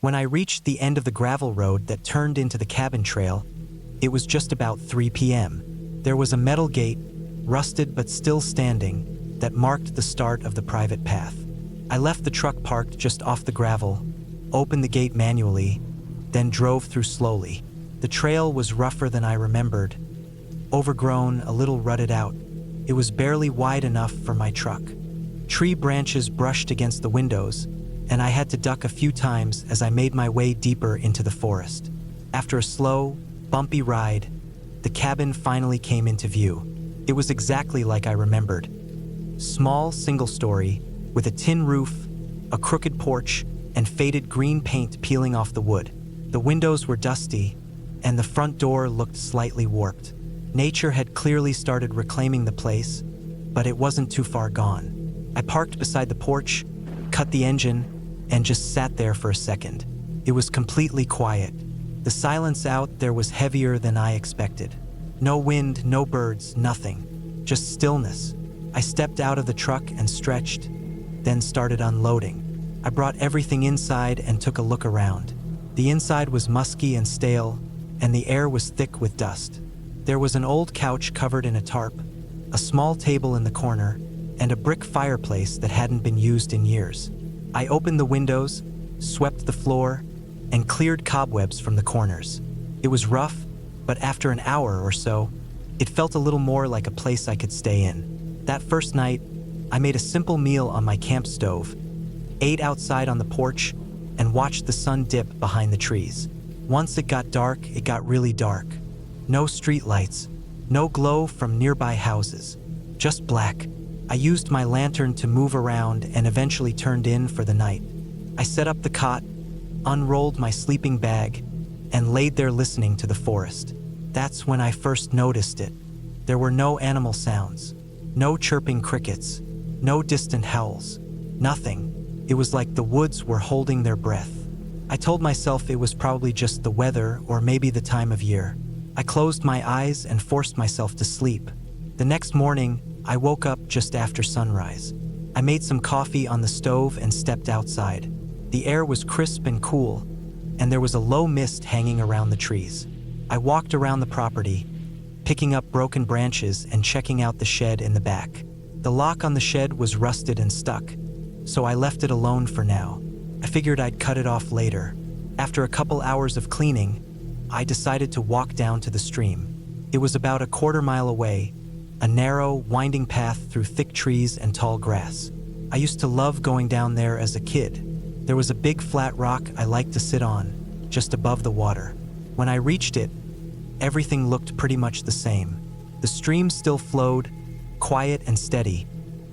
When I reached the end of the gravel road that turned into the cabin trail, it was just about 3 p.m. There was a metal gate, rusted but still standing, that marked the start of the private path. I left the truck parked just off the gravel, opened the gate manually, then drove through slowly. The trail was rougher than I remembered, overgrown, a little rutted out. It was barely wide enough for my truck. Tree branches brushed against the windows, and I had to duck a few times as I made my way deeper into the forest. After a slow, bumpy ride, the cabin finally came into view. It was exactly like I remembered. Small, single-story, with a tin roof, a crooked porch, and faded green paint peeling off the wood. The windows were dusty, and the front door looked slightly warped. Nature had clearly started reclaiming the place, but it wasn't too far gone. I parked beside the porch, cut the engine, and just sat there for a second. It was completely quiet. The silence out there was heavier than I expected. No wind, no birds, nothing. Just stillness. I stepped out of the truck and stretched, then started unloading. I brought everything inside and took a look around. The inside was musky and stale, and the air was thick with dust. There was an old couch covered in a tarp, a small table in the corner, and a brick fireplace that hadn't been used in years. I opened the windows, swept the floor, and cleared cobwebs from the corners. It was rough, but after an hour or so, it felt a little more like a place I could stay in. That first night, I made a simple meal on my camp stove, ate outside on the porch, and watched the sun dip behind the trees. Once it got dark, it got really dark. No streetlights, no glow from nearby houses, just black. I used my lantern to move around and eventually turned in for the night. I set up the cot, unrolled my sleeping bag, and laid there listening to the forest. That's when I first noticed it. There were no animal sounds, no chirping crickets, no distant howls, nothing. It was like the woods were holding their breath. I told myself it was probably just the weather or maybe the time of year. I closed my eyes and forced myself to sleep. The next morning, I woke up just after sunrise. I made some coffee on the stove and stepped outside. The air was crisp and cool, and there was a low mist hanging around the trees. I walked around the property, picking up broken branches and checking out the shed in the back. The lock on the shed was rusted and stuck, so I left it alone for now. I figured I'd cut it off later. After a couple hours of cleaning, I decided to walk down to the stream. It was about a quarter-mile away, a narrow, winding path through thick trees and tall grass. I used to love going down there as a kid. There was a big flat rock I liked to sit on, just above the water. When I reached it, everything looked pretty much the same. The stream still flowed, quiet and steady,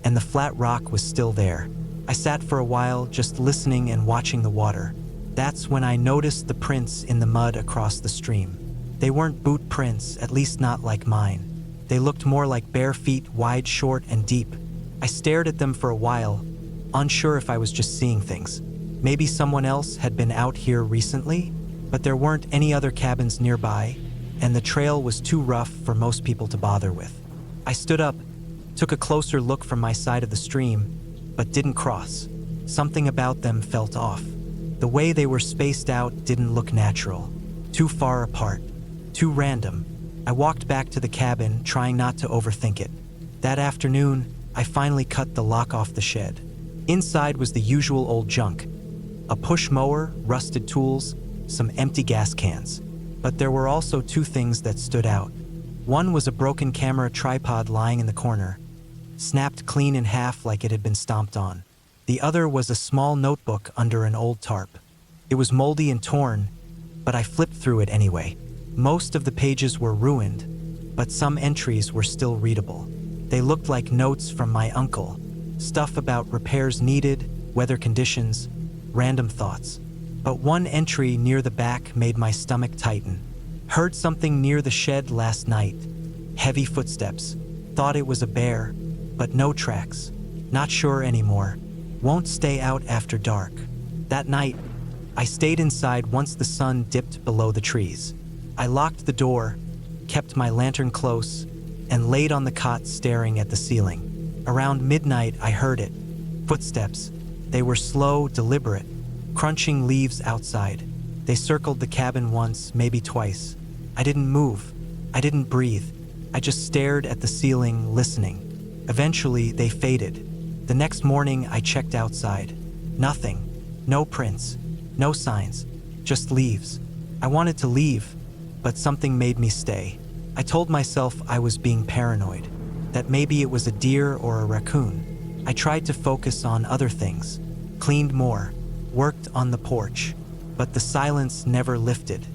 and the flat rock was still there. I sat for a while, just listening and watching the water. That's when I noticed the prints in the mud across the stream. They weren't boot prints, at least not like mine. They looked more like bare feet, wide, short, and deep. I stared at them for a while, unsure if I was just seeing things. Maybe someone else had been out here recently, but there weren't any other cabins nearby, and the trail was too rough for most people to bother with. I stood up, took a closer look from my side of the stream, but didn't cross. Something about them felt off. The way they were spaced out didn't look natural. Too far apart. Too random. I walked back to the cabin, trying not to overthink it. That afternoon, I finally cut the lock off the shed. Inside was the usual old junk: a push mower, rusted tools, some empty gas cans. But there were also two things that stood out. One was a broken camera tripod lying in the corner, snapped clean in half like it had been stomped on. The other was a small notebook under an old tarp. It was moldy and torn, but I flipped through it anyway. Most of the pages were ruined, but some entries were still readable. They looked like notes from my uncle, stuff about repairs needed, weather conditions, random thoughts. But one entry near the back made my stomach tighten. Heard something near the shed last night. Heavy footsteps. Thought it was a bear, but no tracks. Not sure anymore. Won't stay out after dark. That night, I stayed inside once the sun dipped below the trees. I locked the door, kept my lantern close, and laid on the cot staring at the ceiling. Around midnight, I heard it. Footsteps. They were slow, deliberate, crunching leaves outside. They circled the cabin once, maybe twice. I didn't move. I didn't breathe. I just stared at the ceiling, listening. Eventually, they faded. The next morning, I checked outside. Nothing. No prints. No signs. Just leaves. I wanted to leave, but something made me stay. I told myself I was being paranoid, that maybe it was a deer or a raccoon. I tried to focus on other things, cleaned more, worked on the porch, but the silence never lifted.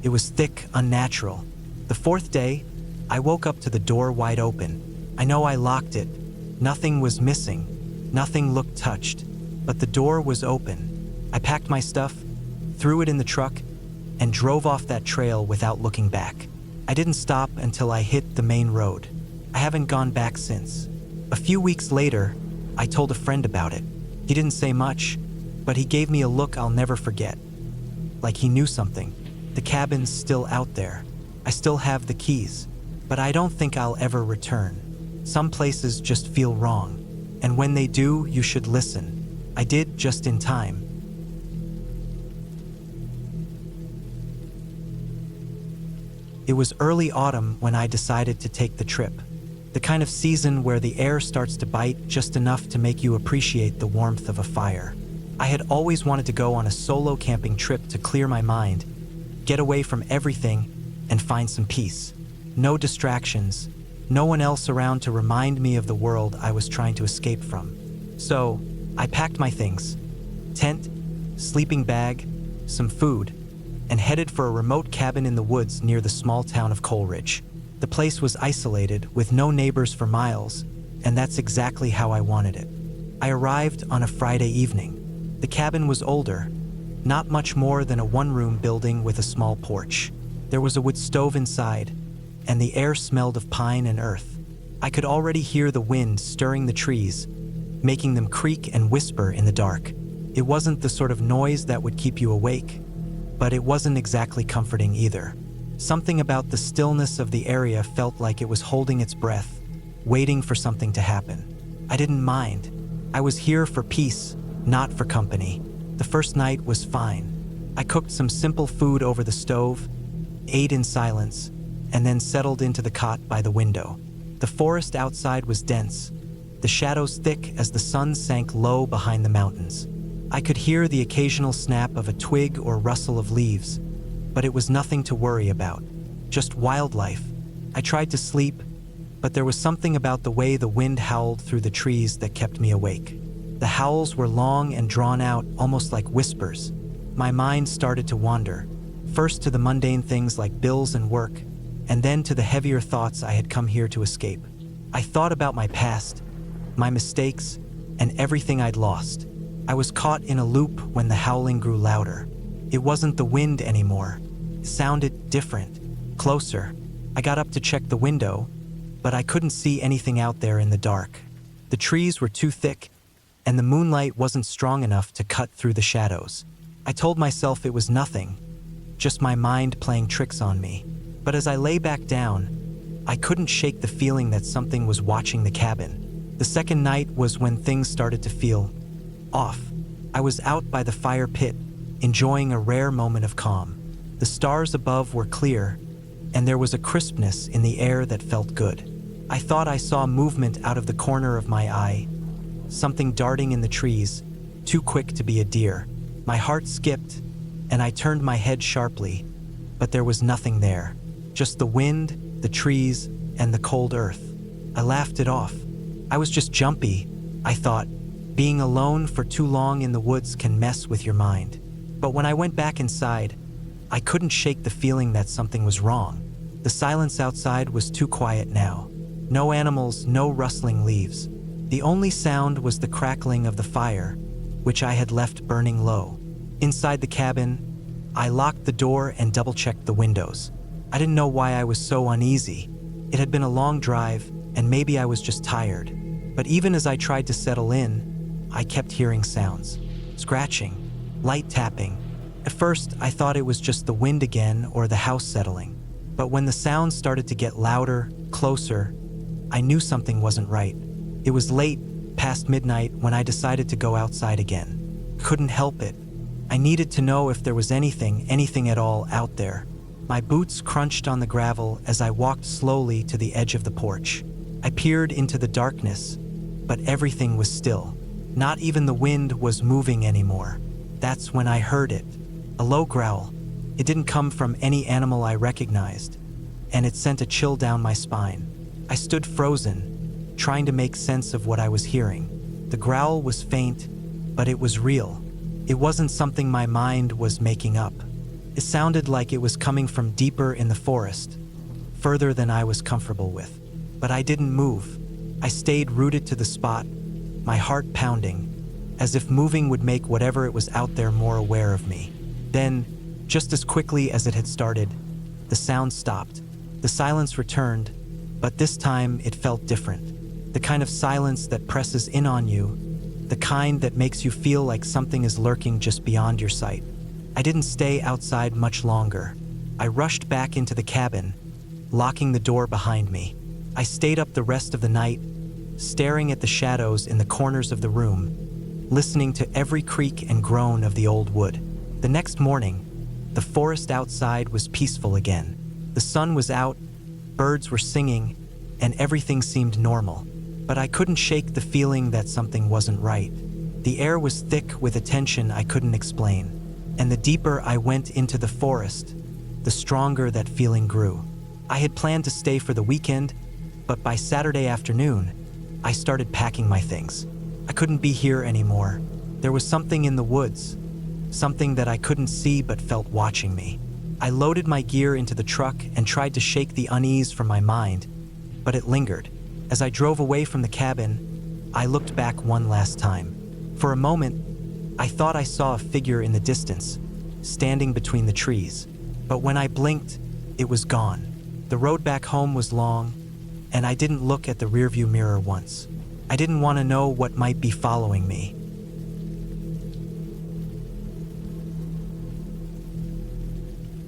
It was thick, unnatural. The fourth day, I woke up to the door wide open. I know I locked it. Nothing was missing. Nothing looked touched. But the door was open. I packed my stuff, threw it in the truck, and drove off that trail without looking back. I didn't stop until I hit the main road. I haven't gone back since. A few weeks later, I told a friend about it. He didn't say much, but he gave me a look I'll never forget. Like he knew something. The cabin's still out there. I still have the keys, but I don't think I'll ever return. Some places just feel wrong, and when they do, you should listen. I did just in time. It was early autumn when I decided to take the trip. The kind of season where the air starts to bite just enough to make you appreciate the warmth of a fire. I had always wanted to go on a solo camping trip to clear my mind, get away from everything, and find some peace. No distractions, no one else around to remind me of the world I was trying to escape from. So, I packed my things: tent, sleeping bag, some food, and headed for a remote cabin in the woods near the small town of Coleridge. The place was isolated, with no neighbors for miles, and that's exactly how I wanted it. I arrived on a Friday evening. The cabin was older, not much more than a one-room building with a small porch. There was a wood stove inside, and the air smelled of pine and earth. I could already hear the wind stirring the trees, making them creak and whisper in the dark. It wasn't the sort of noise that would keep you awake, but it wasn't exactly comforting either. Something about the stillness of the area felt like it was holding its breath, waiting for something to happen. I didn't mind. I was here for peace, not for company. The first night was fine. I cooked some simple food over the stove, ate in silence, and then settled into the cot by the window. The forest outside was dense, the shadows thick as the sun sank low behind the mountains. I could hear the occasional snap of a twig or rustle of leaves, but it was nothing to worry about, just wildlife. I tried to sleep, but there was something about the way the wind howled through the trees that kept me awake. The howls were long and drawn out, almost like whispers. My mind started to wander, first to the mundane things like bills and work, and then to the heavier thoughts I had come here to escape. I thought about my past, my mistakes, and everything I'd lost. I was caught in a loop when the howling grew louder. It wasn't the wind anymore. It sounded different, closer. I got up to check the window, but I couldn't see anything out there in the dark. The trees were too thick, and the moonlight wasn't strong enough to cut through the shadows. I told myself it was nothing, just my mind playing tricks on me. But as I lay back down, I couldn't shake the feeling that something was watching the cabin. The second night was when things started to feel off. I was out by the fire pit, enjoying a rare moment of calm. The stars above were clear, and there was a crispness in the air that felt good. I thought I saw movement out of the corner of my eye, something darting in the trees, too quick to be a deer. My heart skipped, and I turned my head sharply, but there was nothing there. Just the wind, the trees, and the cold earth. I laughed it off. I was just jumpy, I thought. Being alone for too long in the woods can mess with your mind. But when I went back inside, I couldn't shake the feeling that something was wrong. The silence outside was too quiet now. No animals, no rustling leaves. The only sound was the crackling of the fire, which I had left burning low. Inside the cabin, I locked the door and double-checked the windows. I didn't know why I was so uneasy. It had been a long drive, and maybe I was just tired. But even as I tried to settle in, I kept hearing sounds. Scratching, light tapping. At first, I thought it was just the wind again or the house settling. But when the sounds started to get louder, closer, I knew something wasn't right. It was late, past midnight, when I decided to go outside again. Couldn't help it. I needed to know if there was anything at all out there. My boots crunched on the gravel as I walked slowly to the edge of the porch. I peered into the darkness, but everything was still. Not even the wind was moving anymore. That's when I heard it. A low growl. It didn't come from any animal I recognized, and it sent a chill down my spine. I stood frozen, trying to make sense of what I was hearing. The growl was faint, but it was real. It wasn't something my mind was making up. It sounded like it was coming from deeper in the forest, further than I was comfortable with. But I didn't move. I stayed rooted to the spot, my heart pounding, as if moving would make whatever it was out there more aware of me. Then, just as quickly as it had started, the sound stopped. The silence returned, but this time it felt different. The kind of silence that presses in on you, the kind that makes you feel like something is lurking just beyond your sight. I didn't stay outside much longer. I rushed back into the cabin, locking the door behind me. I stayed up the rest of the night, staring at the shadows in the corners of the room, listening to every creak and groan of the old wood. The next morning, the forest outside was peaceful again. The sun was out, birds were singing, and everything seemed normal. But I couldn't shake the feeling that something wasn't right. The air was thick with a tension I couldn't explain. And the deeper I went into the forest, the stronger that feeling grew. I had planned to stay for the weekend, but by Saturday afternoon, I started packing my things. I couldn't be here anymore. There was something in the woods, something that I couldn't see but felt watching me. I loaded my gear into the truck and tried to shake the unease from my mind, but it lingered. As I drove away from the cabin, I looked back one last time. For a moment, I thought I saw a figure in the distance, standing between the trees. But when I blinked, it was gone. The road back home was long, and I didn't look at the rearview mirror once. I didn't want to know what might be following me.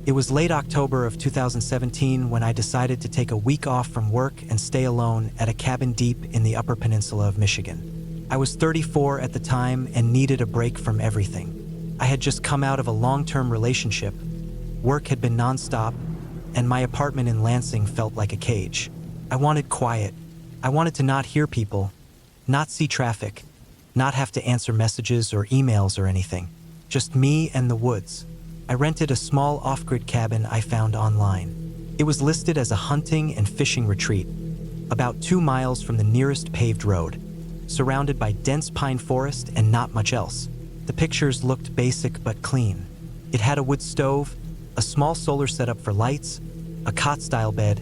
It was late October of 2017 when I decided to take a week off from work and stay alone at a cabin deep in the Upper Peninsula of Michigan. I was 34 at the time and needed a break from everything. I had just come out of a long-term relationship, work had been nonstop, and my apartment in Lansing felt like a cage. I wanted quiet. I wanted to not hear people, not see traffic, not have to answer messages or emails or anything. Just me and the woods. I rented a small off-grid cabin I found online. It was listed as a hunting and fishing retreat, about 2 miles from the nearest paved road, surrounded by dense pine forest and not much else. The pictures looked basic but clean. It had a wood stove, a small solar setup for lights, a cot-style bed,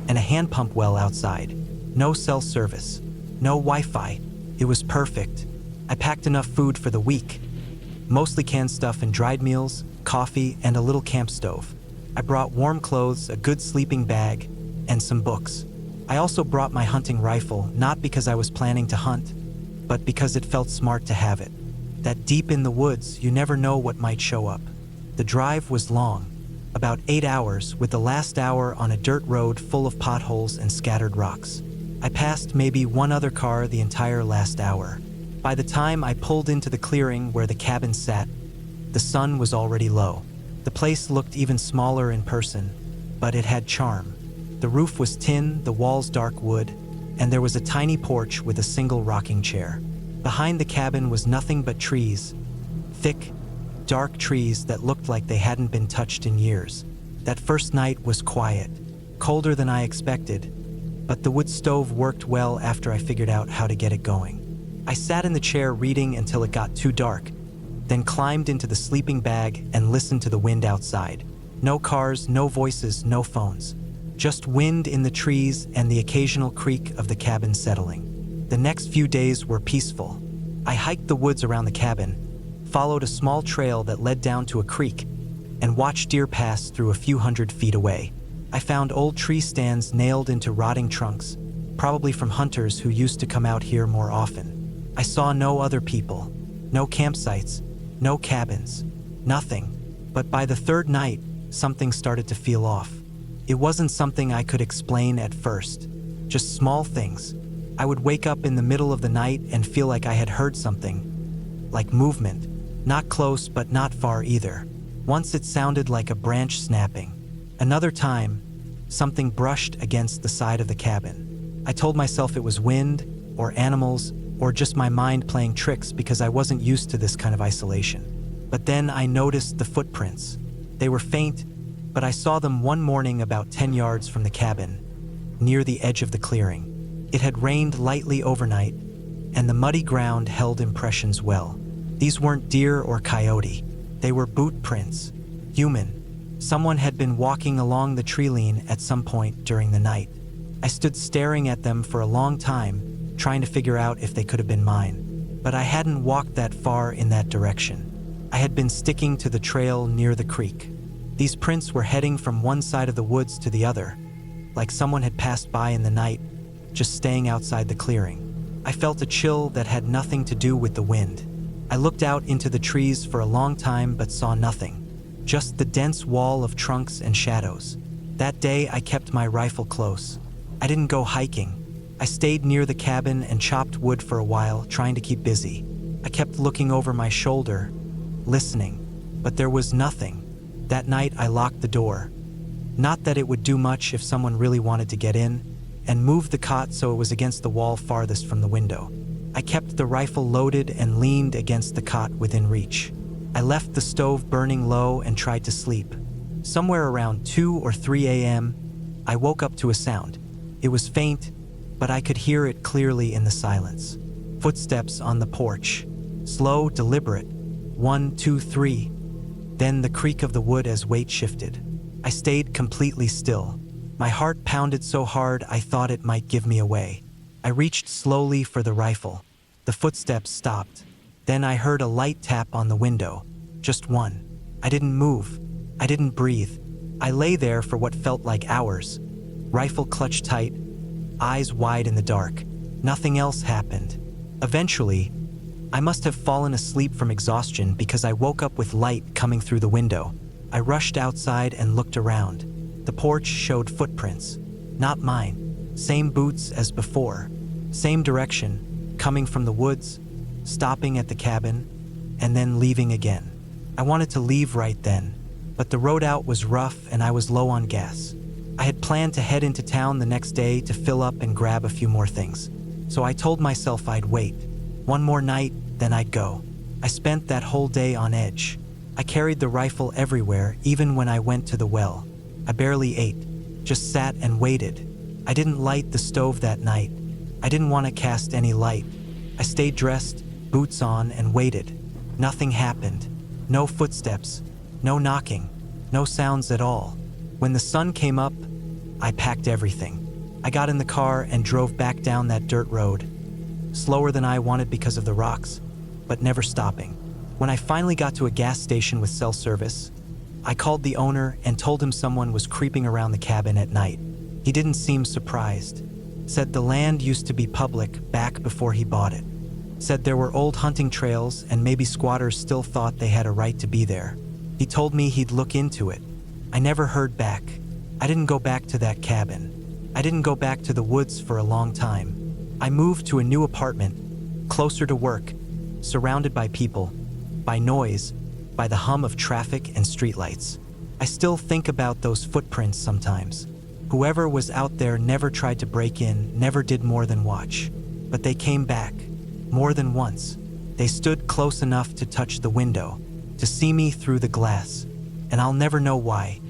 and a hand pump well outside. No cell service, no Wi-Fi. It was perfect. I packed enough food for the week, mostly canned stuff and dried meals, coffee, and a little camp stove. I brought warm clothes, a good sleeping bag, and some books. I also brought my hunting rifle, not because I was planning to hunt, but because it felt smart to have it. That deep in the woods, you never know what might show up. The drive was long, about 8 hours, with the last hour on a dirt road full of potholes and scattered rocks. I passed maybe one other car the entire last hour. By the time I pulled into the clearing where the cabin sat, the sun was already low. The place looked even smaller in person, but it had charm. The roof was tin, the walls dark wood, and there was a tiny porch with a single rocking chair. Behind the cabin was nothing but trees, thick, dark trees that looked like they hadn't been touched in years. That first night was quiet, colder than I expected, but the wood stove worked well after I figured out how to get it going. I sat in the chair reading until it got too dark, then climbed into the sleeping bag and listened to the wind outside. No cars, no voices, no phones. Just wind in the trees and the occasional creak of the cabin settling. The next few days were peaceful. I hiked the woods around the cabin, followed a small trail that led down to a creek, and watched deer pass through a few 100 feet away. I found old tree stands nailed into rotting trunks, probably from hunters who used to come out here more often. I saw no other people, no campsites, no cabins, nothing. But by the third night, something started to feel off. It wasn't something I could explain at first, just small things. I would wake up in the middle of the night and feel like I had heard something, like movement, not close but not far either. Once it sounded like a branch snapping. Another time, something brushed against the side of the cabin. I told myself it was wind, or animals, or just my mind playing tricks because I wasn't used to this kind of isolation. But then I noticed the footprints. They were faint, but I saw them one morning about 10 yards from the cabin, near the edge of the clearing. It had rained lightly overnight, and the muddy ground held impressions well. These weren't deer or coyote. They were boot prints, human. Someone had been walking along the tree line at some point during the night. I stood staring at them for a long time, trying to figure out if they could have been mine. But I hadn't walked that far in that direction. I had been sticking to the trail near the creek. These prints were heading from one side of the woods to the other, like someone had passed by in the night, just staying outside the clearing. I felt a chill that had nothing to do with the wind. I looked out into the trees for a long time but saw nothing, just the dense wall of trunks and shadows. That day I kept my rifle close. I didn't go hiking. I stayed near the cabin and chopped wood for a while, trying to keep busy. I kept looking over my shoulder, listening, but there was nothing. That night I locked the door. Not that it would do much if someone really wanted to get in, and moved the cot so it was against the wall farthest from the window. I kept the rifle loaded and leaned against the cot within reach. I left the stove burning low and tried to sleep. Somewhere around 2 or 3 a.m., I woke up to a sound. It was faint, but I could hear it clearly in the silence. Footsteps on the porch. Slow, deliberate. 1, 2, 3. Then the creak of the wood as weight shifted. I stayed completely still. My heart pounded so hard I thought it might give me away. I reached slowly for the rifle. The footsteps stopped. Then I heard a light tap on the window. Just one. I didn't move. I didn't breathe. I lay there for what felt like hours. Rifle clutched tight, eyes wide in the dark. Nothing else happened. Eventually, I must have fallen asleep from exhaustion because I woke up with light coming through the window. I rushed outside and looked around. The porch showed footprints. Not mine. Same boots as before. Same direction, coming from the woods, stopping at the cabin, and then leaving again. I wanted to leave right then, but the road out was rough and I was low on gas. I had planned to head into town the next day to fill up and grab a few more things. So I told myself I'd wait. One more night, then I'd go. I spent that whole day on edge. I carried the rifle everywhere, even when I went to the well. I barely ate, just sat and waited. I didn't light the stove that night. I didn't want to cast any light. I stayed dressed, boots on, and waited. Nothing happened. No footsteps, no knocking, no sounds at all. When the sun came up, I packed everything. I got in the car and drove back down that dirt road. Slower than I wanted because of the rocks, but never stopping. When I finally got to a gas station with cell service, I called the owner and told him someone was creeping around the cabin at night. He didn't seem surprised. Said the land used to be public back before he bought it. Said there were old hunting trails and maybe squatters still thought they had a right to be there. He told me he'd look into it. I never heard back. I didn't go back to that cabin. I didn't go back to the woods for a long time. I moved to a new apartment, closer to work, surrounded by people, by noise, by the hum of traffic and streetlights. I still think about those footprints sometimes. Whoever was out there never tried to break in, never did more than watch. But they came back, more than once. They stood close enough to touch the window, to see me through the glass, and I'll never know why.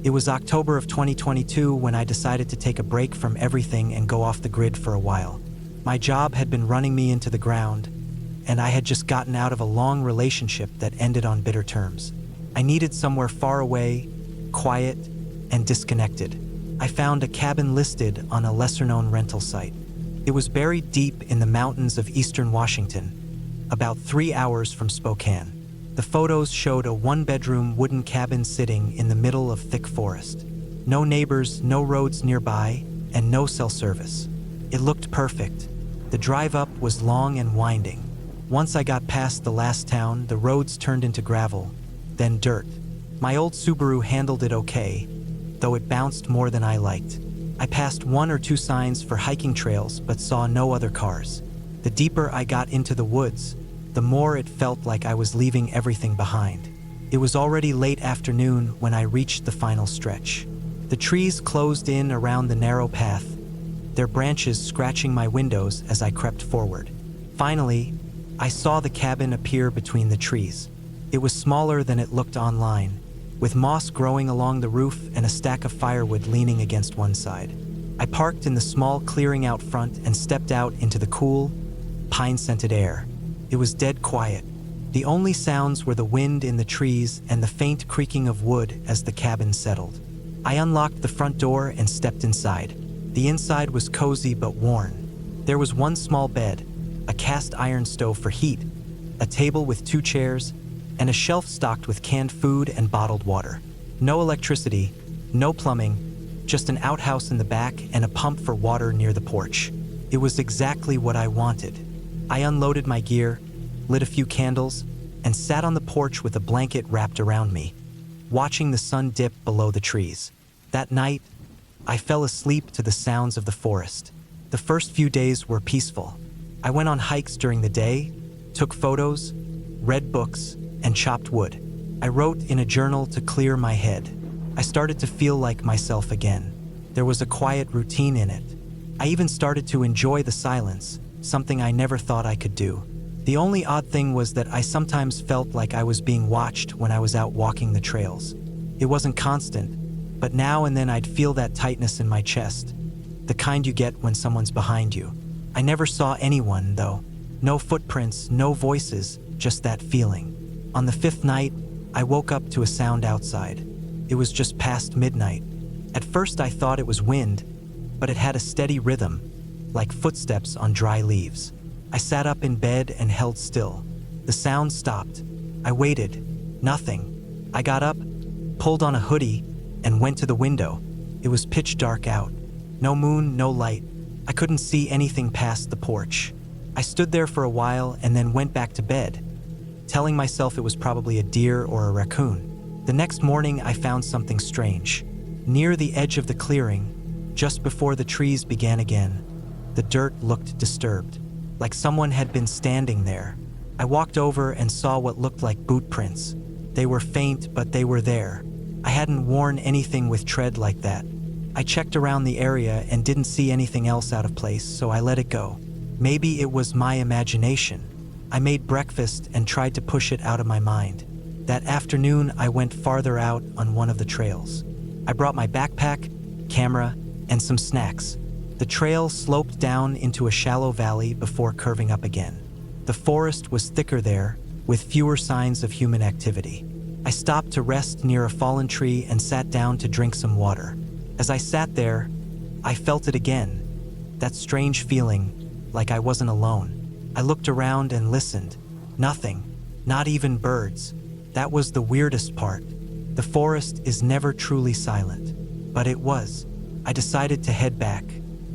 It was October of 2022 when I decided to take a break from everything and go off the grid for a while. My job had been running me into the ground, and I had just gotten out of a long relationship that ended on bitter terms. I needed somewhere far away, quiet, and disconnected. I found a cabin listed on a lesser-known rental site. It was buried deep in the mountains of eastern Washington, about 3 hours from Spokane. The photos showed a one-bedroom wooden cabin sitting in the middle of thick forest. No neighbors, no roads nearby, and no cell service. It looked perfect. The drive up was long and winding. Once I got past the last town, the roads turned into gravel, then dirt. My old Subaru handled it okay, though it bounced more than I liked. I passed 1 or 2 signs for hiking trails but saw no other cars. The deeper I got into the woods, the more it felt like I was leaving everything behind. It was already late afternoon when I reached the final stretch. The trees closed in around the narrow path, their branches scratching my windows as I crept forward. Finally, I saw the cabin appear between the trees. It was smaller than it looked online, with moss growing along the roof and a stack of firewood leaning against one side. I parked in the small clearing out front and stepped out into the cool, pine-scented air. It was dead quiet. The only sounds were the wind in the trees and the faint creaking of wood as the cabin settled. I unlocked the front door and stepped inside. The inside was cozy but worn. There was one small bed, a cast iron stove for heat, a table with 2 chairs, and a shelf stocked with canned food and bottled water. No electricity, no plumbing, just an outhouse in the back and a pump for water near the porch. It was exactly what I wanted. I unloaded my gear, lit a few candles, and sat on the porch with a blanket wrapped around me, watching the sun dip below the trees. That night, I fell asleep to the sounds of the forest. The first few days were peaceful. I went on hikes during the day, took photos, read books, and chopped wood. I wrote in a journal to clear my head. I started to feel like myself again. There was a quiet routine in it. I even started to enjoy the silence, something I never thought I could do. The only odd thing was that I sometimes felt like I was being watched when I was out walking the trails. It wasn't constant, but now and then I'd feel that tightness in my chest, the kind you get when someone's behind you. I never saw anyone, though. No footprints, no voices, just that feeling. On the 5th night, I woke up to a sound outside. It was just past midnight. At first I thought it was wind, but it had a steady rhythm, like footsteps on dry leaves. I sat up in bed and held still. The sound stopped. I waited. Nothing. I got up, pulled on a hoodie, and went to the window. It was pitch dark out. No moon, no light. I couldn't see anything past the porch. I stood there for a while and then went back to bed, telling myself it was probably a deer or a raccoon. The next morning, I found something strange. Near the edge of the clearing, just before the trees began again, the dirt looked disturbed, like someone had been standing there. I walked over and saw what looked like boot prints. They were faint, but they were there. I hadn't worn anything with tread like that. I checked around the area and didn't see anything else out of place, so I let it go. Maybe it was my imagination. I made breakfast and tried to push it out of my mind. That afternoon, I went farther out on one of the trails. I brought my backpack, camera, and some snacks. The trail sloped down into a shallow valley before curving up again. The forest was thicker there, with fewer signs of human activity. I stopped to rest near a fallen tree and sat down to drink some water. As I sat there, I felt it again, that strange feeling, like I wasn't alone. I looked around and listened. Nothing, not even birds. That was the weirdest part. The forest is never truly silent, but it was. I decided to head back.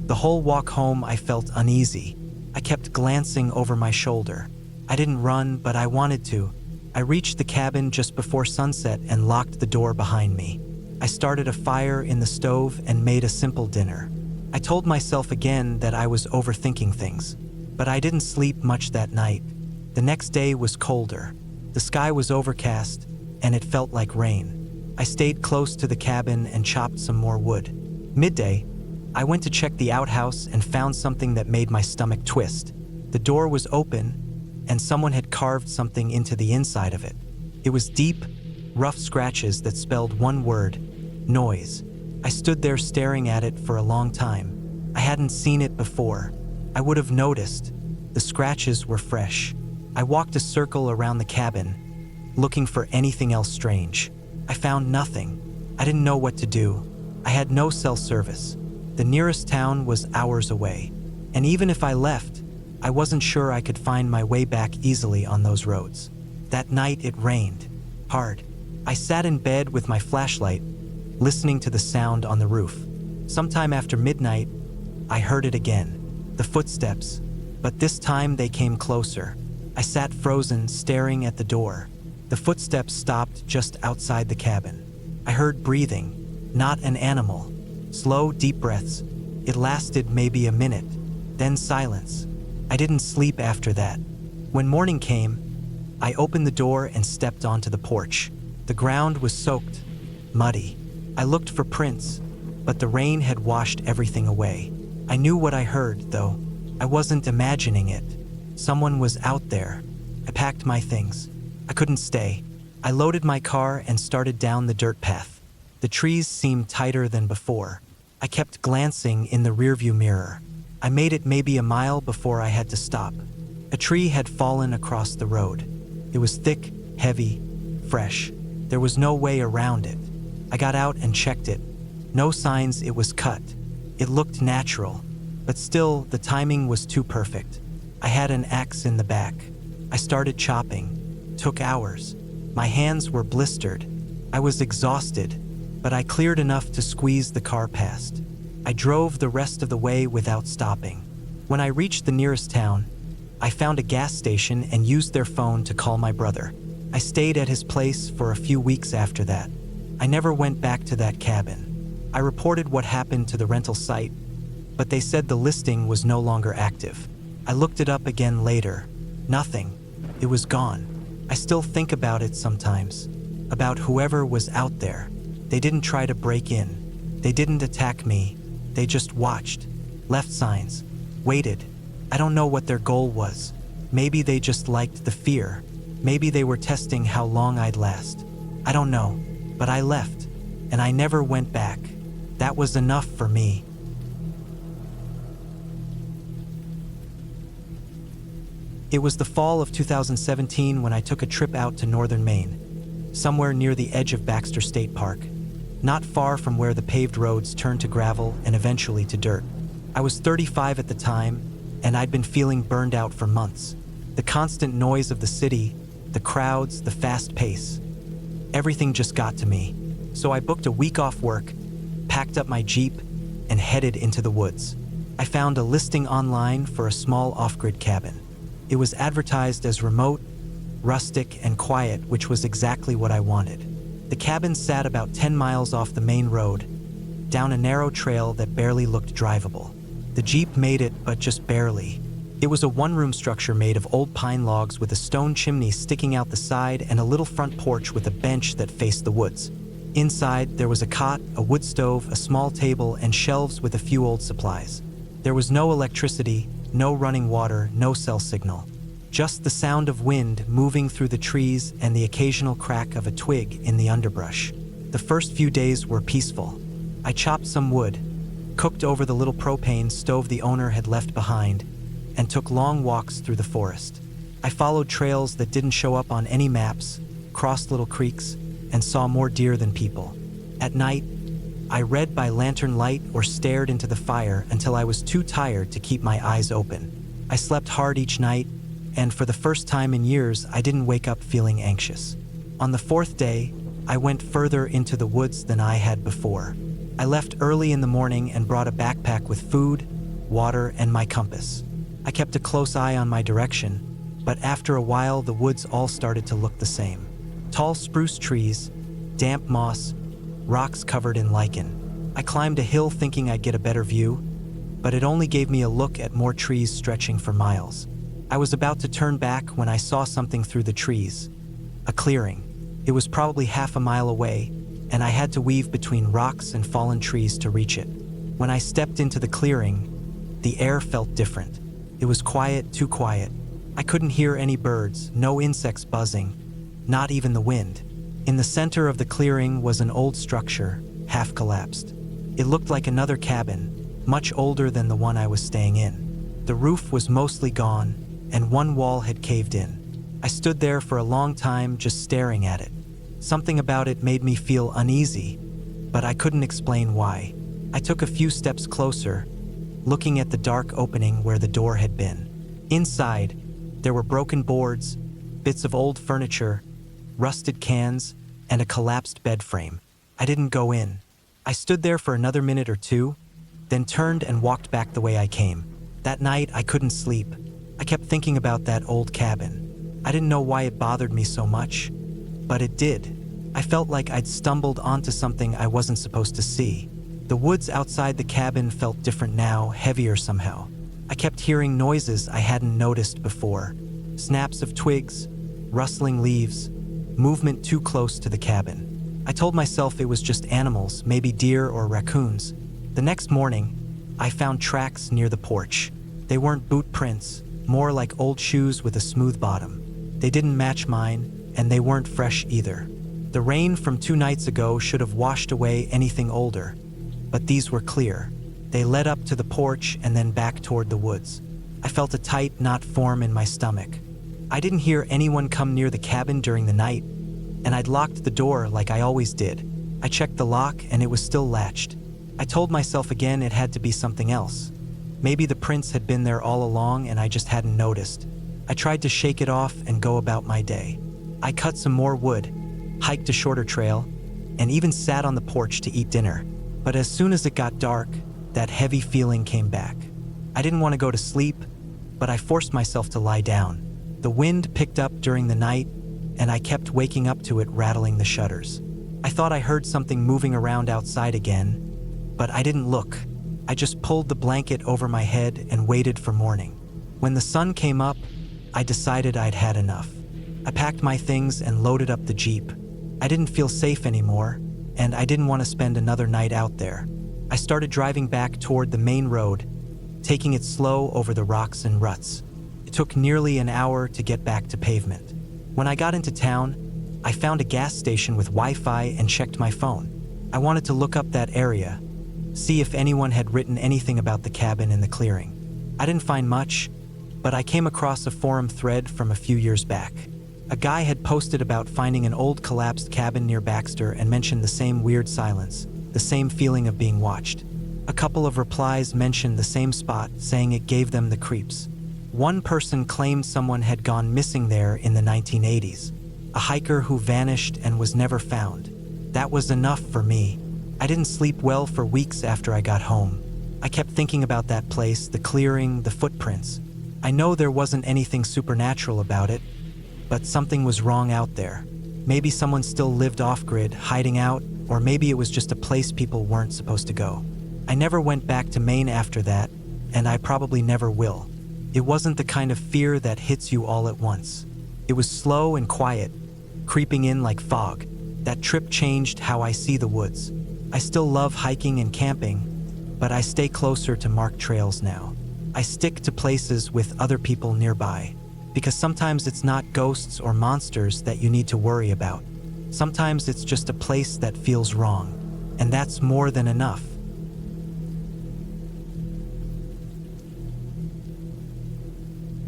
The whole walk home I felt uneasy. I kept glancing over my shoulder. I didn't run, but I wanted to. I reached the cabin just before sunset and locked the door behind me. I started a fire in the stove and made a simple dinner. I told myself again that I was overthinking things, but I didn't sleep much that night. The next day was colder. The sky was overcast, and it felt like rain. I stayed close to the cabin and chopped some more wood. Midday, I went to check the outhouse and found something that made my stomach twist. The door was open, and someone had carved something into the inside of it. It was deep, rough scratches that spelled one word: noise. I stood there staring at it for a long time. I hadn't seen it before. I would have noticed. The scratches were fresh. I walked a circle around the cabin, looking for anything else strange. I found nothing. I didn't know what to do. I had no cell service. The nearest town was hours away. And even if I left, I wasn't sure I could find my way back easily on those roads. That night it rained. Hard. I sat in bed with my flashlight, listening to the sound on the roof. Sometime after midnight, I heard it again. The footsteps, but this time they came closer. I sat frozen, staring at the door. The footsteps stopped just outside the cabin. I heard breathing, not an animal. Slow, deep breaths. It lasted maybe a minute, then silence. I didn't sleep after that. When morning came, I opened the door and stepped onto the porch. The ground was soaked, muddy. I looked for prints, but the rain had washed everything away. I knew what I heard, though. I wasn't imagining it. Someone was out there. I packed my things. I couldn't stay. I loaded my car and started down the dirt path. The trees seemed tighter than before. I kept glancing in the rearview mirror. I made it maybe a mile before I had to stop. A tree had fallen across the road. It was thick, heavy, fresh. There was no way around it. I got out and checked it. No signs it was cut. It looked natural, but still the timing was too perfect. I had an axe in the back. I started chopping. Took hours. My hands were blistered. I was exhausted, but I cleared enough to squeeze the car past. I drove the rest of the way without stopping. When I reached the nearest town, I found a gas station and used their phone to call my brother. I stayed at his place for a few weeks after that. I never went back to that cabin. I reported what happened to the rental site, but they said the listing was no longer active. I looked it up again later. Nothing. It was gone. I still think about it sometimes, about whoever was out there. They didn't try to break in. They didn't attack me. They just watched, left signs, waited. I don't know what their goal was. Maybe they just liked the fear. Maybe they were testing how long I'd last. I don't know, but I left, and I never went back. That was enough for me. It was the fall of 2017 when I took a trip out to northern Maine, somewhere near the edge of Baxter State Park, not far from where the paved roads turned to gravel and eventually to dirt. I was 35 at the time, and I'd been feeling burned out for months. The constant noise of the city, the crowds, the fast pace. Everything just got to me. So I booked a week off work, packed up my Jeep, and headed into the woods. I found a listing online for a small off-grid cabin. It was advertised as remote, rustic, and quiet, which was exactly what I wanted. The cabin sat about 10 miles off the main road, down a narrow trail that barely looked drivable. The Jeep made it, but just barely. It was a one-room structure made of old pine logs with a stone chimney sticking out the side and a little front porch with a bench that faced the woods. Inside, there was a cot, a wood stove, a small table, and shelves with a few old supplies. There was no electricity, no running water, no cell signal. Just the sound of wind moving through the trees and the occasional crack of a twig in the underbrush. The first few days were peaceful. I chopped some wood, cooked over the little propane stove the owner had left behind, and took long walks through the forest. I followed trails that didn't show up on any maps, crossed little creeks, and saw more deer than people. At night, I read by lantern light or stared into the fire until I was too tired to keep my eyes open. I slept hard each night, and for the first time in years, I didn't wake up feeling anxious. On the fourth day, I went further into the woods than I had before. I left early in the morning and brought a backpack with food, water, and my compass. I kept a close eye on my direction, but after a while, the woods all started to look the same. Tall spruce trees, damp moss, rocks covered in lichen. I climbed a hill thinking I'd get a better view, but it only gave me a look at more trees stretching for miles. I was about to turn back when I saw something through the trees. A clearing. It was probably half a mile away, and I had to weave between rocks and fallen trees to reach it. When I stepped into the clearing, the air felt different. It was quiet, too quiet. I couldn't hear any birds, no insects buzzing, not even the wind. In the center of the clearing was an old structure, half collapsed. It looked like another cabin, much older than the one I was staying in. The roof was mostly gone, and one wall had caved in. I stood there for a long time just staring at it. Something about it made me feel uneasy, but I couldn't explain why. I took a few steps closer, looking at the dark opening where the door had been. Inside, there were broken boards, bits of old furniture, rusted cans, and a collapsed bed frame. I didn't go in. I stood there for another minute or two, then turned and walked back the way I came. That night, I couldn't sleep. I kept thinking about that old cabin. I didn't know why it bothered me so much, but it did. I felt like I'd stumbled onto something I wasn't supposed to see. The woods outside the cabin felt different now, heavier somehow. I kept hearing noises I hadn't noticed before. Snaps of twigs, rustling leaves, movement too close to the cabin. I told myself it was just animals, maybe deer or raccoons. The next morning, I found tracks near the porch. They weren't boot prints, more like old shoes with a smooth bottom. They didn't match mine, and they weren't fresh either. The rain from 2 nights ago should have washed away anything older, but these were clear. They led up to the porch and then back toward the woods. I felt a tight knot form in my stomach. I didn't hear anyone come near the cabin during the night, and I'd locked the door like I always did. I checked the lock and it was still latched. I told myself again it had to be something else. Maybe the prints had been there all along and I just hadn't noticed. I tried to shake it off and go about my day. I cut some more wood, hiked a shorter trail, and even sat on the porch to eat dinner. But as soon as it got dark, that heavy feeling came back. I didn't want to go to sleep, but I forced myself to lie down. The wind picked up during the night, and I kept waking up to it rattling the shutters. I thought I heard something moving around outside again, but I didn't look. I just pulled the blanket over my head and waited for morning. When the sun came up, I decided I'd had enough. I packed my things and loaded up the Jeep. I didn't feel safe anymore, and I didn't want to spend another night out there. I started driving back toward the main road, taking it slow over the rocks and ruts. It took nearly an hour to get back to pavement. When I got into town, I found a gas station with Wi-Fi and checked my phone. I wanted to look up that area, see if anyone had written anything about the cabin in the clearing. I didn't find much, but I came across a forum thread from a few years back. A guy had posted about finding an old collapsed cabin near Baxter and mentioned the same weird silence, the same feeling of being watched. A couple of replies mentioned the same spot, saying it gave them the creeps. One person claimed someone had gone missing there in the 1980s, a hiker who vanished and was never found. That was enough for me. I didn't sleep well for weeks after I got home. I kept thinking about that place, the clearing, the footprints. I know there wasn't anything supernatural about it, but something was wrong out there. Maybe someone still lived off-grid, hiding out, or maybe it was just a place people weren't supposed to go. I never went back to Maine after that, and I probably never will. It wasn't the kind of fear that hits you all at once. It was slow and quiet, creeping in like fog. That trip changed how I see the woods. I still love hiking and camping, but I stay closer to marked trails now. I stick to places with other people nearby, because sometimes it's not ghosts or monsters that you need to worry about. Sometimes it's just a place that feels wrong, and that's more than enough.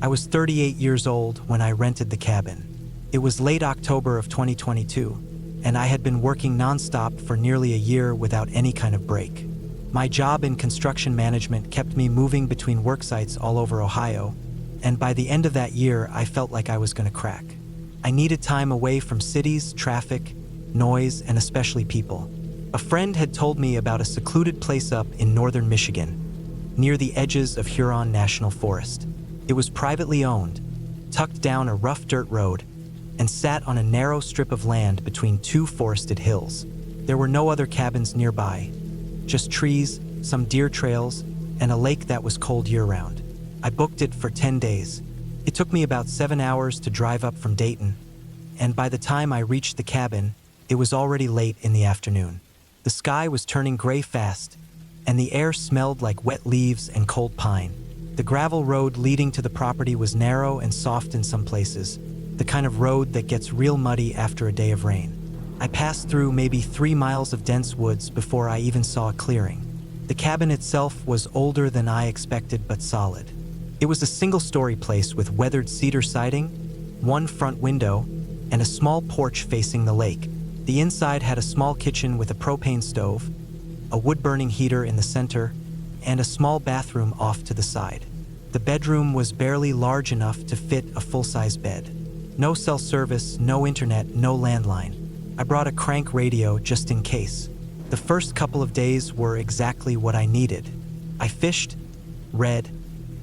I was 38 years old when I rented the cabin. It was late October of 2022, and I had been working nonstop for nearly a year without any kind of break. My job in construction management kept me moving between work sites all over Ohio, and by the end of that year, I felt like I was going to crack. I needed time away from cities, traffic, noise, and especially people. A friend had told me about a secluded place up in northern Michigan, near the edges of Huron National Forest. It was privately owned, tucked down a rough dirt road, and sat on a narrow strip of land between 2 forested hills. There were no other cabins nearby, just trees, some deer trails, and a lake that was cold year-round. I booked it for 10 days. It took me about 7 hours to drive up from Dayton, and by the time I reached the cabin, it was already late in the afternoon. The sky was turning gray fast, and the air smelled like wet leaves and cold pine. The gravel road leading to the property was narrow and soft in some places, the kind of road that gets real muddy after a day of rain. I passed through maybe 3 miles of dense woods before I even saw a clearing. The cabin itself was older than I expected but solid. It was a single-story place with weathered cedar siding, one front window, and a small porch facing the lake. The inside had a small kitchen with a propane stove, a wood-burning heater in the center, and a small bathroom off to the side. The bedroom was barely large enough to fit a full-size bed. No cell service, no internet, no landline. I brought a crank radio just in case. The first couple of days were exactly what I needed. I fished, read,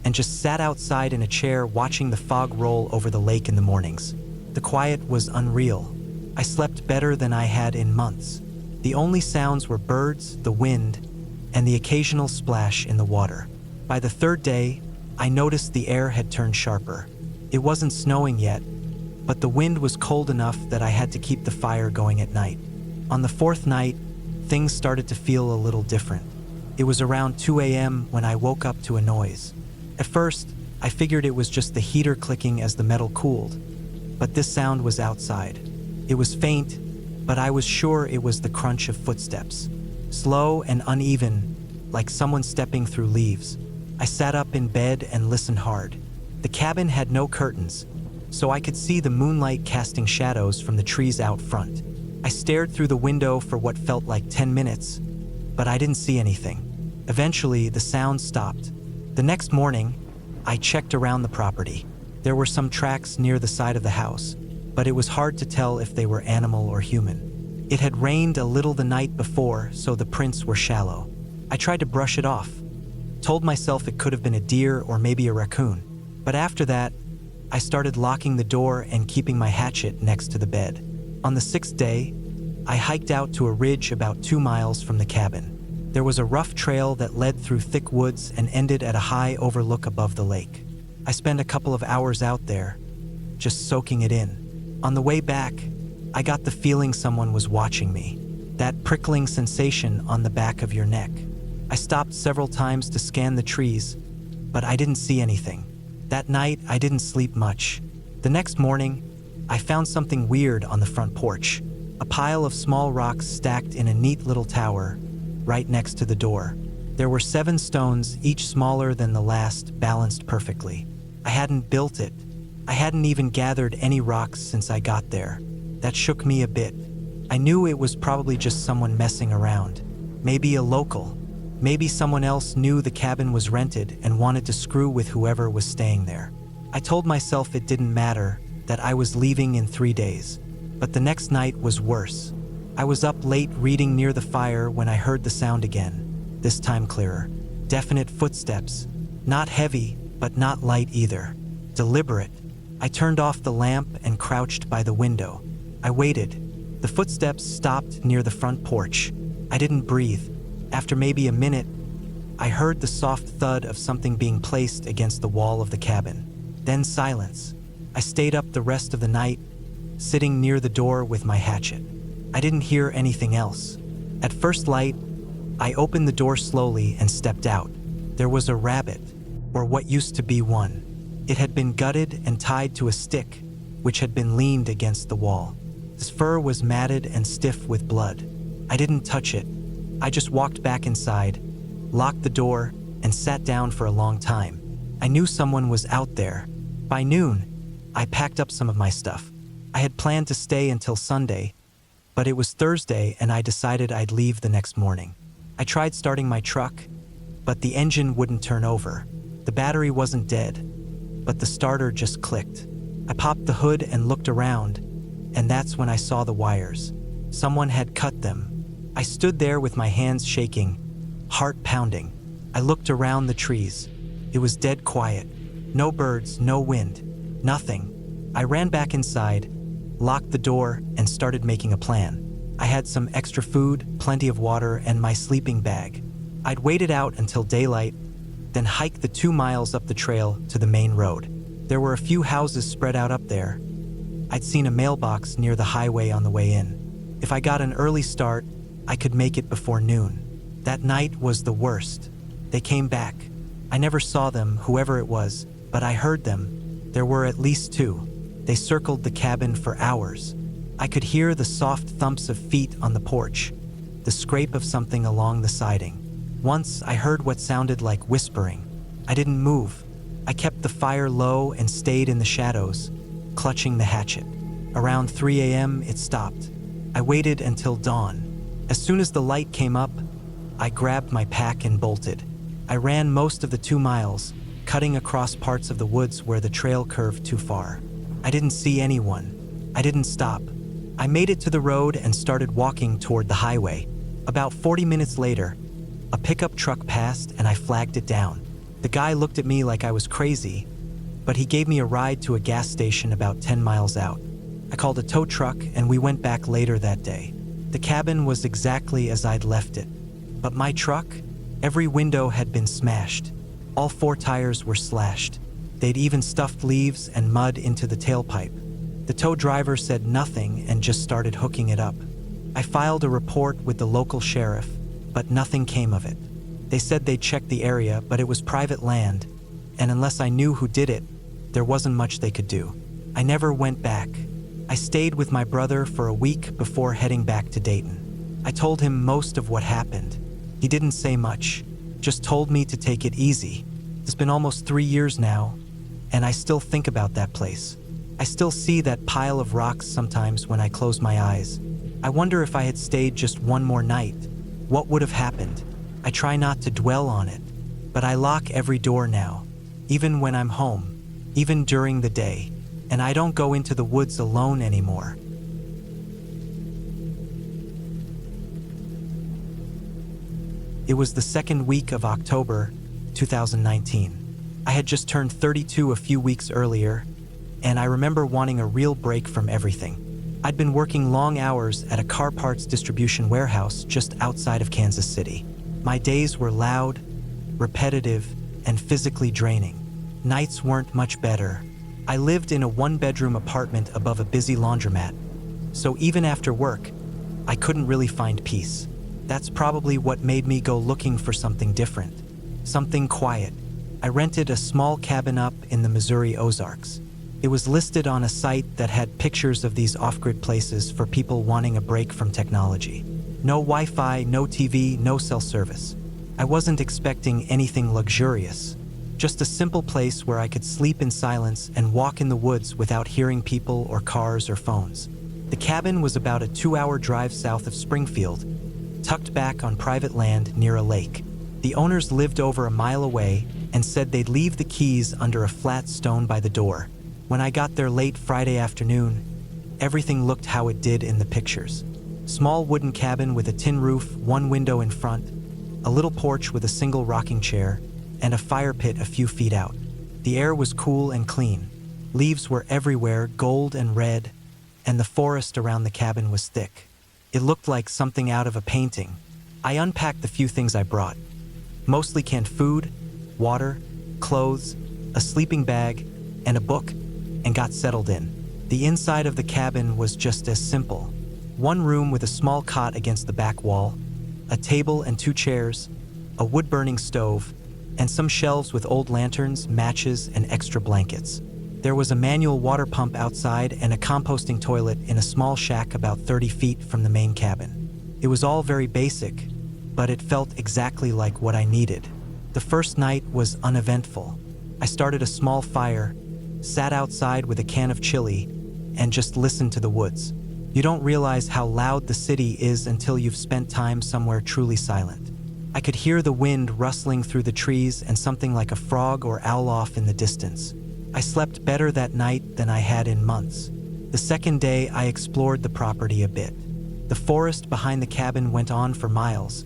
and just sat outside in a chair watching the fog roll over the lake in the mornings. The quiet was unreal. I slept better than I had in months. The only sounds were birds, the wind, and the occasional splash in the water. By the third day, I noticed the air had turned sharper. It wasn't snowing yet, but the wind was cold enough that I had to keep the fire going at night. On the fourth night, things started to feel a little different. It was around 2 a.m. when I woke up to a noise. At first, I figured it was just the heater clicking as the metal cooled, but this sound was outside. It was faint, but I was sure it was the crunch of footsteps, slow and uneven, like someone stepping through leaves. I sat up in bed and listened hard. The cabin had no curtains, so I could see the moonlight casting shadows from the trees out front. I stared through the window for what felt like 10 minutes, but I didn't see anything. Eventually, the sound stopped. The next morning, I checked around the property. There were some tracks near the side of the house, but it was hard to tell if they were animal or human. It had rained a little the night before, so the prints were shallow. I tried to brush it off, told myself it could have been a deer or maybe a raccoon. But after that, I started locking the door and keeping my hatchet next to the bed. On the 6th day, I hiked out to a ridge about 2 miles from the cabin. There was a rough trail that led through thick woods and ended at a high overlook above the lake. I spent a couple of hours out there, just soaking it in. On the way back, I got the feeling someone was watching me, that prickling sensation on the back of your neck. I stopped several times to scan the trees, but I didn't see anything. That night, I didn't sleep much. The next morning, I found something weird on the front porch, a pile of small rocks stacked in a neat little tower right next to the door. There were 7 stones, each smaller than the last, balanced perfectly. I hadn't built it. I hadn't even gathered any rocks since I got there. That shook me a bit. I knew it was probably just someone messing around. Maybe a local. Maybe someone else knew the cabin was rented and wanted to screw with whoever was staying there. I told myself it didn't matter, that I was leaving in 3 days. But the next night was worse. I was up late reading near the fire when I heard the sound again, this time clearer. Definite footsteps. Not heavy, but not light either. Deliberate. I turned off the lamp and crouched by the window. I waited. The footsteps stopped near the front porch. I didn't breathe. After maybe a minute, I heard the soft thud of something being placed against the wall of the cabin. Then silence. I stayed up the rest of the night, sitting near the door with my hatchet. I didn't hear anything else. At first light, I opened the door slowly and stepped out. There was a rabbit, or what used to be one. It had been gutted and tied to a stick, which had been leaned against the wall. His fur was matted and stiff with blood. I didn't touch it. I just walked back inside, locked the door, and sat down for a long time. I knew someone was out there. By noon, I packed up some of my stuff. I had planned to stay until Sunday, but it was Thursday and I decided I'd leave the next morning. I tried starting my truck, but the engine wouldn't turn over. The battery wasn't dead, but the starter just clicked. I popped the hood and looked around, and that's when I saw the wires. Someone had cut them. I stood there with my hands shaking, heart pounding. I looked around the trees. It was dead quiet. No birds, no wind, nothing. I ran back inside, locked the door, and started making a plan. I had some extra food, plenty of water, and my sleeping bag. I'd waited out until daylight, then hiked the 2 miles up the trail to the main road. There were a few houses spread out up there, I'd seen a mailbox near the highway on the way in. If I got an early start, I could make it before noon. That night was the worst. They came back. I never saw them, whoever it was, but I heard them. There were at least two. They circled the cabin for hours. I could hear the soft thumps of feet on the porch, the scrape of something along the siding. Once I heard what sounded like whispering. I didn't move. I kept the fire low and stayed in the shadows, clutching the hatchet. Around 3 a.m. it stopped. I waited until dawn. As soon as the light came up, I grabbed my pack and bolted. I ran most of the 2 miles, cutting across parts of the woods where the trail curved too far. I didn't see anyone. I didn't stop. I made it to the road and started walking toward the highway. About 40 minutes later, a pickup truck passed and I flagged it down. The guy looked at me like I was crazy, but he gave me a ride to a gas station about 10 miles out. I called a tow truck and we went back later that day. The cabin was exactly as I'd left it, but my truck, every window had been smashed. All 4 tires were slashed. They'd even stuffed leaves and mud into the tailpipe. The tow driver said nothing and just started hooking it up. I filed a report with the local sheriff, but nothing came of it. They said they'd checked the area, but it was private land, and unless I knew who did it, there wasn't much they could do. I never went back. I stayed with my brother for a week before heading back to Dayton. I told him most of what happened. He didn't say much, just told me to take it easy. It's been almost 3 years now, and I still think about that place. I still see that pile of rocks sometimes when I close my eyes. I wonder if I had stayed just one more night, what would have happened? I try not to dwell on it, but I lock every door now, even when I'm home, even during the day, and I don't go into the woods alone anymore. It was the second week of October, 2019. I had just turned 32 a few weeks earlier, and I remember wanting a real break from everything. I'd been working long hours at a car parts distribution warehouse just outside of Kansas City. My days were loud, repetitive, and physically draining. Nights weren't much better. I lived in a 1-bedroom apartment above a busy laundromat, so even after work, I couldn't really find peace. That's probably what made me go looking for something different, something quiet. I rented a small cabin up in the Missouri Ozarks. It was listed on a site that had pictures of these off-grid places for people wanting a break from technology. No Wi-Fi, no TV, no cell service. I wasn't expecting anything luxurious, just a simple place where I could sleep in silence and walk in the woods without hearing people or cars or phones. The cabin was about a 2-hour drive south of Springfield, tucked back on private land near a lake. The owners lived over a mile away and said they'd leave the keys under a flat stone by the door. When I got there late Friday afternoon, everything looked how it did in the pictures. Small wooden cabin with a tin roof, 1 window in front, a little porch with a single rocking chair, and a fire pit a few feet out. The air was cool and clean. Leaves were everywhere, gold and red, and the forest around the cabin was thick. It looked like something out of a painting. I unpacked the few things I brought. Mostly canned food, water, clothes, a sleeping bag, and a book, and got settled in. The inside of the cabin was just as simple. 1 room with a small cot against the back wall, a table and 2 chairs, a wood-burning stove, and some shelves with old lanterns, matches, and extra blankets. There was a manual water pump outside and a composting toilet in a small shack about 30 feet from the main cabin. It was all very basic, but it felt exactly like what I needed. The first night was uneventful. I started a small fire, sat outside with a can of chili, and just listened to the woods. You don't realize how loud the city is until you've spent time somewhere truly silent. I could hear the wind rustling through the trees and something like a frog or owl off in the distance. I slept better that night than I had in months. The second day, I explored the property a bit. The forest behind the cabin went on for miles,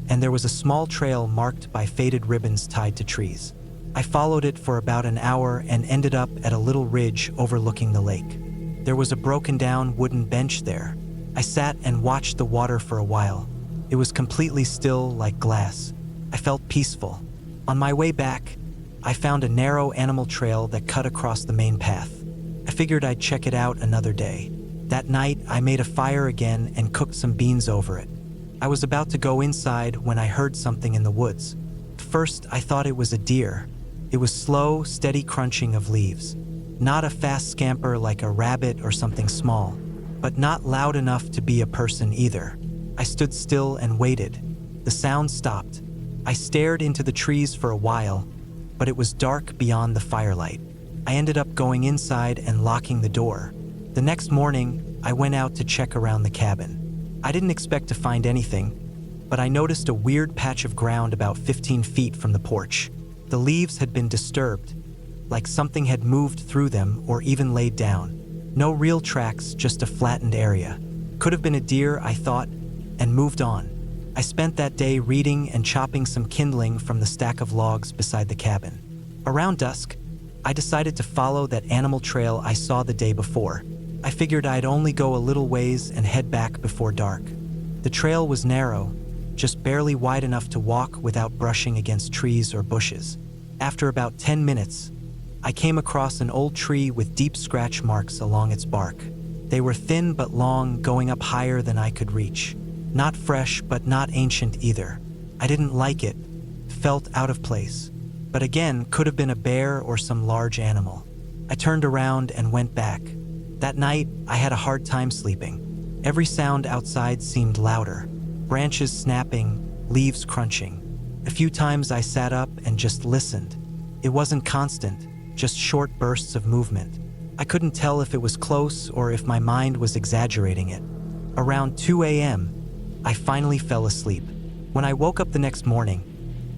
and there was a small trail marked by faded ribbons tied to trees. I followed it for about an hour and ended up at a little ridge overlooking the lake. There was a broken-down wooden bench there. I sat and watched the water for a while. It was completely still, like glass. I felt peaceful. On my way back, I found a narrow animal trail that cut across the main path. I figured I'd check it out another day. That night, I made a fire again and cooked some beans over it. I was about to go inside when I heard something in the woods. First, I thought it was a deer. It was slow, steady crunching of leaves. Not a fast scamper like a rabbit or something small, but not loud enough to be a person either. I stood still and waited. The sound stopped. I stared into the trees for a while, but it was dark beyond the firelight. I ended up going inside and locking the door. The next morning, I went out to check around the cabin. I didn't expect to find anything, but I noticed a weird patch of ground about 15 feet from the porch. The leaves had been disturbed, like something had moved through them or even laid down. No real tracks, just a flattened area. Could have been a deer, I thought, and moved on. I spent that day reading and chopping some kindling from the stack of logs beside the cabin. Around dusk, I decided to follow that animal trail I saw the day before. I figured I'd only go a little ways and head back before dark. The trail was narrow, just barely wide enough to walk without brushing against trees or bushes. After about 10 minutes, I came across an old tree with deep scratch marks along its bark. They were thin but long, going up higher than I could reach. Not fresh, but not ancient either. I didn't like it, felt out of place. But again, could have been a bear or some large animal. I turned around and went back. That night, I had a hard time sleeping. Every sound outside seemed louder. Branches snapping, leaves crunching. A few times I sat up and just listened. It wasn't constant, just short bursts of movement. I couldn't tell if it was close or if my mind was exaggerating it. Around 2 a.m., I finally fell asleep. When I woke up the next morning,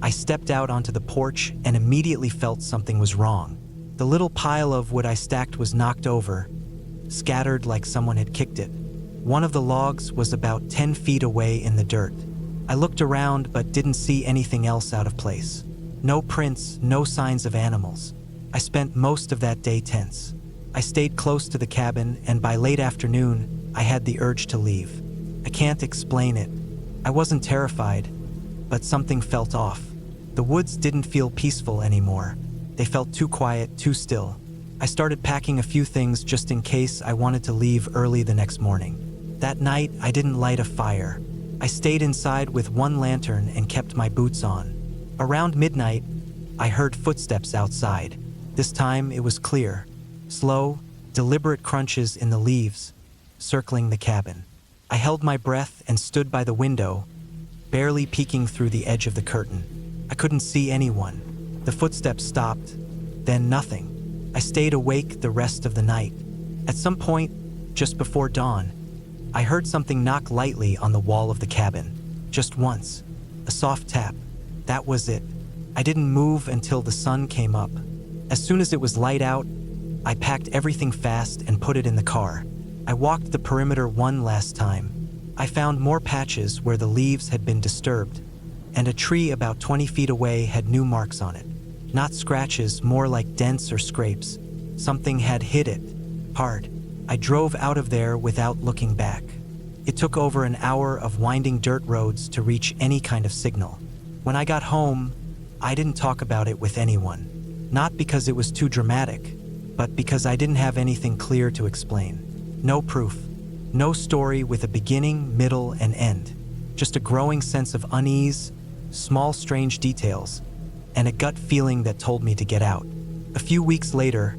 I stepped out onto the porch and immediately felt something was wrong. The little pile of wood I stacked was knocked over, scattered like someone had kicked it. One of the logs was about 10 feet away in the dirt. I looked around but didn't see anything else out of place. No prints, no signs of animals. I spent most of that day tense. I stayed close to the cabin, and by late afternoon, I had the urge to leave. I can't explain it. I wasn't terrified, but something felt off. The woods didn't feel peaceful anymore. They felt too quiet, too still. I started packing a few things just in case I wanted to leave early the next morning. That night, I didn't light a fire. I stayed inside with one lantern and kept my boots on. Around midnight, I heard footsteps outside. This time, it was clear. Slow, deliberate crunches in the leaves, circling the cabin. I held my breath and stood by the window, barely peeking through the edge of the curtain. I couldn't see anyone. The footsteps stopped, then nothing. I stayed awake the rest of the night. At some point, just before dawn, I heard something knock lightly on the wall of the cabin. Just once. A soft tap. That was it. I didn't move until the sun came up. As soon as it was light out, I packed everything fast and put it in the car. I walked the perimeter one last time. I found more patches where the leaves had been disturbed, and a tree about 20 feet away had new marks on it. Not scratches, more like dents or scrapes. Something had hit it, hard. I drove out of there without looking back. It took over an hour of winding dirt roads to reach any kind of signal. When I got home, I didn't talk about it with anyone. Not because it was too dramatic, but because I didn't have anything clear to explain. No proof. No story with a beginning, middle, and end. Just a growing sense of unease, small strange details, and a gut feeling that told me to get out. A few weeks later,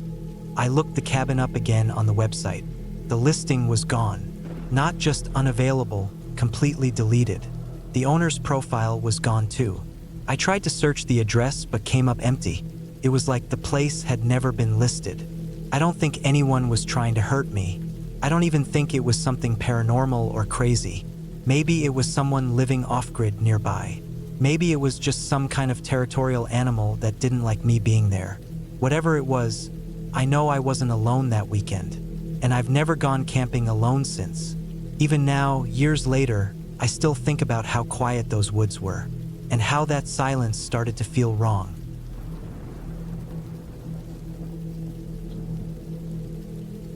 I looked the cabin up again on the website. The listing was gone. Not just unavailable, completely deleted. The owner's profile was gone too. I tried to search the address but came up empty. It was like the place had never been listed. I don't think anyone was trying to hurt me. I don't even think it was something paranormal or crazy. Maybe it was someone living off-grid nearby. Maybe it was just some kind of territorial animal that didn't like me being there. Whatever it was, I know I wasn't alone that weekend, and I've never gone camping alone since. Even now, years later, I still think about how quiet those woods were, and how that silence started to feel wrong.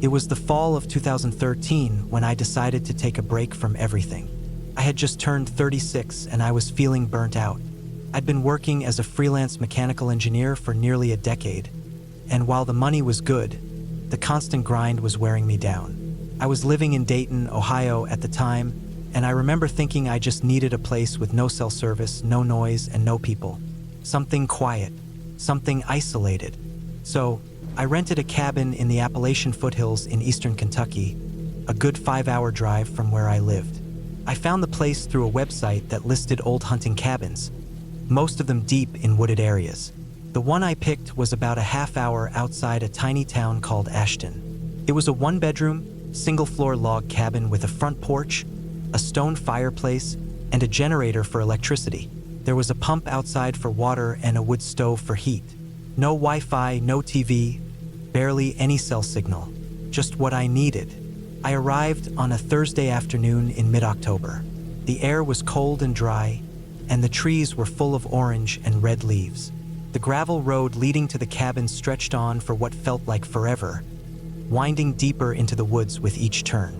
It was the fall of 2013 when I decided to take a break from everything. I had just turned 36 and I was feeling burnt out. I'd been working as a freelance mechanical engineer for nearly a decade, and while the money was good, The constant grind was wearing me down. I was living in Dayton, Ohio at the time, and I remember thinking I just needed a place with no cell service, no noise, and no people. Something quiet, something isolated. So, I rented a cabin in the Appalachian foothills in eastern Kentucky, a good 5-hour drive from where I lived. I found the place through a website that listed old hunting cabins, most of them deep in wooded areas. The one I picked was about a half-hour outside a tiny town called Ashton. It was a one-bedroom, single-floor log cabin with a front porch, a stone fireplace, and a generator for electricity. There was a pump outside for water and a wood stove for heat. No Wi-Fi, no TV, barely any cell signal. Just what I needed. I arrived on a Thursday afternoon in mid-October. The air was cold and dry, and the trees were full of orange and red leaves. The gravel road leading to the cabin stretched on for what felt like forever, winding deeper into the woods with each turn.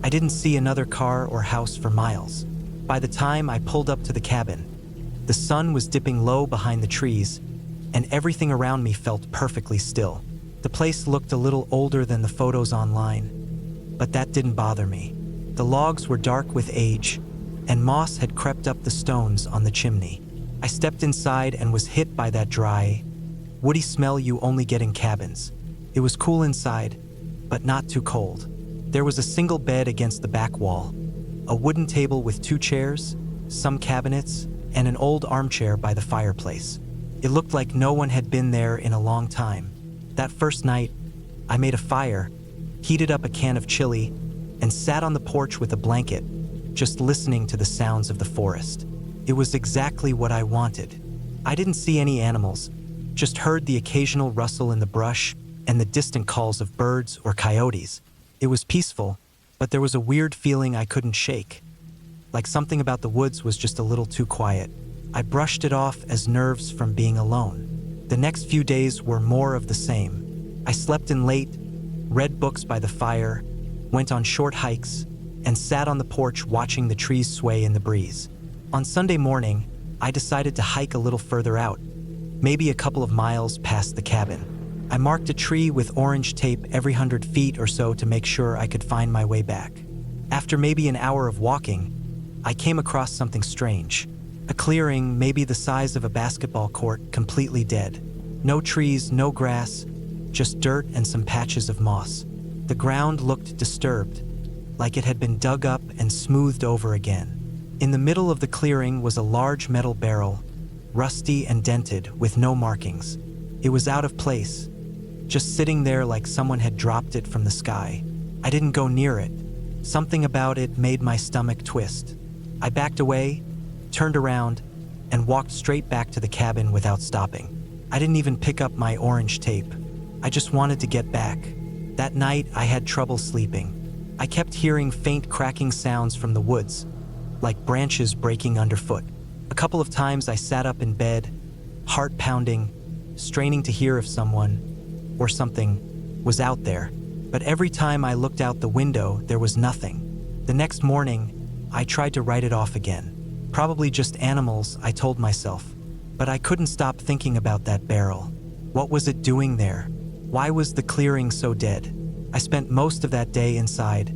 I didn't see another car or house for miles. By the time I pulled up to the cabin, the sun was dipping low behind the trees, and everything around me felt perfectly still. The place looked a little older than the photos online, but that didn't bother me. The logs were dark with age, and moss had crept up the stones on the chimney. I stepped inside and was hit by that dry, woody smell you only get in cabins. It was cool inside, but not too cold. There was a single bed against the back wall, a wooden table with 2 chairs, some cabinets, and an old armchair by the fireplace. It looked like no one had been there in a long time. That first night, I made a fire, heated up a can of chili, and sat on the porch with a blanket, just listening to the sounds of the forest. It was exactly what I wanted. I didn't see any animals, just heard the occasional rustle in the brush and the distant calls of birds or coyotes. It was peaceful, but there was a weird feeling I couldn't shake. Like something about the woods was just a little too quiet. I brushed it off as nerves from being alone. The next few days were more of the same. I slept in late, read books by the fire, went on short hikes, and sat on the porch watching the trees sway in the breeze. On Sunday morning, I decided to hike a little further out, maybe a couple of miles past the cabin. I marked a tree with orange tape every 100 feet or so to make sure I could find my way back. After maybe an hour of walking, I came across something strange. A clearing, maybe the size of a basketball court, completely dead. No trees, no grass, just dirt and some patches of moss. The ground looked disturbed, like it had been dug up and smoothed over again. In the middle of the clearing was a large metal barrel, rusty and dented with no markings. It was out of place, just sitting there like someone had dropped it from the sky. I didn't go near it. Something about it made my stomach twist. I backed away, turned around, and walked straight back to the cabin without stopping. I didn't even pick up my orange tape. I just wanted to get back. That night, I had trouble sleeping. I kept hearing faint cracking sounds from the woods, like branches breaking underfoot. A couple of times I sat up in bed, heart pounding, straining to hear if someone, or something, was out there. But every time I looked out the window, there was nothing. The next morning, I tried to write it off again. Probably just animals, I told myself. But I couldn't stop thinking about that barrel. What was it doing there? Why was the clearing so dead? I spent most of that day inside,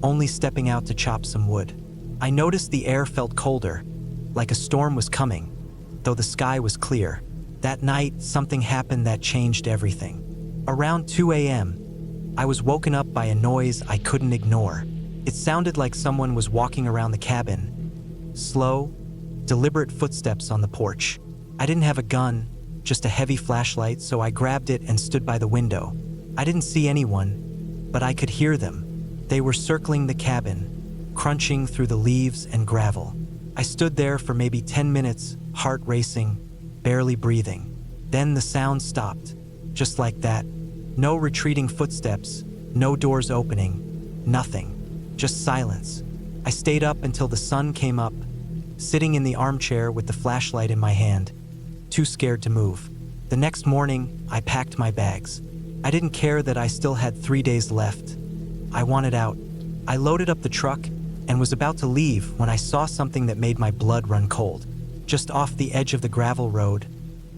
only stepping out to chop some wood. I noticed the air felt colder, like a storm was coming, though the sky was clear. That night, something happened that changed everything. Around 2 a.m., I was woken up by a noise I couldn't ignore. It sounded like someone was walking around the cabin. Slow, deliberate footsteps on the porch. I didn't have a gun, just a heavy flashlight, so I grabbed it and stood by the window. I didn't see anyone, but I could hear them. They were circling the cabin, crunching through the leaves and gravel. I stood there for maybe 10 minutes, heart racing, barely breathing. Then the sound stopped, just like that. No retreating footsteps, no doors opening, nothing, just silence. I stayed up until the sun came up, sitting in the armchair with the flashlight in my hand, too scared to move. The next morning, I packed my bags. I didn't care that I still had 3 days left. I wanted out. I loaded up the truck and was about to leave when I saw something that made my blood run cold. Just off the edge of the gravel road,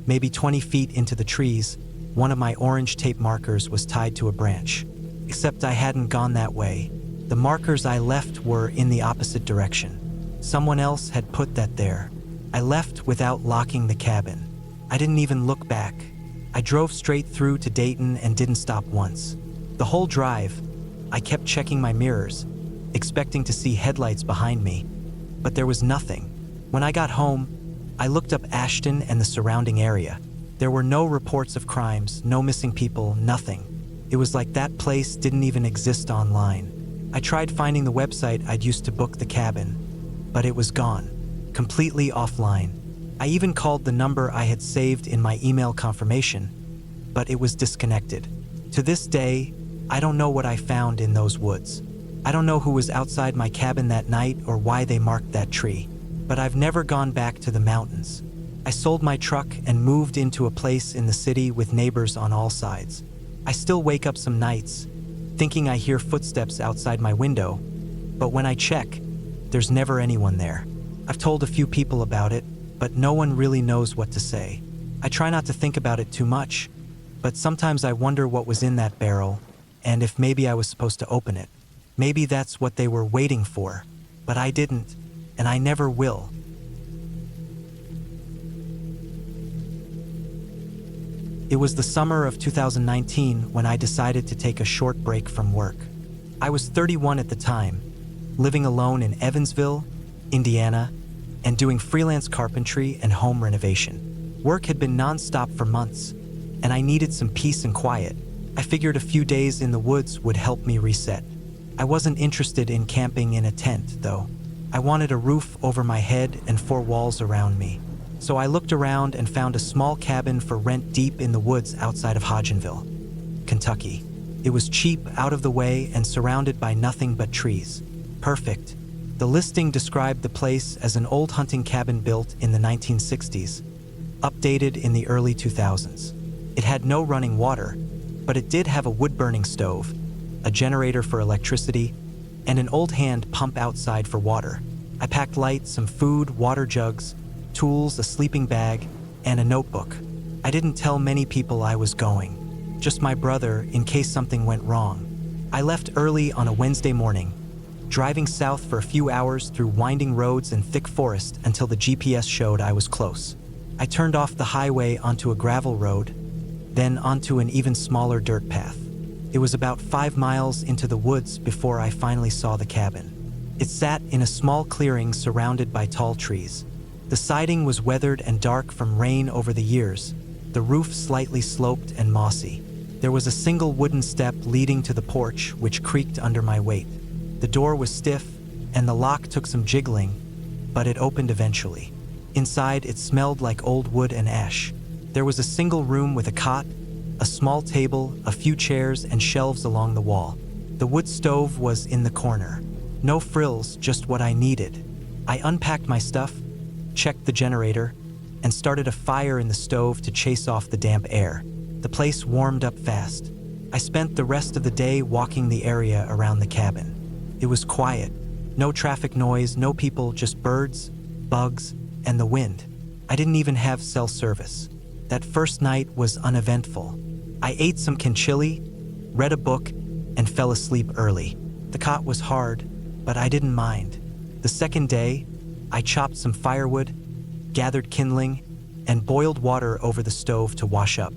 maybe 20 feet into the trees, one of my orange tape markers was tied to a branch. Except I hadn't gone that way. The markers I left were in the opposite direction. Someone else had put that there. I left without locking the cabin. I didn't even look back. I drove straight through to Dayton and didn't stop once. The whole drive, I kept checking my mirrors, expecting to see headlights behind me, but there was nothing. When I got home, I looked up Ashton and the surrounding area. There were no reports of crimes, no missing people, nothing. It was like that place didn't even exist online. I tried finding the website I'd used to book the cabin, but it was gone, completely offline. I even called the number I had saved in my email confirmation, but it was disconnected. To this day, I don't know what I found in those woods. I don't know who was outside my cabin that night or why they marked that tree, but I've never gone back to the mountains. I sold my truck and moved into a place in the city with neighbors on all sides. I still wake up some nights, thinking I hear footsteps outside my window, but when I check, there's never anyone there. I've told a few people about it, but no one really knows what to say. I try not to think about it too much, but sometimes I wonder what was in that barrel, and if maybe I was supposed to open it. Maybe that's what they were waiting for, but I didn't, and I never will. It was the summer of 2019 when I decided to take a short break from work. I was 31 at the time, living alone in Evansville, Indiana, and doing freelance carpentry and home renovation. Work had been nonstop for months, and I needed some peace and quiet. I figured a few days in the woods would help me reset. I wasn't interested in camping in a tent, though. I wanted a roof over my head and 4 walls around me. So I looked around and found a small cabin for rent deep in the woods outside of Hodgenville, Kentucky. It was cheap, out of the way, and surrounded by nothing but trees. Perfect. The listing described the place as an old hunting cabin built in the 1960s, updated in the early 2000s. It had no running water, but it did have a wood-burning stove, a generator for electricity, and an old hand pump outside for water. I packed light, some food, water jugs, tools, a sleeping bag, and a notebook. I didn't tell many people I was going, just my brother in case something went wrong. I left early on a Wednesday morning, driving south for a few hours through winding roads and thick forest until the GPS showed I was close. I turned off the highway onto a gravel road, then onto an even smaller dirt path. It was about 5 miles into the woods before I finally saw the cabin. It sat in a small clearing surrounded by tall trees. The siding was weathered and dark from rain over the years, the roof slightly sloped and mossy. There was a single wooden step leading to the porch, which creaked under my weight. The door was stiff, and the lock took some jiggling, but it opened eventually. Inside, it smelled like old wood and ash. There was a single room with a cot, a small table, a few chairs, and shelves along the wall. The wood stove was in the corner. No frills, just what I needed. I unpacked my stuff, checked the generator, and started a fire in the stove to chase off the damp air. The place warmed up fast. I spent the rest of the day walking the area around the cabin. It was quiet. No traffic noise, no people, just birds, bugs, and the wind. I didn't even have cell service. That first night was uneventful. I ate some chili, read a book, and fell asleep early. The cot was hard, but I didn't mind. The second day, I chopped some firewood, gathered kindling, and boiled water over the stove to wash up.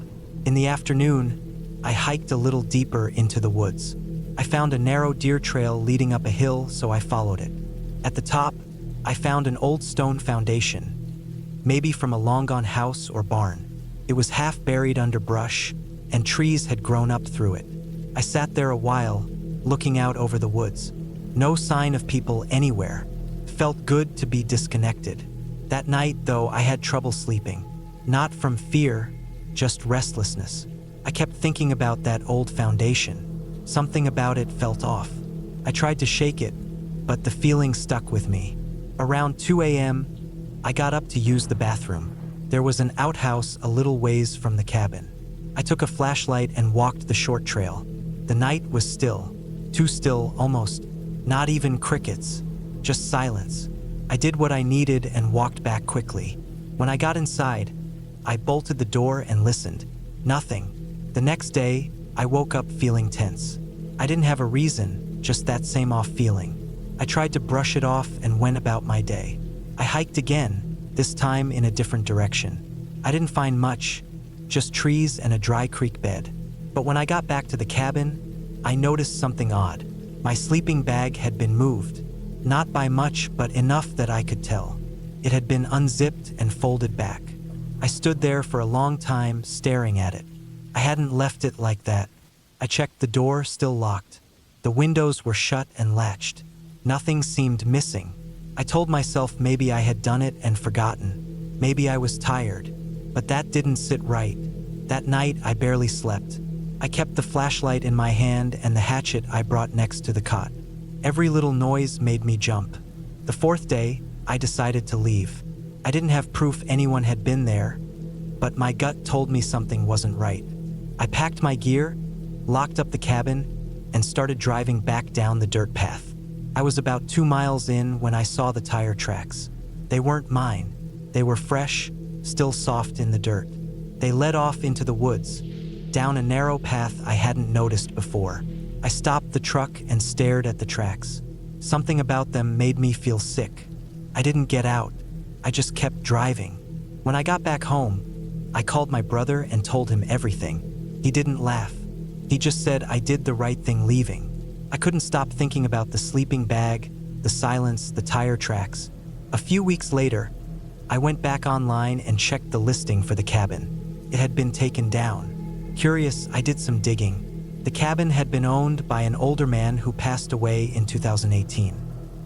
In the afternoon, I hiked a little deeper into the woods. I found a narrow deer trail leading up a hill, so I followed it. At the top, I found an old stone foundation, maybe from a long-gone house or barn. It was half buried under brush, and trees had grown up through it. I sat there a while, looking out over the woods. No sign of people anywhere. Felt good to be disconnected. That night, though, I had trouble sleeping. Not from fear, just restlessness. I kept thinking about that old foundation. Something about it felt off. I tried to shake it, but the feeling stuck with me. Around 2 a.m., I got up to use the bathroom. There was an outhouse a little ways from the cabin. I took a flashlight and walked the short trail. The night was still. Too still, almost. Not even crickets. Just silence. I did what I needed and walked back quickly. When I got inside, I bolted the door and listened. Nothing. The next day, I woke up feeling tense. I didn't have a reason, just that same off feeling. I tried to brush it off and went about my day. I hiked again, this time in a different direction. I didn't find much, just trees and a dry creek bed. But when I got back to the cabin, I noticed something odd. My sleeping bag had been moved, not by much, but enough that I could tell. It had been unzipped and folded back. I stood there for a long time, staring at it. I hadn't left it like that. I checked the door, still locked. The windows were shut and latched. Nothing seemed missing. I told myself maybe I had done it and forgotten. Maybe I was tired. But that didn't sit right. That night, I barely slept. I kept the flashlight in my hand and the hatchet I brought next to the cot. Every little noise made me jump. The fourth day, I decided to leave. I didn't have proof anyone had been there, but my gut told me something wasn't right. I packed my gear, locked up the cabin, and started driving back down the dirt path. I was about 2 miles in when I saw the tire tracks. They weren't mine. They were fresh, still soft in the dirt. They led off into the woods, down a narrow path I hadn't noticed before. I stopped the truck and stared at the tracks. Something about them made me feel sick. I didn't get out. I just kept driving. When I got back home, I called my brother and told him everything. He didn't laugh. He just said I did the right thing leaving. I couldn't stop thinking about the sleeping bag, the silence, the tire tracks. A few weeks later, I went back online and checked the listing for the cabin. It had been taken down. Curious, I did some digging. The cabin had been owned by an older man who passed away in 2018.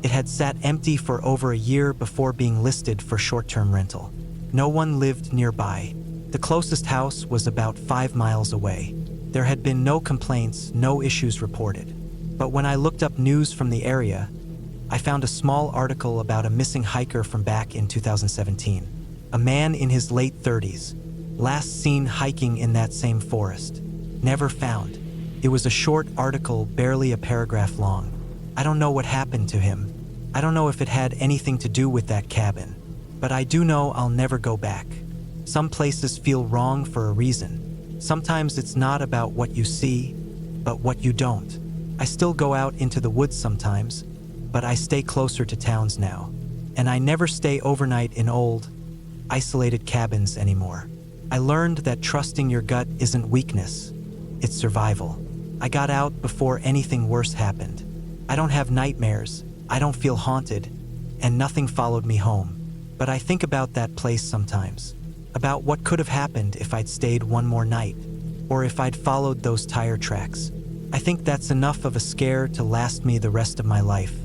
It had sat empty for over a year before being listed for short-term rental. No one lived nearby. The closest house was about 5 miles away. There had been no complaints, no issues reported. But when I looked up news from the area, I found a small article about a missing hiker from back in 2017. A man in his late 30s, last seen hiking in that same forest. Never found. It was a short article, barely a paragraph long. I don't know what happened to him. I don't know if it had anything to do with that cabin. But I do know I'll never go back. Some places feel wrong for a reason. Sometimes it's not about what you see, but what you don't. I still go out into the woods sometimes, but I stay closer to towns now. And I never stay overnight in old, isolated cabins anymore. I learned that trusting your gut isn't weakness, it's survival. I got out before anything worse happened. I don't have nightmares, I don't feel haunted, and nothing followed me home. But I think about that place sometimes, about what could have happened if I'd stayed one more night, or if I'd followed those tire tracks. I think that's enough of a scare to last me the rest of my life.